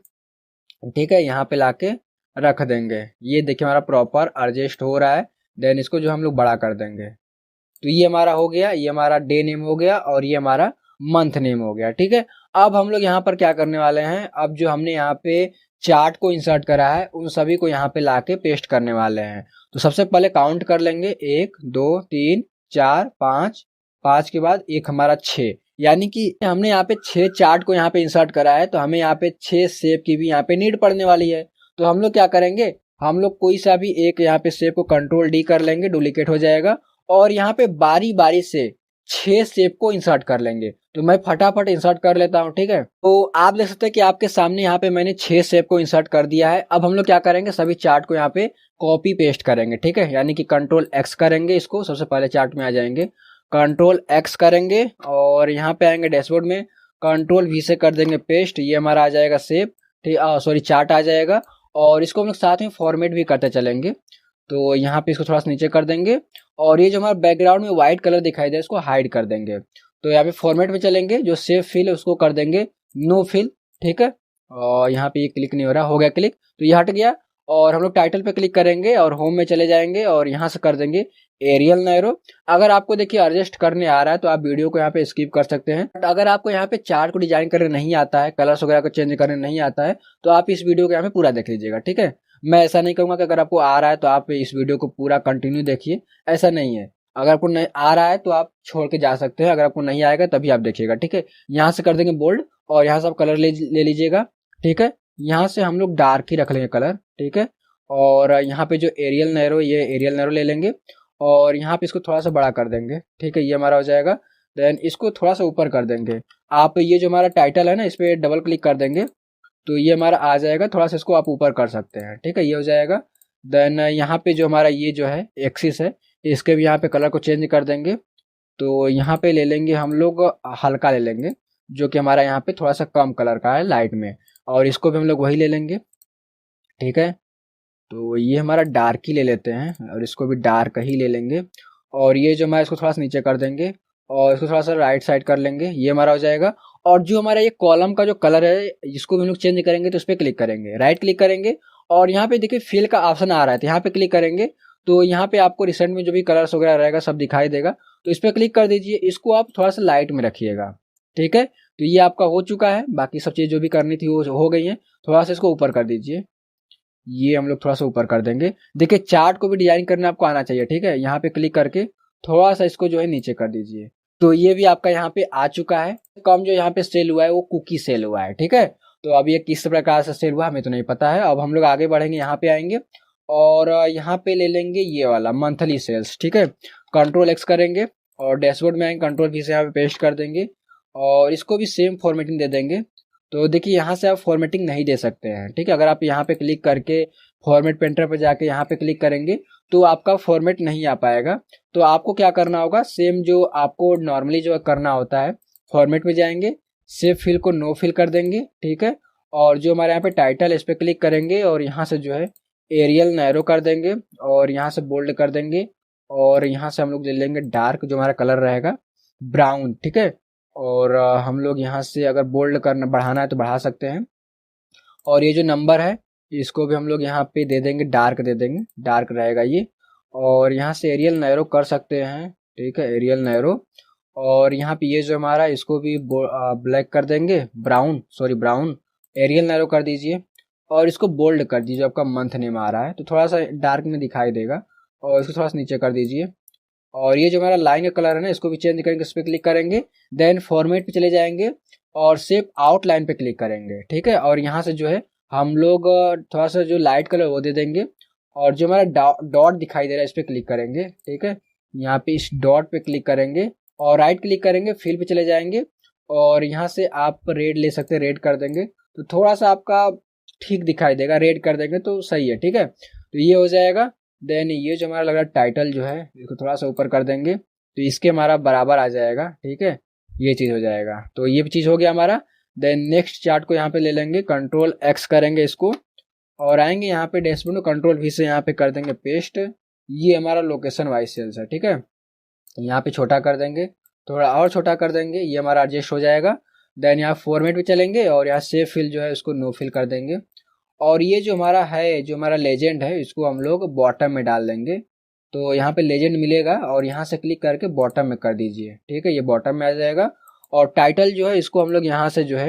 ठीक है। यहाँ पे लाके रख देंगे। ये देखिए हमारा प्रॉपर एडजस्ट हो रहा है। देन इसको जो हम लोग बड़ा कर देंगे। तो ये हमारा हो गया, ये हमारा डे नेम हो गया और ये हमारा मंथ नेम हो गया, ठीक है। अब हम लोग यहाँ पर क्या करने वाले हैं, अब जो हमने यहाँ पे चार्ट को इंसर्ट करा है उन सभी को यहाँ पे लाके पेस्ट करने वाले हैं। तो सबसे पहले काउंट कर लेंगे, 1 2 3 4 5, 5 के बाद एक हमारा 6, यानी कि हमने यहाँ पे 6 चार्ट को यहाँ पे इंसर्ट करा है। तो हमें यहाँ पे 6 शेप की भी यहाँ पे नीड पड़ने वाली है। तो हम लोग क्या करेंगे, हम लोग कोई सा भी एक यहाँ पे शेप को कंट्रोल डी कर लेंगे, डुप्लीकेट हो जाएगा और यहाँ पे बारी बारी से 6 शेप को इंसर्ट कर लेंगे। तो मैं फटाफट इंसर्ट कर लेता हूँ, ठीक है। तो आप देख सकते हैं कि आपके सामने यहाँ पे मैंने 6 शेप को इंसर्ट कर दिया है। अब हम लोग क्या करेंगे, सभी चार्ट को यहाँ पे कॉपी पेस्ट करेंगे, ठीक है। यानी कि कंट्रोल एक्स करेंगे, इसको सबसे पहले चार्ट में आ जाएंगे, कंट्रोल एक्स करेंगे और यहाँ पे आएंगे डैशबोर्ड में, कंट्रोल वी से कर देंगे पेस्ट, ये हमारा आ जाएगा शेप, ठीक, सॉरी चार्ट आ जाएगा। और इसको हम लोग साथ में फॉर्मेट भी करते चलेंगे। तो यहाँ पे इसको थोड़ा सा नीचे कर देंगे और ये जो हमारा बैकग्राउंड में व्हाइट कलर दिखाई दे इसको हाइड कर देंगे। तो यहाँ पे फॉर्मेट में चलेंगे, जो सेव फिल है उसको कर देंगे नो फिल, ठीक है। और यहाँ पे ये क्लिक नहीं हो रहा, हो गया क्लिक, तो ये हट गया। और हम लोग टाइटल पे क्लिक करेंगे और होम में चले जाएंगे और यहाँ से कर देंगे एरियल नैरो। अगर आपको देखिए एडजस्ट करने आ रहा है तो आप वीडियो को यहाँ पे स्किप कर सकते हैं। बट अगर आपको यहाँ पे चार्ट को डिजाइन करने नहीं आता है, कलर्स वगैरह को चेंज करने नहीं आता है, तो आप इस वीडियो को यहाँ पे पूरा देख लीजिएगा, ठीक है। मैं ऐसा नहीं कहूंगा कि अगर आपको आ रहा है तो आप इस वीडियो को पूरा कंटिन्यू देखिए, ऐसा नहीं है। अगर आपको नहीं आ रहा है तो आप छोड़ के जा सकते हैं, अगर आपको नहीं आएगा तभी आप देखिएगा, ठीक है। यहाँ से कर देंगे बोल्ड और यहाँ से आप कलर ले लीजिएगा, ठीक है। यहाँ से हम लोग डार्क ही रख लेंगे कलर, ठीक है। और यहाँ पे जो एरियल नैरो, ये एरियल नैरो ले लेंगे और यहाँ पे इसको थोड़ा सा बड़ा कर देंगे, ठीक है, ये हमारा हो जाएगा। देन इसको थोड़ा सा ऊपर कर देंगे। आप ये जो हमारा टाइटल है ना, इस पर डबल क्लिक कर देंगे तो ये हमारा आ जाएगा। थोड़ा सा इसको आप ऊपर कर सकते हैं, ठीक है, ये हो जाएगा। देन यहाँ पे जो हमारा ये जो है एक्सिस है, इसके भी यहाँ पे कलर को चेंज कर देंगे। तो यहाँ पे ले लेंगे हम लोग हल्का ले लेंगे, जो कि हमारा यहाँ पे थोड़ा सा कम कलर का है लाइट में, और इसको भी हम लोग वही ले लेंगे, ठीक है। तो ये हमारा डार्क ही ले लेते हैं और इसको भी डार्क ही ले लेंगे। और ये जो हमारा, इसको थोड़ा सा नीचे कर देंगे और इसको थोड़ा सा राइट साइड कर लेंगे, ये हमारा हो जाएगा। और जो हमारा ये कॉलम का जो कलर है, इसको भी हम लोग चेंज करेंगे, तो उस पर क्लिक करेंगे, राइट क्लिक करेंगे और यहाँ पे देखिए फिल का ऑप्शन आ रहा है, तो यहाँ पे क्लिक करेंगे तो यहाँ पे आपको रिसेंट में जो भी कलर्स वगैरह रहेगा सब दिखाई देगा। तो इस पर क्लिक कर दीजिए, इसको आप थोड़ा सा लाइट में रखिएगा, ठीक है। तो ये आपका हो चुका है, बाकी सब चीज़ जो भी करनी थी वो हो गई है। थोड़ा सा इसको ऊपर कर दीजिए, ये हम लोग थोड़ा सा ऊपर कर देंगे। देखिए चार्ट को भी डिजाइन करना आपको आना चाहिए, ठीक है। यहाँ पे क्लिक करके थोड़ा सा इसको जो है नीचे कर दीजिए। तो ये भी आपका यहाँ पे आ चुका है। कम जो यहाँ पे सेल हुआ है वो कुकी सेल हुआ है, ठीक है। तो अब ये किस प्रकार से सेल हुआ हमें तो नहीं पता है। अब हम लोग आगे बढ़ेंगे, यहाँ पे आएंगे और यहाँ पे ले लेंगे ये वाला मंथली सेल्स, ठीक है। कंट्रोल एक्स करेंगे और डैशबोर्ड में आएंगे, कंट्रोल भी से यहाँ पे पेस्ट कर देंगे और इसको भी सेम फॉर्मेटिंग दे देंगे। तो देखिए यहाँ से आप फॉर्मेटिंग नहीं दे सकते हैं, ठीक है। अगर आप यहाँ पे क्लिक करके फॉर्मेट पेंटर पे जाके यहाँ पे क्लिक करेंगे तो आपका फॉर्मेट नहीं आ पाएगा। तो आपको क्या करना होगा, सेम जो आपको नॉर्मली जो करना होता है, फॉर्मेट में जाएंगे, सेव फिल को नो फिल कर देंगे, ठीक है। और जो हमारे यहाँ पे टाइटल है इस पर क्लिक करेंगे और यहाँ से जो है एरियल नैरो कर देंगे और यहाँ से बोल्ड कर देंगे और यहाँ से हम लोग ले लेंगे डार्क, जो हमारा कलर रहेगा ब्राउन, ठीक है। और हम लोग यहाँ से अगर बोल्ड करना बढ़ाना है तो बढ़ा सकते हैं। और ये जो नंबर है इसको भी हम लोग यहाँ पे दे देंगे, डार्क दे देंगे, डार्क रहेगा ये। और यहाँ से एरियल नैरो कर सकते हैं, ठीक है, एरियल नैरो। और यहाँ पे ये जो हमारा, इसको भी ब्लैक कर देंगे, brown, sorry brown, Arial narrow कर दीजिए और इसको बोल्ड कर दीजिए। आपका मंथ नेम आ रहा है तो थोड़ा सा डार्क में दिखाई देगा और इसको थोड़ा सा नीचे कर दीजिए। और ये जो हमारा लाइन का कलर है ना, इसको भी चेंज करेंगे, इस पर क्लिक करेंगे, देन फॉर्मेट पे चले जाएंगे और सेव आउटलाइन पे क्लिक करेंगे, ठीक है। और यहाँ से जो है हम लोग थोड़ा सा जो लाइट कलर वो दे देंगे और जो हमारा डॉट दिखाई दे रहा है इस पर क्लिक करेंगे, ठीक है। यहाँ पे इस डॉट पे क्लिक करेंगे और राइट क्लिक करेंगे, फिल पे चले जाएंगे और यहाँ से आप रेड ले सकते हैं, रेड कर देंगे तो थोड़ा सा आपका ठीक दिखाई देगा, रेड कर देंगे तो सही है, ठीक है। तो ये हो जाएगा। देन ये जो हमारा लग रहा है टाइटल जो है, इसको थोड़ा सा ऊपर कर देंगे तो इसके हमारा बराबर आ जाएगा, ठीक है, ये चीज़ हो जाएगा। तो ये चीज़ हो गया हमारा। देन नेक्स्ट चार्ट को यहाँ पे ले लेंगे, कंट्रोल एक्स करेंगे इसको और आएंगे यहाँ पे डैशबोर्ड में, कंट्रोल वी से यहाँ पे कर देंगे पेस्ट। ये हमारा लोकेशन वाइज सेल्स है, ठीक है। यहाँ पे छोटा कर देंगे, थोड़ा और छोटा कर देंगे, ये हमारा एडजस्ट हो जाएगा। देन यहाँ फॉर्मेट पे चलेंगे और यहाँ सेव फिल जो है उसको नो फिल कर देंगे। और ये जो हमारा है, जो हमारा लेजेंड है, इसको हम लोग बॉटम में डाल देंगे। तो यहाँ पे लेजेंड मिलेगा और यहाँ से क्लिक करके बॉटम में कर दीजिए, ठीक है, ये बॉटम में आ जाएगा। और टाइटल जो है इसको हम लोग यहाँ से जो है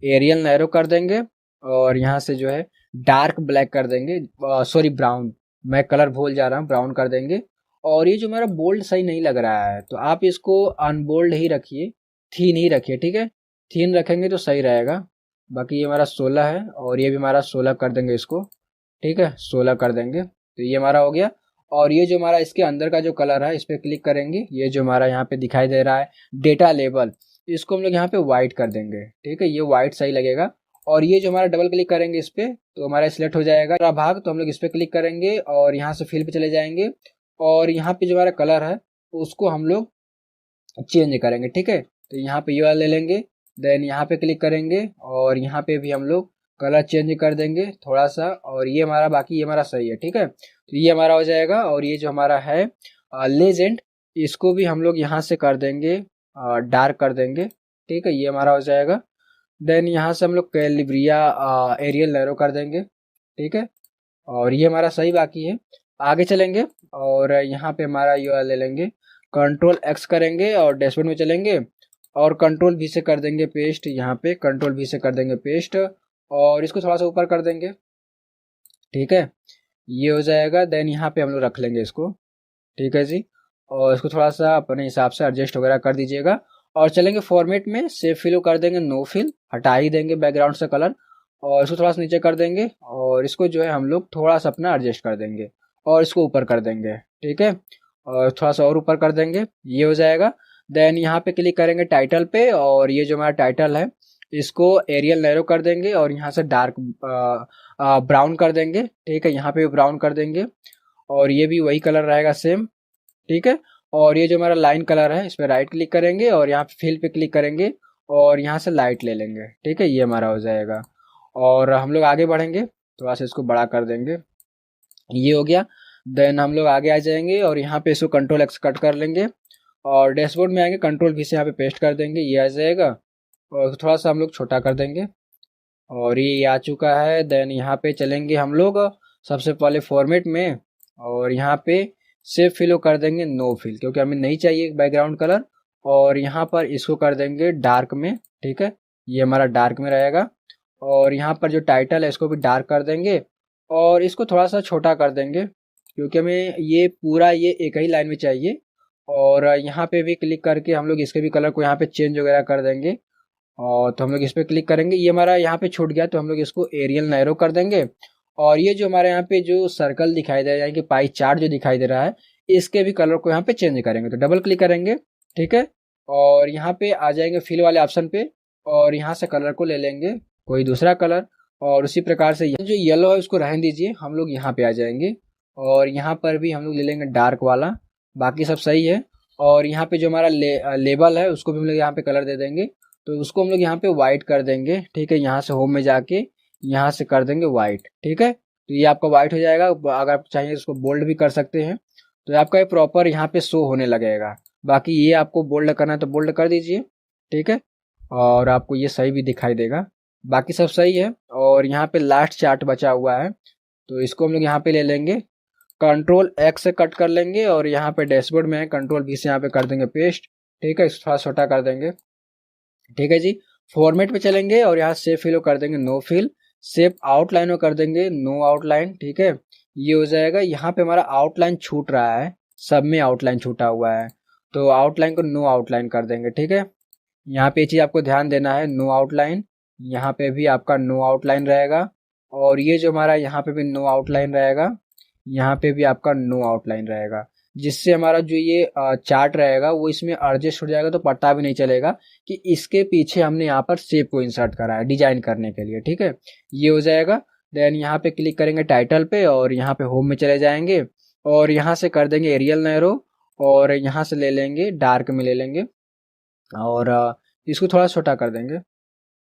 एरियल नैरो कर देंगे और यहाँ से जो है डार्क ब्लैक कर देंगे, सॉरी ब्राउन, मैं कलर भूल जा रहा हूँ, ब्राउन कर देंगे। और ये जो हमारा बोल्ड सही नहीं लग रहा है तो आप इसको अनबोल्ड ही रखिए, थीन ही रखिए, ठीक है, थीन रखेंगे तो सही रहेगा। बाकी ये हमारा 16 है और ये भी हमारा 16 कर देंगे इसको, ठीक है, 16 कर देंगे तो ये हमारा हो गया। और ये जो हमारा इसके अंदर का जो कलर है इस पर क्लिक करेंगे, ये जो हमारा यहाँ पे दिखाई दे रहा है डेटा लेबल, इसको हम लोग यहाँ पे व्हाइट कर देंगे, ठीक है, ये व्हाइट सही लगेगा। और ये जो हमारा डबल क्लिक करेंगे इस पर तो हमारा सिलेक्ट हो जाएगा पूरा भाग, तो हम लोग इस पर क्लिक करेंगे और यहाँ से फिल पे चले जाएंगे और यहाँ पे जो हमारा कलर है उसको हम लोग चेंज करेंगे, ठीक है। तो यहाँ पे ये वाला ले लेंगे, देन यहाँ पे क्लिक करेंगे और यहाँ पे भी हम लोग कलर चेंज कर देंगे थोड़ा सा। और ये हमारा, बाकी ये हमारा सही है, ठीक है, तो ये हमारा हो जाएगा। और ये जो हमारा है लेजेंड, इसको भी हम लोग यहाँ से कर देंगे, डार्क कर देंगे, ठीक है, ये हमारा हो जाएगा। देन यहाँ से हम लोग कैलिब्रिया एरियल नैरो कर देंगे, ठीक है, और ये हमारा सही बाकी है। आगे चलेंगे और यहाँ पे हमारा ये वाला ले लेंगे, कंट्रोल एक्स करेंगे और डैशबोर्ड में चलेंगे और कंट्रोल भी से कर देंगे पेस्ट, यहाँ पे कंट्रोल भी से कर देंगे पेस्ट और इसको थोड़ा सा ऊपर कर देंगे, ठीक है, ये हो जाएगा। देन यहाँ पे हम लोग रख लेंगे इसको, ठीक है जी, और इसको थोड़ा सा अपने हिसाब से एडजस्ट वगैरह कर दीजिएगा। और चलेंगे फॉर्मेट में, सेव फिल कर देंगे, नो फिल हटा ही देंगे बैकग्राउंड से कलर। और इसको थोड़ा सा नीचे कर देंगे और इसको जो है हम लोग थोड़ा सा अपना एडजस्ट कर देंगे और इसको ऊपर कर देंगे, ठीक है। और थोड़ा सा और ऊपर कर देंगे, ये हो जाएगा। देन यहाँ पे क्लिक करेंगे टाइटल पे और ये जो हमारा टाइटल है इसको एरियल नैरो कर देंगे और यहाँ से डार्क ब्राउन कर देंगे, ठीक है। यहाँ पे ब्राउन कर देंगे और ये भी वही कलर रहेगा सेम, ठीक है। और ये जो हमारा लाइन कलर है इस पर राइट क्लिक करेंगे और यहाँ पे फिल पे क्लिक करेंगे और यहाँ से लाइट ले लेंगे, ठीक है। ये हमारा हो जाएगा और हम लोग आगे बढ़ेंगे, थोड़ा सा इसको बड़ा कर देंगे, ये हो गया। देन हम लोग आगे आ जाएंगे और यहाँ पे इसको कंट्रोल एक्स कट कर लेंगे और डैशबोर्ड में आएंगे, कंट्रोल भी से यहाँ पे पेस्ट कर देंगे, ये आ जाएगा। और थोड़ा सा हम लोग छोटा कर देंगे और ये आ चुका है। देन यहाँ पे चलेंगे हम लोग सबसे पहले फॉर्मेट में और यहाँ पे सेव फिल कर देंगे नो फिल, क्योंकि हमें नहीं चाहिए बैकग्राउंड कलर। और यहाँ पर इसको कर देंगे डार्क में, ठीक है, ये हमारा डार्क में रहेगा। और यहाँ पर जो टाइटल है इसको भी डार्क कर देंगे और इसको थोड़ा सा छोटा कर देंगे, क्योंकि हमें ये पूरा ये एक ही लाइन में चाहिए। और यहाँ पे भी क्लिक करके हम लोग इसके भी कलर को यहाँ पे चेंज वगैरह कर देंगे। और तो हम लोग इस पर क्लिक करेंगे, ये हमारा यहाँ पे छूट गया तो हम लोग इसको एरियल नैरो कर देंगे। और ये जो हमारे यहाँ पे जो सर्कल दिखाई दे रहा है, यानी कि पाई चार्ट जो दिखाई दे रहा है, इसके भी कलर को यहाँ पे चेंज करेंगे। तो डबल क्लिक करेंगे, ठीक है। और यहाँ पे आ जाएंगे फिल वाले ऑप्शन पे और यहाँ से कलर को ले लेंगे कोई दूसरा कलर। और उसी प्रकार से ये जो येलो है उसको रहने दीजिए, हम लोग यहाँ पे आ जाएंगे और यहाँ पर भी हम लोग ले लेंगे डार्क वाला, बाकी सब सही है। और यहाँ पे जो हमारा लेबल है उसको भी हम लोग यहाँ पे कलर दे देंगे, तो उसको हम लोग यहाँ पे वाइट कर देंगे, ठीक है। यहाँ से होम में जाके यहाँ से कर देंगे वाइट, ठीक है। तो ये आपका वाइट हो जाएगा। अगर आप चाहिए इसको बोल्ड भी कर सकते हैं, तो आपका ये प्रॉपर यहाँ पे शो होने लगेगा। बाकी ये आपको बोल्ड करना है तो बोल्ड कर दीजिए, ठीक है। और आपको ये सही भी दिखाई देगा, बाकी सब सही है। और यहाँ पे लास्ट चार्ट बचा हुआ है तो इसको हम लोग यहाँ पे ले लेंगे, कंट्रोल एक्स से कट कर लेंगे और यहाँ पे डैशबोर्ड में है, कंट्रोल भी से यहाँ पे कर देंगे पेस्ट, ठीक है। इसको थोड़ा छोटा कर देंगे, ठीक है जी। फॉर्मेट पे चलेंगे और यहाँ सेव फिल कर देंगे नो फिल, सेव आउटलाइन कर देंगे नो आउटलाइन, ठीक है। ये हो जाएगा। यहाँ पे हमारा आउटलाइन छूट रहा है, सब में आउटलाइन छूटा हुआ है, तो आउटलाइन को नो आउटलाइन कर देंगे, ठीक है। यहाँ पे ये चीज़ आपको ध्यान देना है, नो आउटलाइन, यहाँ पे भी आपका नो आउटलाइन रहेगा। और ये जो हमारा यहाँ पे भी नो आउटलाइन रहेगा, यहाँ पे भी आपका नो आउटलाइन रहेगा, जिससे हमारा जो ये चार्ट रहेगा वो इसमें एडजस्ट हो जाएगा, तो पता भी नहीं चलेगा कि इसके पीछे हमने यहाँ पर शेप को इंसर्ट करा है डिजाइन करने के लिए, ठीक है। ये हो जाएगा। देन यहाँ पे क्लिक करेंगे टाइटल पे और यहाँ पे होम में चले जाएंगे और यहाँ से कर देंगे एरियल नैरो और यहाँ से ले लेंगे डार्क में ले लेंगे और इसको थोड़ा छोटा कर देंगे,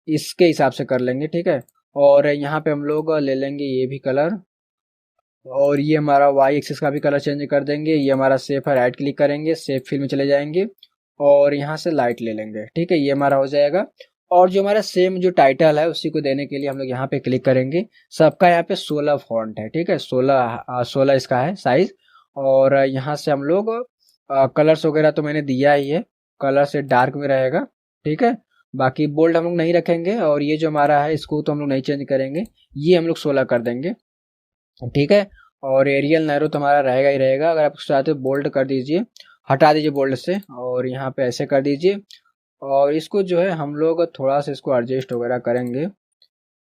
इसके हिसाब से कर लेंगे, ठीक है। और यहाँ पे हम लोग ले लेंगे ये भी कलर और ये हमारा वाई एक्सिस का भी कलर चेंज कर देंगे। ये हमारा सेफ है, राइट क्लिक करेंगे, सेफ फिल में चले जाएंगे और यहाँ से लाइट ले लेंगे, ठीक है। ये हमारा हो जाएगा। और जो हमारा सेम जो टाइटल है उसी को देने के लिए हम लोग यहाँ पे क्लिक करेंगे। सबका यहाँ पे 16 फॉन्ट है, ठीक है, 16 इसका है साइज। और यहाँ से हम लोग कलर्स वगैरह तो मैंने दिया ही है, कलर से डार्क में रहेगा, ठीक है। बाकी बोल्ड हम लोग नहीं रखेंगे और ये जो हमारा है इसको तो हम लोग नहीं चेंज करेंगे, ये हम लोग 16 कर देंगे, ठीक है। और एरियल नैरो तो हमारा रहेगा ही रहेगा। अगर आप चाहते हो बोल्ड कर दीजिए, हटा दीजिए बोल्ड से और यहाँ पे ऐसे कर दीजिए। और इसको जो है हम लोग थोड़ा सा इसको एडजस्ट वगैरह करेंगे,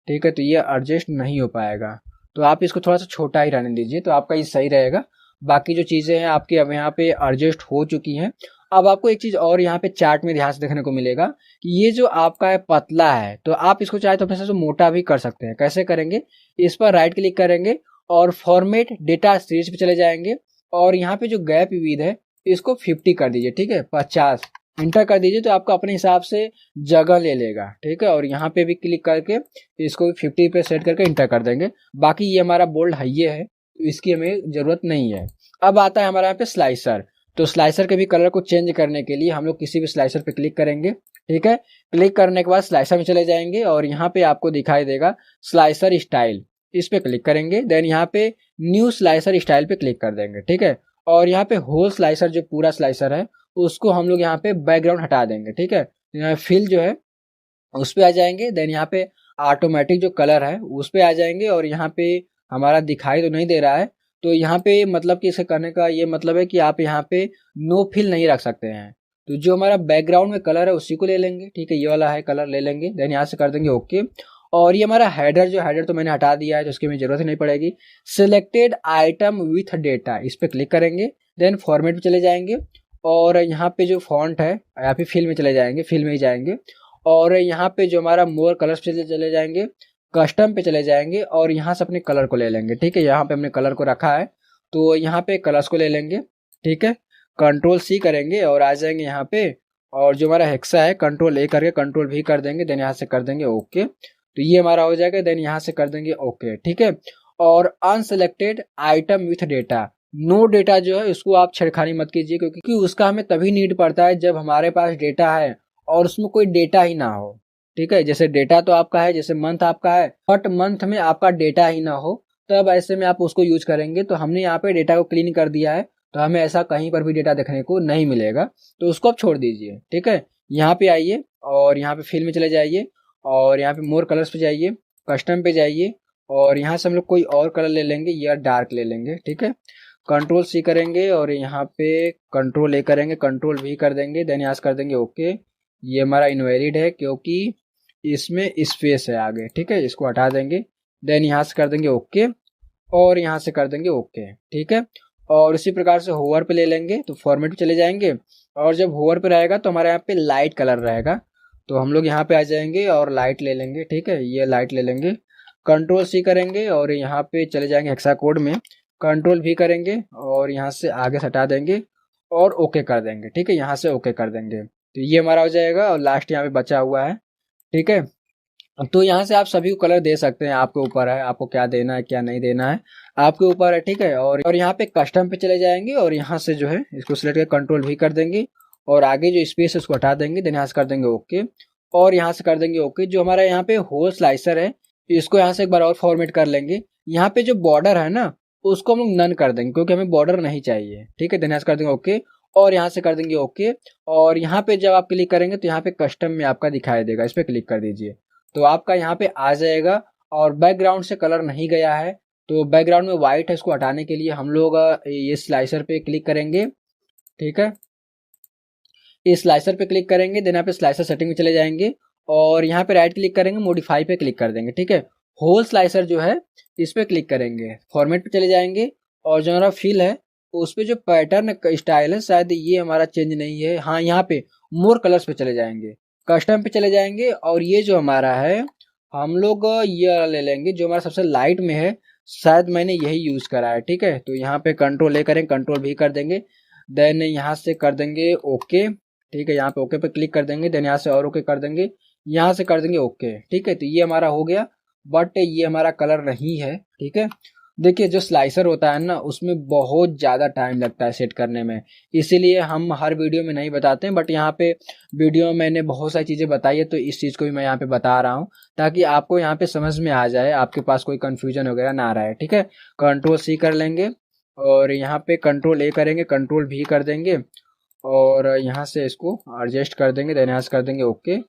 ठीक है। तो ये एडजस्ट नहीं हो पाएगा, तो आप इसको थोड़ा सा छोटा ही रहने दीजिए, तो आपका ये सही रहेगा। बाकी जो चीज़ें हैं आपकी अब यहाँ पे एडजस्ट हो चुकी हैं। अब आपको एक चीज़ और यहाँ पे चार्ट में ध्यान से देखने को मिलेगा कि ये जो आपका है पतला है, तो आप इसको चाहे तो अपने से मोटा भी कर सकते हैं। कैसे करेंगे, इस पर राइट क्लिक करेंगे और फॉर्मेट डेटा सीरीज पे चले जाएंगे और यहाँ पे जो गैप विड्थ है इसको 50 कर दीजिए, ठीक है, 50 इंटर कर दीजिए, तो आपका अपने हिसाब से जगह ले लेगा, ठीक है। और यहाँ पे भी क्लिक करके इसको भी 50 पे सेट करके इंटर कर देंगे। बाकी ये हमारा बोल्ड हाइये है तो इसकी हमें जरूरत नहीं है। अब आता है हमारा यहाँ पे स्लाइसर, तो स्लाइसर के भी कलर को चेंज करने के लिए हम लोग किसी भी स्लाइसर पे क्लिक करेंगे, ठीक है। क्लिक करने के बाद स्लाइसर में चले जाएंगे और यहाँ पे आपको दिखाई देगा स्लाइसर स्टाइल, इस पे क्लिक करेंगे। देन यहाँ पे न्यू स्लाइसर स्टाइल पे क्लिक कर देंगे, ठीक है। और यहाँ पे होल स्लाइसर जो पूरा स्लाइसर है उसको हम लोग यहाँ पे बैकग्राउंड हटा देंगे, ठीक है। यहाँ फिल जो है उस पे आ जाएंगे। देन यहाँ पे ऑटोमेटिक जो कलर है उस पे आ जाएंगे और यहाँ पे हमारा दिखाई तो नहीं दे रहा है, तो यहाँ पे मतलब कि इसे करने का ये मतलब है कि आप यहाँ पे नो फिल नहीं रख सकते हैं। तो जो हमारा बैकग्राउंड में कलर है उसी को ले लेंगे, ठीक है, ये वाला है कलर ले लेंगे। देन यहाँ से कर देंगे ओके। और ये हमारा हेडर तो मैंने हटा दिया है, तो उसकी हमें जरूरत ही नहीं पड़ेगी। सिलेक्टेड आइटम विथ डेटा, इस पर क्लिक करेंगे, देन फॉर्मेट पे चले जाएंगे और यहाँ पे जो फॉन्ट है यहाँ पे फिल में चले जाएंगे, फिल में ही जाएंगे और यहाँ पे जो हमारा मोर कलर्स पे चले जाएंगे, कस्टम पे चले जाएंगे और यहाँ से अपने कलर को ले लेंगे। ठीक है, यहाँ पे हमने कलर को रखा है तो यहाँ पे कलर्स को ले लेंगे। ठीक है, कंट्रोल सी करेंगे और आ जाएंगे यहाँ पे, और जो हमारा हेक्सा है कंट्रोल ए करके कंट्रोल भी कर देंगे, देन यहाँ से कर देंगे ओके, तो ये हमारा हो जाएगा। देन यहाँ से कर देंगे ओके। ठीक है, और unselected item with data, no data जो है उसको आप छेड़खानी मत कीजिए, क्योंकि उसका हमें तभी नीड पड़ता है जब हमारे पास डेटा है और उसमें कोई डेटा ही ना हो। ठीक है, जैसे डेटा तो आपका है, जैसे मंथ आपका है बट मंथ में आपका डेटा ही ना हो, तब ऐसे में आप उसको यूज करेंगे। तो हमने यहाँ पे डेटा को क्लीन कर दिया है, तो हमें ऐसा कहीं पर भी डेटा देखने को नहीं मिलेगा, तो उसको आप छोड़ दीजिए। ठीक है, यहाँ पे आइए और यहाँ पे फिल में चले जाइए और यहाँ पे मोर कलर्स पे जाइए, कस्टम पे जाइए और यहाँ से हम लोग कोई और कलर ले लेंगे या डार्क ले लेंगे। ठीक है, कंट्रोल सी करेंगे और यहाँ पे कंट्रोल ए करेंगे, कंट्रोल वी कर देंगे, देन यहाँ से कर देंगे ओके। ये हमारा इनवैलिड है क्योंकि इसमें स्पेस है आगे। ठीक है, इसको हटा देंगे, देन यहाँ से कर देंगे ओके और यहाँ से कर देंगे ओके। ठीक है, और इसी प्रकार से होवर पे ले लेंगे तो फॉर्मेट पे चले जाएंगे और जब होवर पे रहेगा तो हमारे यहाँ पे लाइट कलर रहेगा, तो हम लोग यहाँ पे आ जाएंगे और लाइट ले लेंगे। ठीक है, ये लाइट ले लेंगे, कंट्रोल सी करेंगे और यहाँ पे चले जाएंगे हेक्सा कोड में, कंट्रोल भी करेंगे और यहाँ से आगे से हटा देंगे और ओके कर देंगे। ठीक है, यहाँ से ओके कर देंगे, तो ये हमारा हो जाएगा और लास्ट यहाँ पे बचा हुआ है। ठीक है, तो यहाँ से आप सभी को कलर दे सकते हैं, आपके ऊपर है आपको क्या देना है क्या नहीं देना है, आपके ऊपर है। ठीक है, और यहाँ पे कस्टम पे चले जाएंगे और यहाँ से जो है इसको सिलेक्ट कर कंट्रोल भी कर देंगे और आगे जो स्पेस है उसको हटा देंगे, देन यहाँ से कर देंगे ओके और यहाँ से कर देंगे ओके। जो हमारा यहाँ पे होल स्लाइसर है इसको यहाँ से एक बार और फॉर्मेट कर लेंगे। यहाँ पे जो बॉर्डर है ना उसको हम लोग नन कर देंगे क्योंकि हमें बॉर्डर नहीं चाहिए। ठीक है, देन यहाँ से कर देंगे ओके और यहाँ से कर देंगे ओके, और यहाँ पे जब आप क्लिक करेंगे तो यहाँ पे कस्टम में आपका दिखाई देगा, इस पर क्लिक कर दीजिए तो आपका यहाँ पे आ जाएगा। और बैकग्राउंड से कलर नहीं गया है तो बैकग्राउंड में व्हाइट है, इसको हटाने के लिए हम लोग ये स्लाइसर पे क्लिक करेंगे। ठीक है, इस स्लाइसर पे क्लिक करेंगे, देन यहाँ पे स्लाइसर सेटिंग में चले जाएंगे और यहाँ पे राइट क्लिक करेंगे, मॉडिफाई पे क्लिक कर देंगे। ठीक है, होल स्लाइसर जो है इस पे क्लिक करेंगे, फॉर्मेट पे चले जाएंगे और जो हमारा फिल है उस पे जो पैटर्न स्टाइल है शायद ये हमारा चेंज नहीं है, हाँ यहाँ पे मोर कलर्स पे चले जाएंगे, कस्टम पे चले जाएंगे और ये जो हमारा है हम लोग ये ले लेंगे जो हमारा सबसे लाइट में है, शायद मैंने यही यूज करा है। ठीक है, तो यहाँ पे कंट्रोल ए करेंगे, कंट्रोल भी कर देंगे, देन यहाँ से कर देंगे ओके। ठीक है, यहाँ पे ओके पे क्लिक कर देंगे, देन यहाँ से और ओके कर देंगे, यहाँ से कर देंगे ओके। ठीक है, तो ये हमारा हो गया बट ये हमारा कलर नहीं है। ठीक है, देखिए जो स्लाइसर होता है ना उसमें बहुत ज़्यादा टाइम लगता है सेट करने में, इसीलिए हम हर वीडियो में नहीं बताते हैं, बट यहाँ पे वीडियो में मैंने बहुत सारी चीज़ें बताई है तो इस चीज़ को भी मैं यहाँ पे बता रहा हूँ ताकि आपको यहाँ पे समझ में आ जाए, आपके पास कोई कन्फ्यूजन वगैरह ना रहे। ठीक है, कंट्रोल सी कर लेंगे और यहाँ पे कंट्रोल ए करेंगे, कंट्रोल भी कर देंगे और यहाँ से इसको एडजस्ट कर देंगे, देन यहाँ से कर देंगे ओके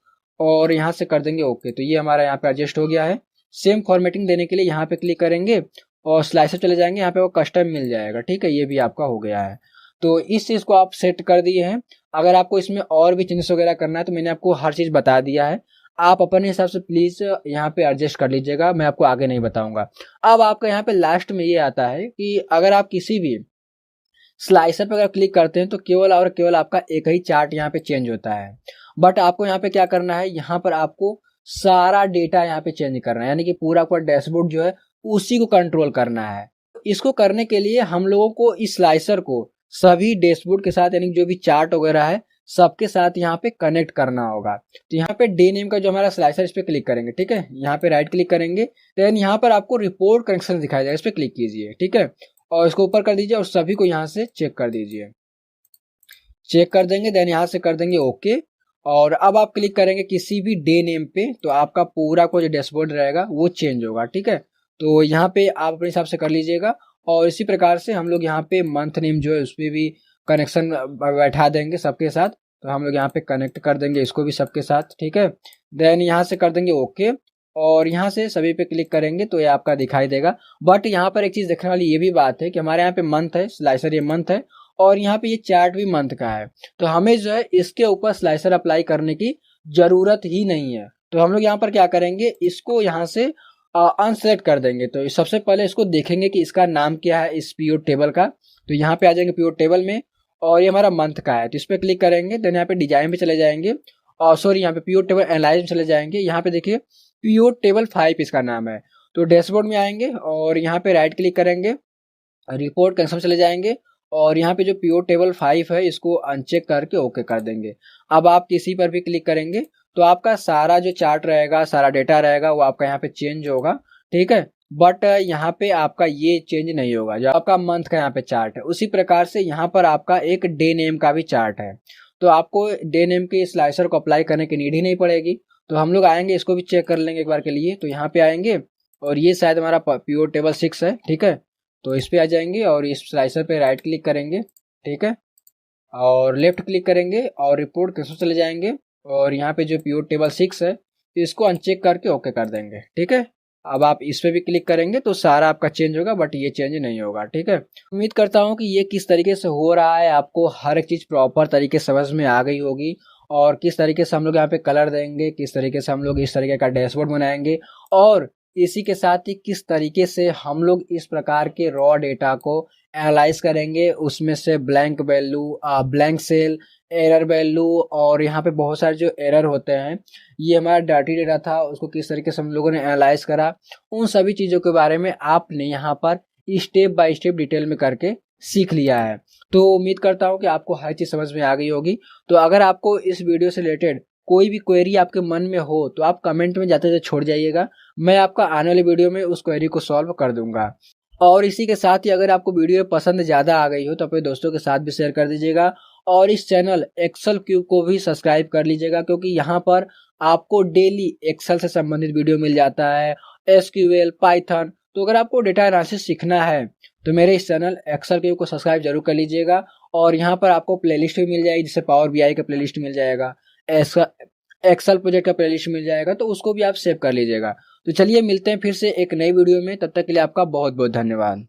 और यहाँ से कर देंगे ओके। तो ये हमारा यहाँ पे एडजस्ट हो गया है। सेम फॉर्मेटिंग देने के लिए यहाँ पे क्लिक करेंगे और स्लाइसर चले जाएंगे, यहाँ पे वो कस्टम मिल जाएगा। ठीक है, ये भी आपका हो गया है। तो इस चीज़ को आप सेट कर दिए हैं। अगर आपको इसमें और भी चेंजेस वगैरह करना है तो मैंने आपको हर चीज़ बता दिया है, आप अपने हिसाब से प्लीज़ यहाँ पे एडजस्ट कर लीजिएगा, मैं आपको आगे नहीं बताऊंगा। अब आपका यहाँ पे लास्ट में ये आता है कि अगर आप किसी भी स्लाइसर पर अगर क्लिक करते हैं तो केवल और केवल आपका एक ही चार्ट यहाँ पे चेंज होता है, बट आपको यहाँ पे क्या करना है, यहाँ पर आपको सारा डेटा यहाँ पे चेंज करना है, यानी कि पूरा पूरा डैशबोर्ड जो है उसी को कंट्रोल करना है। इसको करने के लिए हम लोगों को इस स्लाइसर को सभी डैशबोर्ड के साथ यानी जो भी चार्ट वगैरह है सबके साथ यहाँ पे कनेक्ट करना होगा। तो यहाँ पे डे नेम का जो हमारा स्लाइसर इस पे क्लिक करेंगे। ठीक है, यहाँ पे राइट क्लिक करेंगे, देन यहाँ पर आपको रिपोर्ट कनेक्शन दिखाई जाएगा, इस पे क्लिक कीजिए। ठीक है, और इसको ऊपर कर दीजिए और सभी को यहाँ से चेक कर दीजिए, चेक कर देंगे, देन यहाँ से कर देंगे ओके। और अब आप क्लिक करेंगे किसी भी डे नेम पे तो आपका पूरा को जो डैशबोर्ड रहेगा वो चेंज होगा। ठीक है, तो यहाँ पे आप अपने हिसाब से कर लीजिएगा। और इसी प्रकार से हम लोग यहाँ पे मंथ नेम जो है उस पर भी कनेक्शन बैठा देंगे सबके साथ, तो हम लोग यहाँ पे कनेक्ट कर देंगे इसको भी सबके साथ। ठीक है, देन यहाँ से कर देंगे ओके और यहाँ से सभी पे क्लिक करेंगे तो ये आपका दिखाई देगा। बट यहाँ पर एक चीज देखने वाली ये भी बात है कि हमारे यहाँ पे मंथ है, स्लाइसर ये मंथ है और यहाँ पे ये चार्ट भी मंथ का है, तो हमें जो है इसके ऊपर स्लाइसर अप्लाई करने की जरूरत ही नहीं है। तो हम लोग यहाँ पर क्या करेंगे, इसको यहाँ से अनसेलेक्ट कर देंगे। तो सबसे पहले इसको देखेंगे कि इसका नाम क्या है इस पीओ टेबल का। तो यहाँ पे आ जाएंगे पीओ टेबल में, और ये हमारा मंथ का है, तो इस पर क्लिक करेंगे। देन यहाँ पे डिजाइन पे चले जाएंगे, और सॉरी यहाँ पे पीओ टेबल एनालाइज में चले जाएंगे। यहाँ पे देखिए पीओ टेबल 5 इसका नाम है। तो डैशबोर्ड में आएंगे और यहाँ पे राइट क्लिक करेंगे, रिपोर्ट कंसम चले जाएंगे, और यहाँ पे जो पीओ टेबल 5 है इसको अनचेक करके ओके कर देंगे। अब आप किसी पर भी क्लिक करेंगे तो आपका सारा जो चार्ट रहेगा, सारा डेटा रहेगा, वो आपका यहाँ पे चेंज होगा, ठीक है। बट यहाँ पे आपका ये चेंज नहीं होगा। जो आपका मंथ का यहाँ पे चार्ट है, उसी प्रकार से यहाँ पर आपका एक डे नेम का भी चार्ट है। तो आपको डे नेम के स्लाइसर को अप्लाई करने की नीड ही नहीं पड़ेगी। तो हम लोग आएंगे, इसको भी चेक कर लेंगे एक बार के लिए। तो यहाँ पे आएंगे और ये शायद हमारा पीओ टेबल 6 है, ठीक है। तो इस पे आ जाएंगे और इस स्लाइसर पे राइट क्लिक करेंगे, ठीक है, और लेफ्ट क्लिक करेंगे और रिपोर्ट कैसे चले जाएंगे, और यहाँ पे जो पीओ टेबल 6 है इसको अनचेक करके ओके कर देंगे, ठीक है। अब आप इस पे भी क्लिक करेंगे तो सारा आपका चेंज होगा, बट ये चेंज नहीं होगा, ठीक है। उम्मीद करता हूँ कि ये किस तरीके से हो रहा है आपको हर एक चीज प्रॉपर तरीके से समझ में आ गई होगी, और किस तरीके से हम लोग यहाँ पे कलर देंगे, किस तरीके से हम लोग इस तरीके का डैशबोर्ड बनाएंगे, और इसी के साथ ही किस तरीके से हम लोग इस प्रकार के रॉ डेटा को एनालाइज करेंगे, उसमें से blank value, blank cell, error value, और यहाँ पे बहुत सारे जो एरर होते हैं, ये हमारा डर्टी डेटा था, उसको किस तरीके से हम लोगों ने एनालाइज करा, उन सभी चीज़ों के बारे में आपने यहाँ पर स्टेप बाय स्टेप डिटेल में करके सीख लिया है। तो उम्मीद करता हूँ कि आपको हर चीज़ समझ में आ गई होगी। तो अगर आपको इस वीडियो से रिलेटेड कोई भी क्वेरी आपके मन में हो तो आप कमेंट में जाते जाते छोड़ जाइएगा, मैं आपका आने वाले वीडियो में उस क्वेरी को सॉल्व कर दूंगा। और इसी के साथ ही अगर आपको वीडियो पसंद ज़्यादा आ गई हो तो अपने दोस्तों के साथ भी शेयर कर दीजिएगा, और इस चैनल एक्सेल क्यूब को भी सब्सक्राइब कर लीजिएगा, क्योंकि यहाँ पर आपको डेली एक्सेल से संबंधित वीडियो मिल जाता है, एसक्यूएल, पाइथन। तो अगर आपको डेटा एनालिसिस सीखना है तो मेरे इस चैनल एक्सेल क्यूब को सब्सक्राइब जरूर कर लीजिएगा, और यहाँ पर आपको प्लेलिस्ट भी मिल जाएगी, जिससे पावर बीआई का प्लेलिस्ट मिल जाएगा, एक्सेल प्रोजेक्ट का प्लेलिस्ट मिल जाएगा, तो उसको भी आप सेव कर लीजिएगा। तो चलिए मिलते हैं फिर से एक नई वीडियो में, तब तक के लिए आपका बहुत बहुत धन्यवाद।